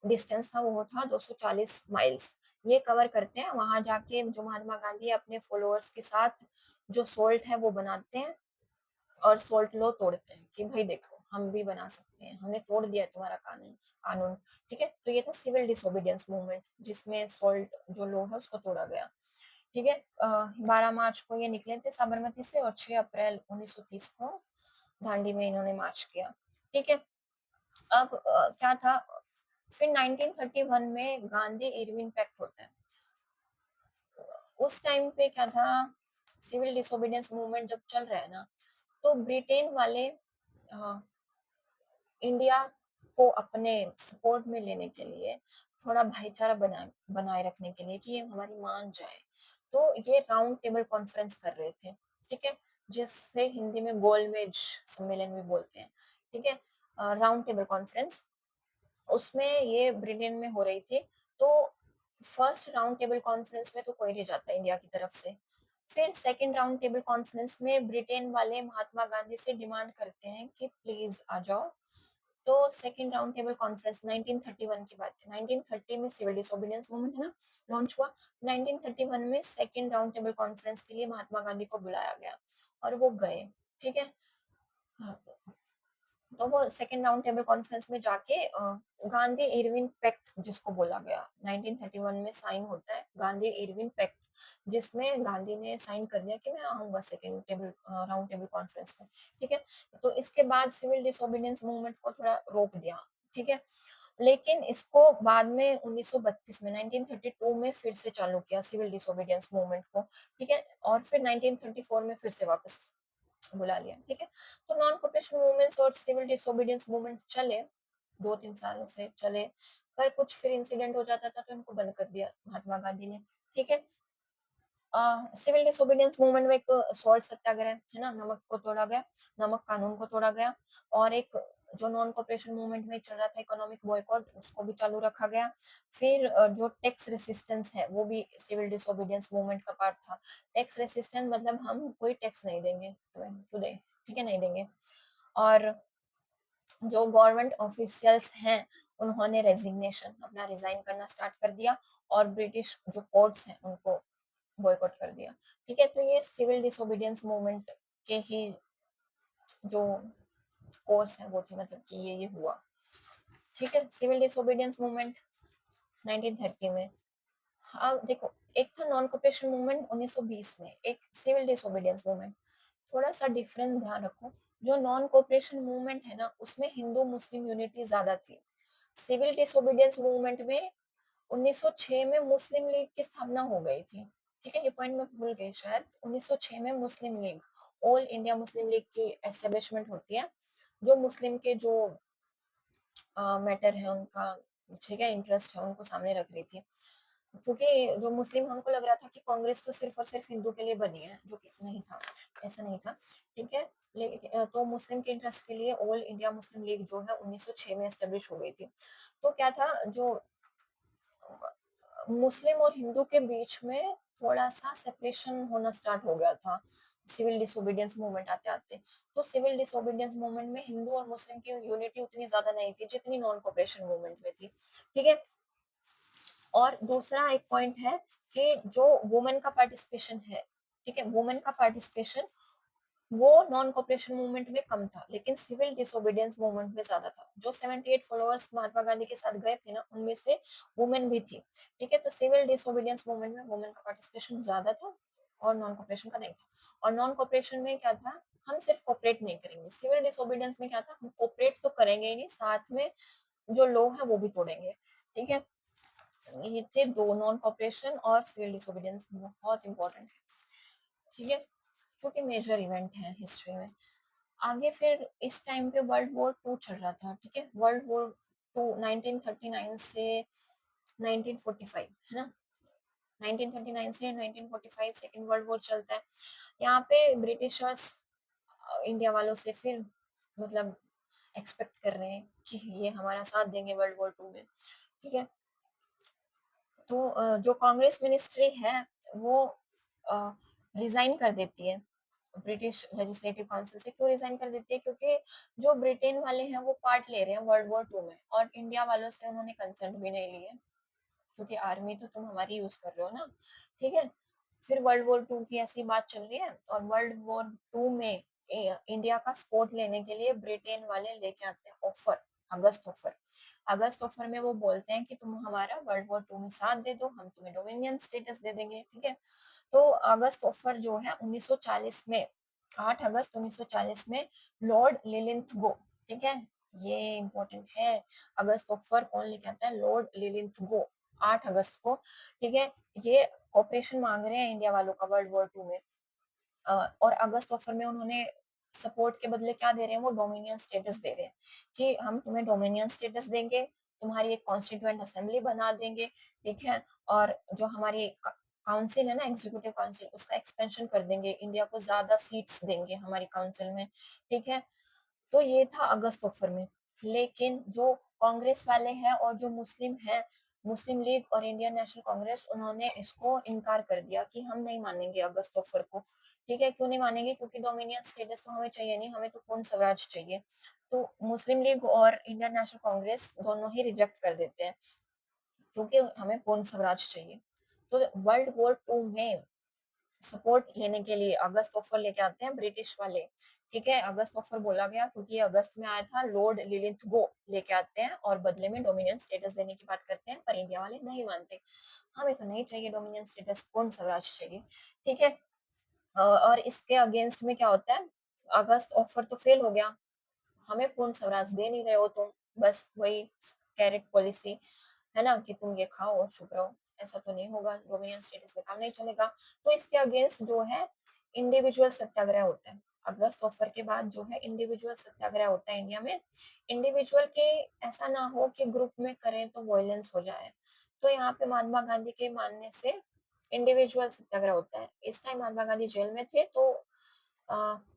Speaker 1: डिस्टेंस था वो था 240 माइल्स। ये कवर करते हैं, वहां जाके जो महात्मा गांधी अपने फॉलोअर्स के साथ जो सोल्ट है वो बनाते हैं और सोल्ट लॉ तोड़ते हैं कि भाई देखो हम भी बना सकते हैं, हमने तोड़ दिया है तुम्हारा कानून। ठीक है, तो ये था सिविल डिसोबीडियंस मूवमेंट जिसमें सोल्ट जो लॉ है उसको तोड़ा गया। ठीक है, 12 मार्च को ये निकले थे साबरमती से और 6 अप्रैल 1930 को दांडी में इन्होंने मार्च किया। ठीक है, अब क्या था, फिर 1931 में गांधी इरविन पैक्ट होता है। उस टाइम पे क्या था, सिविल डिसोबीडियंस मूवमेंट जब चल रहा है ना, तो ब्रिटेन वाले इंडिया को अपने सपोर्ट में लेने के लिए, थोड़ा भाईचारा बनाए रखने के लिए कि ये हमारी मान जाए, तो ये राउंड टेबल कॉन्फ्रेंस कर रहे थे। ठीक है, जिससे हिंदी में गोलमेज सम्मेलन भी बोलते हैं। ठीक है, राउंड टेबल कॉन्फ्रेंस उसमें ये ब्रिटेन में हो रही थी। तो फर्स्ट राउंड टेबल कॉन्फ्रेंस में तो कोई नहीं जाता इंडिया की तरफ से। फिर सेकंड राउंड टेबल कॉन्फ्रेंस में ब्रिटेन वाले महात्मा गांधी से डिमांड करते हैं कि प्लीज आ जाओ। तो सेकंड राउंड टेबल कॉन्फ्रेंस 1931 की बात है, 1930 में सिविल डिसोबीडियंस मूवमेंट है ना लॉन्च हुआ, 1931 में सेकंड राउंड टेबल कॉन्फ्रेंस के लिए महात्मा गांधी को बुलाया गया और वो गए। ठीक है, हाँ, तो वो सेकेंड राउंड टेबल कॉन्फ्रेंस में जाके गांधी इरविन पैक्ट जिसको बोला गया 1931 में साइन होता है गांधी इरविन पैक्ट, जिसमें गांधी ने साइन कर दिया कि मैं आऊंगा second table round table conference में। ठीक है, तो इसके बाद सिविल डिसोबीडियंस मूवमेंट को थोड़ा रोक दिया। ठीक है, लेकिन इसको बाद में 1932 में 1932 में फिर से चालू किया सिविल डिसोबीडियंस मूवमेंट को। ठीक है, और फिर 1934 में फिर से वापस बुला लिया। ठीक है, तो नॉन कॉपरेशन मूवमेंट्स और सिविल डिसोबीडियंस मूवमेंट चले, 2-3 साल से चले, पर कुछ फिर इंसिडेंट हो जाता था तो इनको बंद कर दिया महात्मा गांधी ने। ठीक है, सिविल डिसोबीडियंस मूवमेंट में एक सॉल्ट सत्याग्रह है ना, नमक को तोड़ा गया, नमक कानून को तोड़ा गया, और एक जो नॉन कॉपरेशन मूवमेंट में चल रहा था इकोनॉमिक बॉयकॉट उसको भी चालू रखा गया। फिर जो टैक्स रेसिस्टेंस है वो भी सिविल डिसोबीडियंस मूवमेंट का पार्ट था। टैक्स रेसिस्टेंस मतलब हम कोई टैक्स नहीं देंगे तुम्हें टुडे, ठीक है नहीं देंगे। और जो गवर्नमेंट ऑफिशियल्स हैं उन्होंने रेजिग्नेशन अपना रिजाइन करना स्टार्ट कर दिया, और ब्रिटिश जो कोर्ट्स हैं उनको बॉयकॉट कर दिया। ठीक है, तो ये सिविल डिसोबीडियंस मूवमेंट के ही जो कोर्स है वो थे, मतलब कि ये हुआ। ठीक है, सिविल डिसोबीडियंस मूवमेंट 1930 में। अब देखो, एक था नॉन कोऑपरेशन मूवमेंट 1920 में, एक सिविल डिसोबीडियंस मूवमेंट। थोड़ा-सा डिफरेंस ध्यान रखो, जो नॉन कोऑपरेशन मूवमेंट है ना, उसमें हिंदू-मुस्लिम यूनिटी ज़्यादा थी। सिविल डिसोबीडियंस मूवमेंट में 1906 में मुस्लिम लीग की स्थापना हो गई थी। ठीक है, ये पॉइंट मैं भूल गई शायद। 1906 में Muslim League, all India Muslim League की एस्टेब्लिशमेंट होती है, जो मुस्लिम के जो मैटर है उनका, ठीक है, इंटरेस्ट है, उनको सामने रख रही थी। क्योंकि जो मुस्लिम, हमको लग रहा था कि कांग्रेस तो सिर्फ और सिर्फ हिंदू के लिए बनी है, जो कि नहीं था, ऐसा नहीं था। ठीक है, तो मुस्लिम के इंटरेस्ट के लिए ऑल इंडिया मुस्लिम लीग जो है 1906 में एस्टेब्लिश हो गई थी। तो क्या था, जो मुस्लिम और हिंदू के बीच में थोड़ा-सा सेपरेशन होना स्टार्ट हो गया था, सिविल डिसोबीडियंस मूवमेंट आते-आते। तो सिविल डिसोबीडियंस मूवमेंट में हिंदू और मुस्लिम की यूनिटी उतनी ज़्यादा नहीं थी, जितनी नॉन कोऑपरेशन मूवमेंट में थी। ठीक है? और दूसरा एक पॉइंट है कि जो वुमेन का पार्टिसिपेशन है, ठीक है? वुमेन का पार्टिसिपेशन वो नॉन कोऑपरेशन मूवमेंट में कम था, लेकिन सिविल डिसोबीडियंस मूवमेंट में ज्यादा था। जो 78 फॉलोअर्स महात्मा गांधी के साथ गए थे ना, उनमें से वुमेन भी थी। ठीक है, तो सिविल डिसोबीडियंस मूवमेंट में वुमेन का पार्टिसिपेशन ज्यादा था और नॉन कोऑपरेशन का नहीं था। और नॉन कोऑपरेशन में क्या था, हम सिर्फ कोऑपरेट नहीं करेंगे। सिविल डिसोबीडियंस में क्या था, हम कोऑपरेट तो करेंगे ही नहीं, साथ में जो लॉ है वो भी तोड़ेंगे। ठीक है, ये थे दो, नॉन कोऑपरेशन और सिविल डिसोबीडियंस, बहुत इंपॉर्टेंट है। ठीक है, क्योंकि मेजर इवेंट है हिस्ट्री में। आगे फिर इस टाइम पे वर्ल्ड वॉर टू चल रहा था। ठीक है, वर्ल्ड वॉर टू 1939 से 1945, है ना? 1939 से 1945 सेकेंड वर्ल्ड वॉर चलता है। यहाँ पे ब्रिटिशर्स इंडिया वालों से फिर मतलब एक्सपेक्ट कर रहे हैं कि ये हमारा साथ देंगे वर्ल्ड वॉर टू में। ठीक है, तो जो कांग्रेस मिनिस्ट्री है वो रिजाइन कर देती है ब्रिटिश लेजिस्लेटिव काउंसिल से। क्यों रिजाइन कर देती है? क्योंकि जो ब्रिटेन वाले हैं वो पार्ट ले रहे हैं वर्ल्ड वॉर टू में, और इंडिया वालों से उन्होंने कंसेंट भी नहीं ली है, क्योंकि आर्मी तो तुम हमारी यूज कर रहे हो ना। ठीक है, फिर वर्ल्ड वॉर टू की ऐसी बात चल रही है, और वर्ल्ड वॉर टू में इंडिया का सपोर्ट लेने के लिए ब्रिटेन वाले लेके आते हैं ऑफर, अगस्त ऑफर। अगस्त ऑफर में वो बोलते हैं कि तुम हमारा वर्ल्ड वॉर टू में साथ दे दो, हम तुम्हें डोमिनियन स्टेटस दे देंगे। ठीक है, तो अगस्त ऑफर जो है 1940 में, 8 अगस्त 1940 में लॉर्ड लिलिंथगो, ठीक है, ये इंपॉर्टेंट है। अगस्त ऑफर कौन लेके आता है? लॉर्ड लिलिंथगो, 8 अगस्त को। ठीक है, ये ऑपरेशन मांग रहे हैं इंडिया वालों का वर्ल्ड वॉर टू में। और अगस्त ऑफर में उन्होंने सपोर्ट के बदले क्या दे रहे हैं? वो डोमिनियन स्टेटस दे रहे हैं कि हम तुम्हें डोमिनियन स्टेटस देंगे, तुम्हारी एक कॉन्स्टिट्यूएंट असेंबली बना देंगे। ठीक है, और जो हमारी काउंसिल है ना, एग्जीक्यूटिव काउंसिल, उसका एक्सपेंशन कर देंगे, इंडिया को ज्यादा सीट्स देंगे हमारी काउंसिल में। ठीक है, तो ये था अगस्त ऑफर में। लेकिन जो कांग्रेस वाले हैं और जो मुस्लिम है, मुस्लिम लीग और इंडियन नेशनल कांग्रेस, उन्होंने इसको इनकार कर दिया कि हम नहीं मानेंगे अगस्त ऑफर को। ठीक है, क्यों नहीं मानेंगे? क्योंकि डोमिनियन स्टेटस तो हमें चाहिए नहीं, हमें तो पूर्ण स्वराज चाहिए। तो मुस्लिम लीग और इंडियन नेशनल कांग्रेस दोनों ही रिजेक्ट कर देते हैं, क्योंकि हमें पूर्ण स्वराज चाहिए। तो वर्ल्ड वॉर टू में सपोर्ट लेने के लिए अगस्त ऑफर लेके आते हैं ब्रिटिश वाले। ठीक है, अगस्त ऑफर बोला गया क्योंकि ये अगस्त में आया था। लॉर्ड लिलिंथगो लेके आते हैं और बदले में डोमिनियन स्टेटस देने की बात करते हैं, पर इंडिया वाले नहीं मानते, हमें तो नहीं चाहिए डोमिनियन स्टेटस, पूर्ण स्वराज चाहिए। ठीक है, और इसके अगेंस्ट में क्या होता है? अगस्त ऑफर तो फेल हो गया, हमें पूर्ण स्वराज दे नहीं रहे हो तुम, बस वही कैरेट पॉलिसी, है ना, कि तुम ये खाओ और चुप रहो। ऐसा तो नहीं होगा, डोमिनियन स्टेटस में काम नहीं चलेगा। तो इसके अगेंस्ट जो है इंडिविजुअल सत्याग्रह होता है। अगस्त ऑफर के बाद जो है इंडिविजुअल सत्याग्रह होता है इंडिया में। इंडिविजुअल के ऐसा ना हो कि ग्रुप में करें तो वायलेंस हो जाए, तो यहाँ पे महात्मा गांधी के मानने से इंडिविजुअल सत्याग्रह होता है। इस टाइम महात्मा गांधी जेल में थे, तो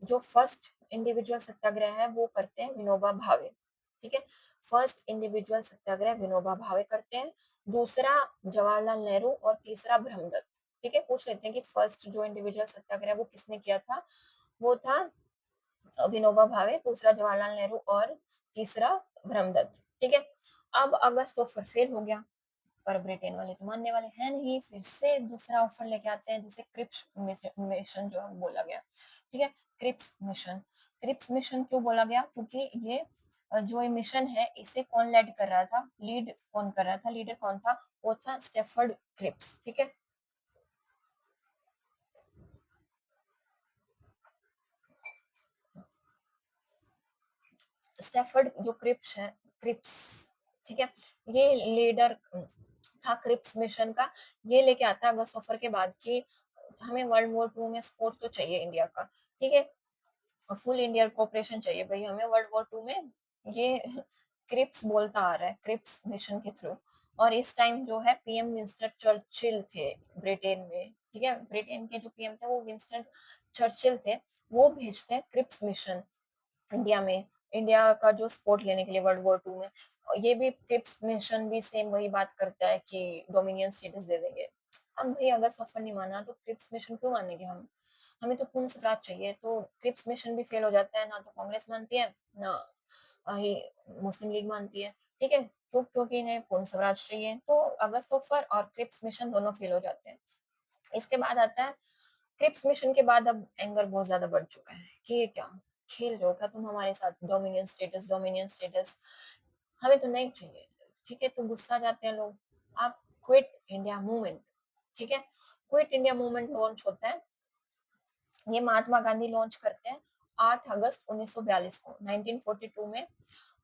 Speaker 1: जो फर्स्ट इंडिविजुअल सत्याग्रह है वो करते हैं विनोबा भावे। ठीक है, फर्स्ट इंडिविजुअल सत्याग्रह विनोबा भावे करते हैं, दूसरा जवाहरलाल नेहरू, और तीसरा ब्रह्मदत्त। ठीक है, पूछ लेते हैं कि फर्स्ट जो इंडिविजुअल सत्याग्रह वो किसने किया था? वो था विनोबा भावे, दूसरा जवाहरलाल नेहरू, और तीसरा ब्रह्मदत्त। ठीक है, अब अगस्त तो फिर फेल हो गया, पर ब्रिटेन वाले तो मानने वाले हैं नहीं, फिर से दूसरा ऑफर लेके आते हैं, जिसे क्रिप्स मिशन जो है बोला गया। ठीक है, क्रिप्स मिशन। क्रिप्स मिशन क्यों बोला गया? क्योंकि ये जो ये मिशन है, इसे कौन लीड कर रहा था? लीड कौन कर रहा था? लीडर कौन था? वो था स्टेफर्ड क्रिप्स, ठीक है। स्टेफर्ड जो क्रिप्स, ठीक है, ये लीडर था क्रिप्स मिशन का। ये लेके आता है अगस्त सफर के बाद कि हमें वर्ल्ड वॉर टू में सपोर्ट तो चाहिए इंडिया का, ठीक है, फुल इंडिया कोऑपरेशन चाहिए भाई हमें वर्ल्ड वॉर टू में। ये क्रिप्स बोलता आ रहा है क्रिप्स मिशन के थ्रू। और इस टाइम जो है पीएम विंस्टन चर्चिल थे ब्रिटेन में, ठीक है, ब्रिटेन के जो पीएम थे वो विंस्टन चर्चिल थे। वो भेजते हैं क्रिप्स मिशन इंडिया में, इंडिया का जो सपोर्ट लेने के लिए वर्ल्ड वॉर टू में। ये भी क्रिप्स मिशन भी सेम वही बात करता है कि डोमिनियन स्टेटस दे देंगे। हम भाई अगर सफर नहीं माना तो क्रिप्स मिशन क्यों मानेंगे हम? हमें तो पूर्ण स्वराज चाहिए। तो क्रिप्स मिशन भी फेल हो जाता है, ना तो कांग्रेस मानती है, ना ही मुस्लिम लीग मानती है, ठीक है, क्योंकि इन्हें पूर्ण स्वराज चाहिए। तो अगस्त तोफर और क्रिप्स मिशन दोनों फेल हो जाते हैं। इसके बाद आता है क्रिप्स मिशन के बाद अब एंगर बहुत ज्यादा बढ़ चुका है कि ये क्या खेल रहे हो, क्या तुम हमारे साथ डोमिनियन स्टेटस, डोमिनियन स्टेटस हमें तो नहीं चाहिए, ठीक है। तो गुस्सा जाते हैं लोग। आप क्विट इंडिया मूवमेंट, ठीक है, क्विट इंडिया मूवमेंट लॉन्च होता है। ये महात्मा गांधी लॉन्च करते हैं 8 अगस्त 1942 को, 1942 में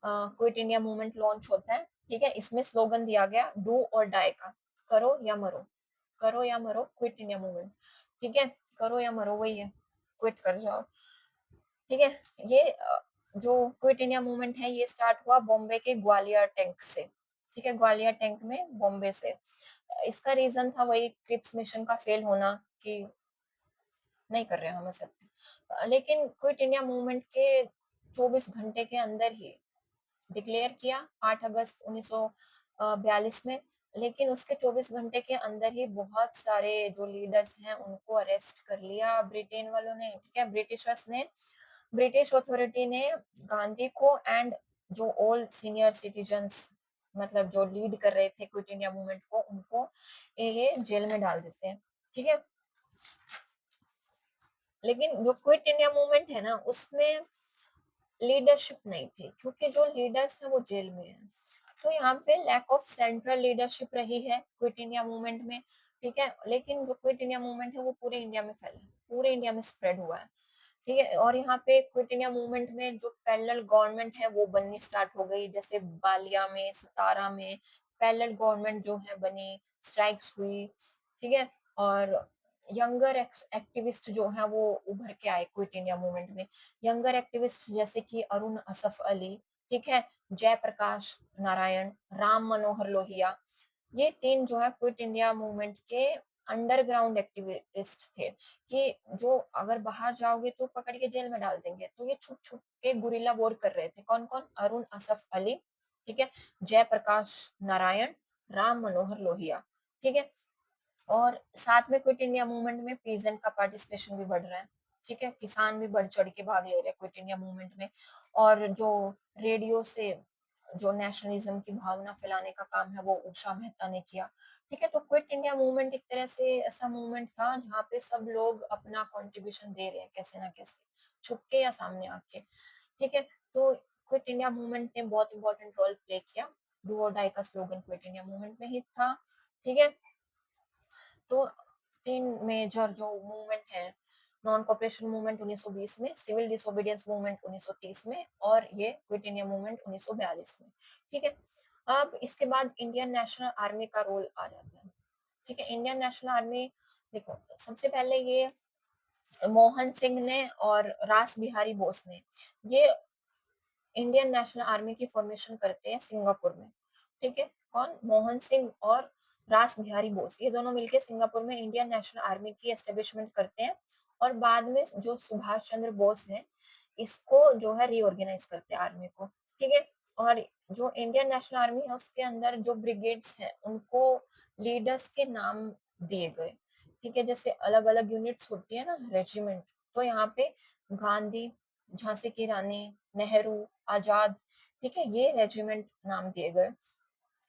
Speaker 1: क्विट इंडिया मूवमेंट लॉन्च होता है, ठीक है। इसमें स्लोगन दिया गया डू और डाई का, करो या मरो, करो या मरो, क्विट इंडिया मूवमेंट, ठीक है, करो या मरो वही है, क्विट कर जाओ, ठीक है। ये जो क्विट इंडिया मूवमेंट है ये स्टार्ट हुआ बॉम्बे के ग्वालियर टैंक से, ठीक है, ग्वालियर टैंक में बॉम्बे से। इसका रीजन था वही क्रिप्स मिशन का फेल होना कि नहीं कर रहे हम सब। लेकिन क्विट इंडिया मूवमेंट के 24 घंटे के अंदर ही डिक्लेयर किया 8 अगस्त 1942 में। लेकिन उसके 24 घंटे के अंदर ही बहुत सारे जो लीडर्स हैं उनको अरेस्ट कर लिया ब्रिटेन वालों ने, ठीक है, ब्रिटिशर्स ने। ब्रिटिश अथॉरिटी ने गांधी को एंड जो ओल्ड सीनियर सिटीजन्स, मतलब जो लीड कर रहे थे क्विट इंडिया मूवमेंट को, उनको ये जेल में डाल देते हैं, ठीक है। लेकिन जो क्विट इंडिया मूवमेंट है ना उसमें लीडरशिप नहीं थी, क्योंकि जो लीडर्स हैं वो जेल में हैं। तो यहाँ पे लैक ऑफ सेंट्रल लीडरशिप रही है क्विट इंडिया मूवमेंट में, ठीक है। लेकिन जो क्विट इंडिया मूवमेंट है वो पूरे इंडिया में फैला है, पूरे इंडिया में स्प्रेड हुआ है, ठीक है। और यहाँ पे क्विट इंडिया मूवमेंट में जो पैरेलल गवर्नमेंट है वो बननी स्टार्ट हो गई, जैसे बालिया में, सतारा में पैरेलल गवर्नमेंट जो है बनी, स्ट्राइक्स हुई, ठीक है। और यंगर एक्टिविस्ट जो है वो उभर के आए क्विट इंडिया मूवमेंट में। यंगर एक्टिविस्ट जैसे कि अरुण असफ अली, ठीक है, जयप्रकाश नारायण, राम मनोहर लोहिया, ये तीन जो है क्विट इंडिया मूवमेंट के अंडरग्राउंड एक्टिविस्ट थे कि जो अगर बाहर जाओगे तो पकड़ के जेल में डाल देंगे। तो ये छुप छुप के गुरिल्ला वॉर कर रहे थे। कौन कौन? अरुण असफ अली, ठीक है, जयप्रकाश नारायण, राम मनोहर लोहिया, ठीक है। और साथ में क्विट इंडिया मूवमेंट में पीजेंट का पार्टिसिपेशन भी बढ़ रहा है, ठीक है, किसान भी बढ़ चढ़ के भाग ले रहे हैं क्विट इंडिया मूवमेंट में। और जो रेडियो से जो नेशनलिज्म की भावना फैलाने का काम है वो उषा मेहता ने किया, ठीक है। तो क्विट इंडिया मूवमेंट एक तरह से ऐसा मूवमेंट था जहाँ पे सब लोग अपना कंट्रीब्यूशन दे रहे हैं कैसे ना कैसे, छुप के या सामने आके, ठीक है। तो क्विट इंडिया मूवमेंट ने बहुत इंपॉर्टेंट रोल प्ले किया। डू और डाई का स्लोगन क्विट इंडिया मूवमेंट में ही था, ठीक है। तो तीन मेजर जो मूवमेंट है, नॉन कॉपरेशन मूवमेंट 1920 में, सिविल डिसोबीडियंस मूवमेंट 1930 में, और ये क्विट इंडिया मूवमेंट 1942 में, ठीक है। अब इसके बाद इंडियन नेशनल आर्मी का रोल आ जाता है, ठीक है। इंडियन नेशनल आर्मी, देखो सबसे पहले ये मोहन सिंह ने और रास बिहारी बोस ने ये इंडियन नेशनल आर्मी की फॉर्मेशन करते हैं सिंगापुर में, ठीक है। कौन? मोहन सिंह और रास बिहारी बोस, ये दोनों मिलकर सिंगापुर में इंडियन नेशनल आर्मी की एस्टेब्लिशमेंट करते हैं। और बाद में जो सुभाष चंद्र बोस है इसको जो है रीऑर्गेनाइज करते हैं आर्मी को, ठीक है। और जो इंडियन नेशनल आर्मी है उसके अंदर जो ब्रिगेड्स हैं उनको लीडर्स के नाम दिए गए, ठीक है। जैसे अलग अलग यूनिट्स होती है ना, रेजिमेंट, तो यहाँ पे गांधी, झांसी की रानी, नेहरू, आजाद, ठीक है, ये रेजिमेंट नाम दिए गए।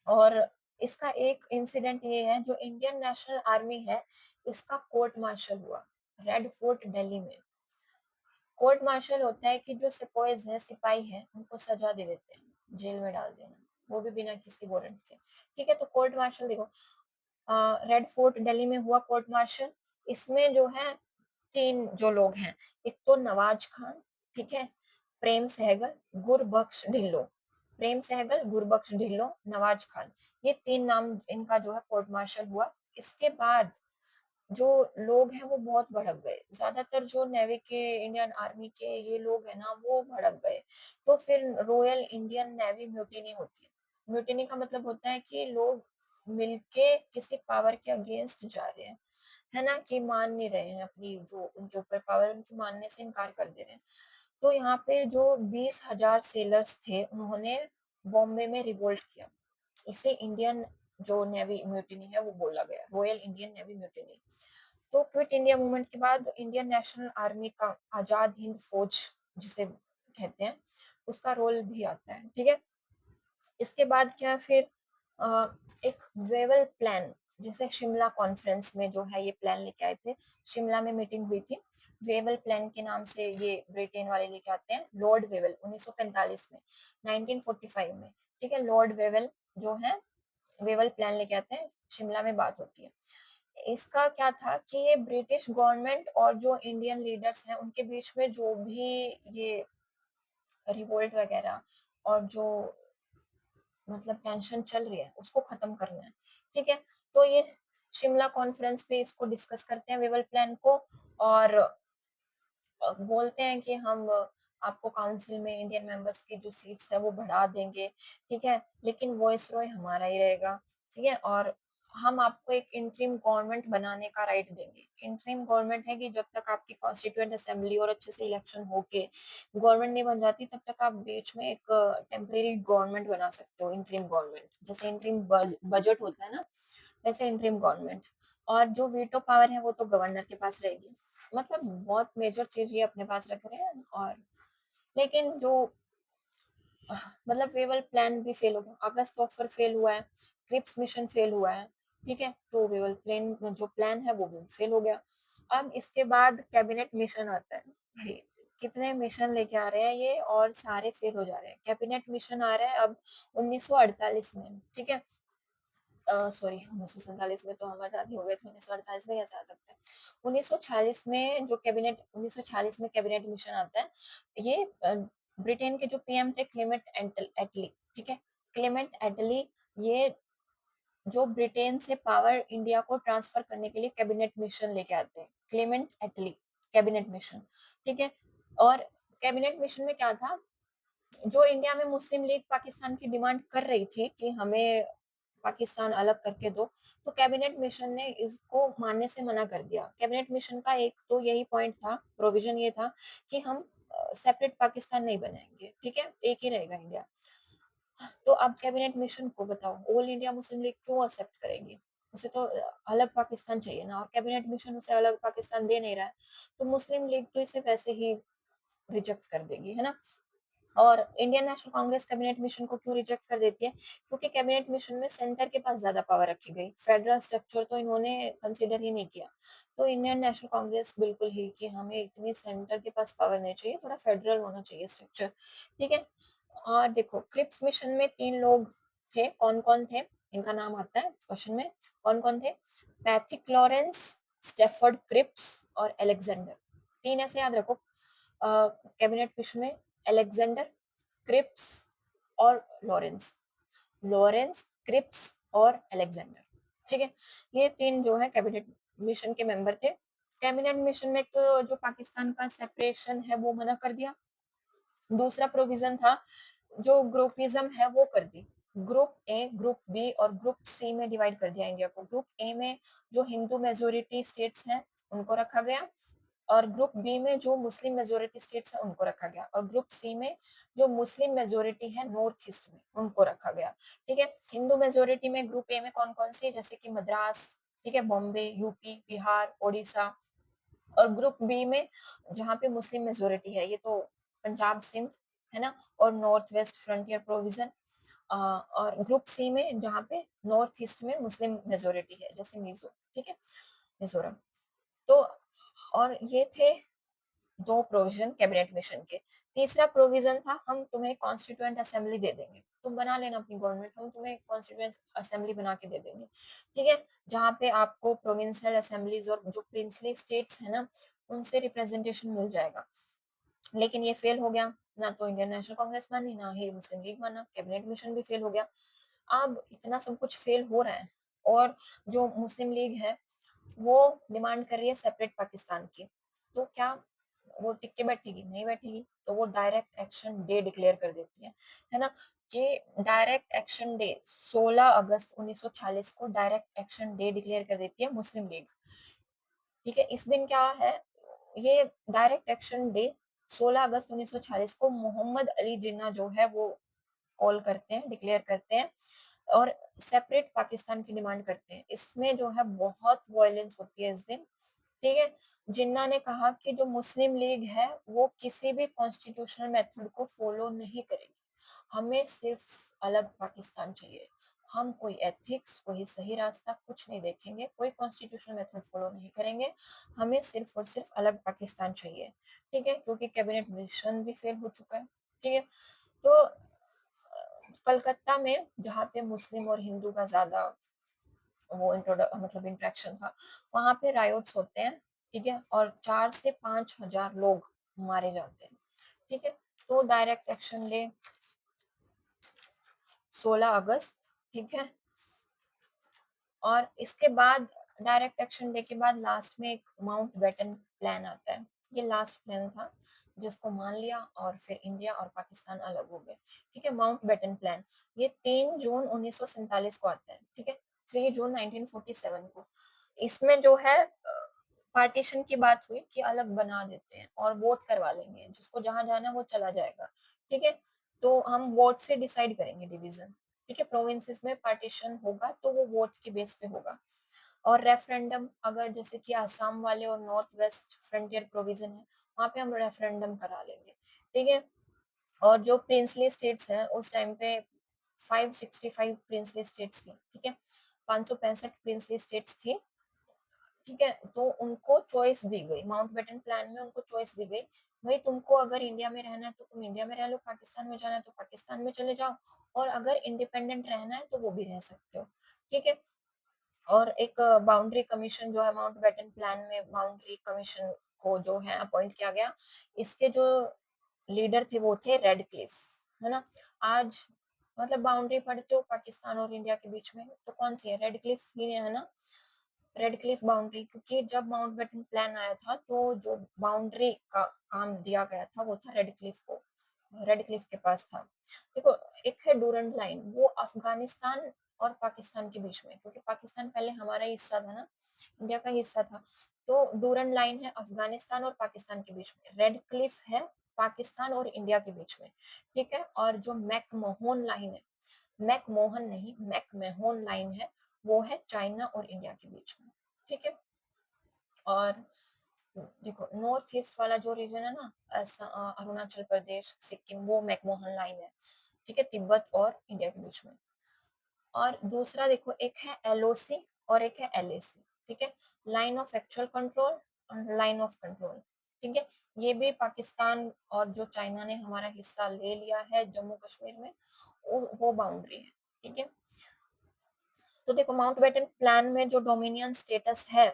Speaker 1: और इसका एक इंसिडेंट ये है, जो इंडियन नेशनल आर्मी है इसका कोर्ट मार्शल हुआ रेड फोर्ट दिल्ली में। कोर्ट मार्शल होता है कि जो सिपाहीज है, सिपाही है, उनको सजा दे देते हैं, जेल में डाल देना, वो भी बिना किसी वारंट के। ठीक है, तो कोर्ट मार्शल देखो, रेड फोर्ट दिल्ली में हुआ कोर्ट मार्शल। इसमें जो है 3 जो लोग हैं, एक तो नवाज खान, ठीक है, प्रेम सहगल, गुरबख्श ढिल्लों। प्रेम सहगल, गुरबख्श ढिल्लों, नवाज खान, ये 3 नाम इनका जो है कोर्ट मार्शल हुआ। इसके बाद जो लोग हैं वो बहुत भड़क गए। ज्यादातर जो नेवी के, इंडियन आर्मी के ये लोग हैं ना, वो भड़क गए। तो फिर रॉयल इंडियन नेवी म्यूटिनी होती है। म्यूटिनी का मतलब होता है कि लोग मिलके किसी पावर के अगेंस्ट जा रहे हैं, है ना, कि मान नहीं रहे हैं अपनी जो उनके ऊपर पावर, उनकी मानने से इनकार कर दे रहे हैं। तो यहाँ पे जो 20,000 सेलर्स थे, उन्होंने बॉम्बे में रिवोल्ट किया। इसे इंडियन जो नेवी म्यूटिनी है वो बोला गया, रॉयल इंडियन नेवी म्यूटिनी। तो क्विट इंडिया मूवमेंट के बाद इंडियन नेशनल आर्मी का आजाद हिंद फौज जिसे कहते हैं, उसका रोल भी आता है। ठीक है, इसके बाद क्या फिर एक वेवल प्लान, जैसे शिमला कॉन्फ्रेंस में जो है ये प्लान लेके आए थे, शिमला में मीटिंग हुई थी, वेवल प्लान के नाम से ये ब्रिटेन वाले लेके आते हैं, लॉर्ड वेवल 1945 में, 1945 में। ठीक है, लॉर्ड वेवल जो है वेवल प्लान लेके आते हैं, शिमला में बात होती है। इसका क्या था कि ये ब्रिटिश गवर्नमेंट और जो इंडियन लीडर्स हैं उनके बीच में जो भी ये रिवोल्ट वगैरह और जो मतलब टेंशन चल रही है उसको खत्म करना है। ठीक है, तो ये शिमला कॉन्फ्रेंस पे इसको डिस्कस करते हैं वेवल प्लान को, और बोलते हैं कि हम आपको काउंसिल में इंडियन मेंबर्स की जो सीट्स है वो बढ़ा देंगे। ठीक है, लेकिन वॉइस रॉय हमारा ही रहेगा। ठीक है, और हम आपको एक इंटरिम गवर्नमेंट बनाने का राइट देंगे। इंटरिम गवर्नमेंट है कि जब तक आपकी कॉन्स्टिट्यूएंट असेंबली और अच्छे से इलेक्शन होके गवर्नमेंट नहीं बन जाती, तब तक आप बीच में एक टेम्परेरी गवर्नमेंट बना सकते हो, इंटरिम गवर्नमेंट। जैसे इंटरिम बजट होता है ना, वैसे इंटरिम गवर्नमेंट। और जो वीटो पावर है वो तो गवर्नर के पास रहेगी। मतलब बहुत मेजर चीज ये अपने पास रख रहे हैं। और लेकिन जो मतलब वेवल प्लान भी फेल हो गया, अगस्त ऑफर फेल हुआ है, क्रिप्स मिशन फेल हुआ है। ठीक है, तो वेवल प्लान जो प्लान है वो भी फेल हो गया। अब इसके बाद कैबिनेट मिशन आता है। भाई कितने मिशन लेके आ रहे हैं ये, और सारे फेल हो जा रहे हैं। कैबिनेट मिशन आ रहा है अब 1948 में। ठीक है, सॉरी 1947 में तो हम आजादी हो गए थे, 1948 में कैसे आ सकते हैं। 1946 में जो कैबिनेट 1946 में कैबिनेट मिशन आता है, ये ब्रिटेन के जो पीएम थे क्लेमेंट एटली। ठीक है, क्लेमेंट एटली ये जो ब्रिटेन से पावर इंडिया को ट्रांसफर करने के लिए कैबिनेट मिशन लेके आते हैं, क्लेमेंट एटली कैबिनेट मिशन। ठीक है, और कैबिनेट मिशन में क्या था, जो इंडिया में मुस्लिम लीग पाकिस्तान की डिमांड कर रही थी कि हमें पाकिस्तान अलग करके दो, तो कैबिनेट मिशन ने इसको मानने से मना कर दिया। कैबिनेट मिशन का एक तो यही पॉइंट था, प्रोविजन ये था कि हम सेपरेट पाकिस्तान नहीं बनाएंगे। ठीक है, एक ही रहेगा इंडिया। तो अब कैबिनेट मिशन को बताओ, ऑल इंडिया मुस्लिम लीग क्यों एक्सेप्ट करेगी? उसे तो अलग पाकिस्तान चाहिए ना, और कैबिनेट मिशन उसे अलग पाकिस्तान दे नहीं रहा है, तो मुस्लिम लीग तो इसे वैसे ही रिजेक्ट कर देगी, है ना। और Indian national Congress cabinet mission को क्यों रिजेक्ट कर देती है? क्योंकि कैबिनेट मिशन में सेंटर के पास ज्यादा पावर रखी गई, फेडरल स्ट्रक्चर तो इन्होंने कंसिडर ही नहीं किया। तो इंडियन नेशनल कांग्रेस बिल्कुल ही कि हमें इतनी सेंटर के पास पावर नहीं चाहिए, थोड़ा फेडरल होना चाहिए स्ट्रक्चर। ठीक है, और देखो क्रिप्स मिशन में 3 लोग थे, कौन कौन थे, इनका नाम आता है क्वेश्चन में, कौन कौन थे? पैथिक लॉरेंस, स्टेफर्ड क्रिप्स और एलेक्जेंडर। 3 ऐसे याद रखो कैबिनेट मिशन में, एलेक्जेंडर, क्रिप्स और लॉरेंस। लॉरेंस, क्रिप्स और एलेक्जेंडर। ठीक है, ये 3 जो है कैबिनेट मिशन के मेंबर थे। कैबिनेट मिशन में तो जो पाकिस्तान का सेपरेशन है वो मना कर दिया। दूसरा प्रोविजन था जो ग्रुपिज्म है वो कर दी। ग्रुप ए, ग्रुप बी और ग्रुप सी में डिवाइड कर दिया इंडिया को। ग्रुप ए में जो हिंदू मेजोरिटी स्टेट्स हैं उनको रखा गया, और ग्रुप बी में जो मुस्लिम मेजोरिटी स्टेट्स है उनको रखा गया, और ग्रुप सी में जो मुस्लिम मेजोरिटी है नॉर्थ ईस्ट में उनको रखा गया। ठीक है, हिंदू मेजोरिटी में ग्रुप ए में कौन कौन सी, जैसे कि मद्रास, ठीक है, बॉम्बे, यूपी, बिहार, ओडिशा। और ग्रुप बी में जहाँ पे मुस्लिम मेजोरिटी है, ये तो पंजाब, सिंध, है ना, और नॉर्थ वेस्ट फ्रंटियर प्रोविजन। और ग्रुप सी में जहाँ पे नॉर्थ ईस्ट में मुस्लिम मेजोरिटी है, जैसे मिजो, ठीक है, मिजोरम। तो और ये थे 2 प्रोविजन कैबिनेट मिशन के। तीसरा प्रोविजन था हम तुम्हें कॉन्स्टिट्यूएंट असेंबली दे देंगे। तुम बना लेना अपनी गवर्नमेंट, हम तुम्हें कॉन्स्टिट्यूएंट असेंबली बना के दे देंगे, ठीक है? जहाँ पे आपको प्रोविंशियल असेंबलीज़ और जो प्रिंसली स्टेट्स है ना, उनसे रिप्रेजेंटेशन मिल जाएगा। लेकिन ये फेल हो गया, ना तो इंडियन नेशनल कांग्रेस मानी, ना ही मुस्लिम लीग माना, कैबिनेट मिशन भी फेल हो गया। अब इतना सब कुछ फेल हो रहा है और जो मुस्लिम लीग है, वो डिमांड कर रही है सेपरेट पाकिस्तान की। तो क्या वो टिक के बैठेगी? नहीं बैठेगी। तो वो डायरेक्ट एक्शन डे डिक्लेयर कर देती है ना? कि डायरेक्ट एक्शन डे 16 अगस्त 1940 को डायरेक्ट एक्शन डे डिक्लेयर कर देती है मुस्लिम लीग। ठीक है, इस दिन क्या है, ये डायरेक्ट एक्शन डे 16 अगस्त 1940 को मोहम्मद अली जिन्ना जो है वो कॉल करते हैं, डिक्लेयर करते हैं और सेपरेट पाकिस्तान की डिमांड करते हैं। इसमें जो है बहुत वायलेंस होती है इस दिन, ठीक है? जिन्ना ने कहा कि जो मुस्लिम लीग है वो किसी भी कॉन्स्टिट्यूशनल मेथड को फॉलो नहीं करेगी। हमें सिर्फ अलग पाकिस्तान चाहिए। हम कोई एथिक्स, कोई सही रास्ता कुछ नहीं देखेंगे, कोई कॉन्स्टिट्यूशनल मेथड फॉलो नहीं करेंगे। हमें सिर्फ और सिर्फ अलग पाकिस्तान चाहिए, ठीक है? क्योंकि कैबिनेट मिशन भी फेल हो चुका है, ठीक है? तो कलकत्ता में जहाँ पे मुस्लिम और हिंदू का ज़्यादा वो मतलब इंटरेक्शन था, वहाँ पे रायोट्स होते हैं, ठीक है? और 4 से 5,000 लोग मारे जाते हैं, ठीक है? तो डायरेक्ट एक्शन डे 16 अगस्त, ठीक है? और इसके बाद डायरेक्ट एक्शन डे के बाद लास्ट में एक माउंटबेटन प्लान आता है। ये लास्ट प्लान था जिसको मान लिया और फिर इंडिया और पाकिस्तान अलग हो गए, ठीक है? माउंटबेटन प्लान ये 3 जून 1947 को आता है, ठीक है? 3 जून 1947 को। इसमें जो है पार्टीशन की बात हुई कि अलग बना देते हैं और वोट करवा लेंगे, जिसको जहाँ जाना है वो चला जाएगा, ठीक है? तो हम वोट से डिसाइड करेंगे डिवीजन, ठीक है? प्रोविंसेस में पार्टीशन होगा तो वो वोट के बेस पे होगा और रेफरेंडम अगर जैसे कि आसाम वाले और नॉर्थ वेस्ट फ्रंटियर प्रोविजन है, वहाँ पे हम रेफरेंडम करा लेंगे, ठीक है? और जो प्रिंसली स्टेट्स हैं उस टाइम पे 565 प्रिंसली स्टेट्स थी, ठीक है? 565 प्रिंसली स्टेट्स थी, ठीक है? तो उनको चॉइस दी गई, माउंटबेटन प्लान में उनको चॉइस दी गई, भाई तुमको अगर इंडिया में रहना है तो तुम इंडिया में रह लो, पाकिस्तान में जाना है तो पाकिस्तान में चले जाओ और अगर इंडिपेंडेंट रहना है तो वो भी रह सकते हो, ठीक है? और एक बाउंड्री कमीशन जो है माउंटबेटन प्लान में बाउंड्री कमीशन को जो है अपॉइंट किया गया। इसके जो लीडर थे वो थे रेडक्लिफ, है ना? आज मतलब बाउंड्री पढ़ते हो पाकिस्तान और इंडिया के बीच में तो कौन सी है? रेडक्लिफ ही है ना? रेडक्लिफ बाउंड्री, क्योंकि जब माउंटबेटन प्लान आया था तो जो बाउंड्री का काम दिया गया था वो था रेडक्लिफ को, रेडक्लिफ के पास था। देखो, एक है डूरंड लाइन, वो अफगानिस्तान और पाकिस्तान के बीच में, क्योंकि पाकिस्तान पहले हमारा हिस्सा था ना, इंडिया का हिस्सा था। तो डूरंड लाइन है अफगानिस्तान और पाकिस्तान के बीच में, रेड क्लिफ है पाकिस्तान और इंडिया के बीच में, ठीक है? और जो मैकमोहन लाइन है, मैकमोहन नहीं मैकमोहन लाइन है, वो है चाइना और इंडिया के बीच में, ठीक है? और देखो नॉर्थ ईस्ट वाला जो रीजन है ना, अरुणाचल प्रदेश, सिक्किम, वो मैकमोहन लाइन है, ठीक है? तिब्बत और इंडिया के बीच में। और दूसरा देखो, एक है एलओसी और एक है एलएसी, ठीक है? लाइन ऑफ एक्चुअल कंट्रोल और लाइन ऑफ कंट्रोल, ठीक है? ये भी पाकिस्तान और जो चाइना ने हमारा हिस्सा ले लिया है जम्मू कश्मीर में, वो बाउंड्री है, ठीक है? तो देखो माउंटबेटन प्लान में जो डोमिनियन स्टेटस है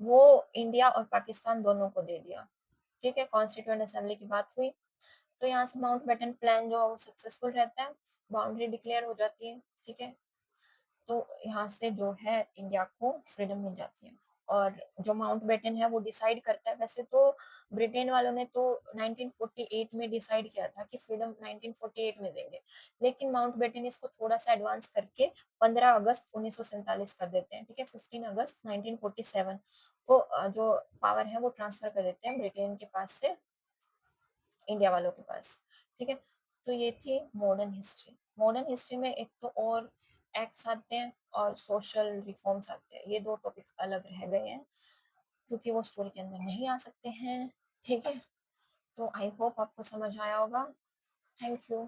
Speaker 1: वो इंडिया और पाकिस्तान दोनों को दे दिया, ठीक है? कॉन्स्टिट्यूएंट असेंबली की बात हुई तो यहाँ से माउंटबेटन प्लान जो है वो सक्सेसफुल रहता है, बाउंड्री डिक्लेयर हो जाती है, ठीक है? तो यहाँ से जो है इंडिया को फ्रीडम मिल जाती है। और जो माउंटबेटन है वो डिसाइड करता है, वैसे तो ब्रिटेन वालों ने तो 1948 में डिसाइड किया था कि फ्रीडम 1948 में देंगे, लेकिन माउंटबेटन इसको थोड़ा सा एडवांस करके 15 अगस्त 1947 कर देते हैं, ठीक है? 15 अगस्त 1947 को जो पावर है वो ट्रांसफर कर देते हैं ब्रिटेन के पास से इंडिया वालों के पास, ठीक है? तो ये थी मॉडर्न हिस्ट्री। मॉडर्न हिस्ट्री में एक तो और एक्ट्स आते हैं और सोशल रिफॉर्म्स आते हैं, ये दो टॉपिक अलग रह गए हैं क्योंकि वो स्टोरी के अंदर नहीं आ सकते हैं, ठीक है? तो आई होप आपको समझ आया होगा। Thank you.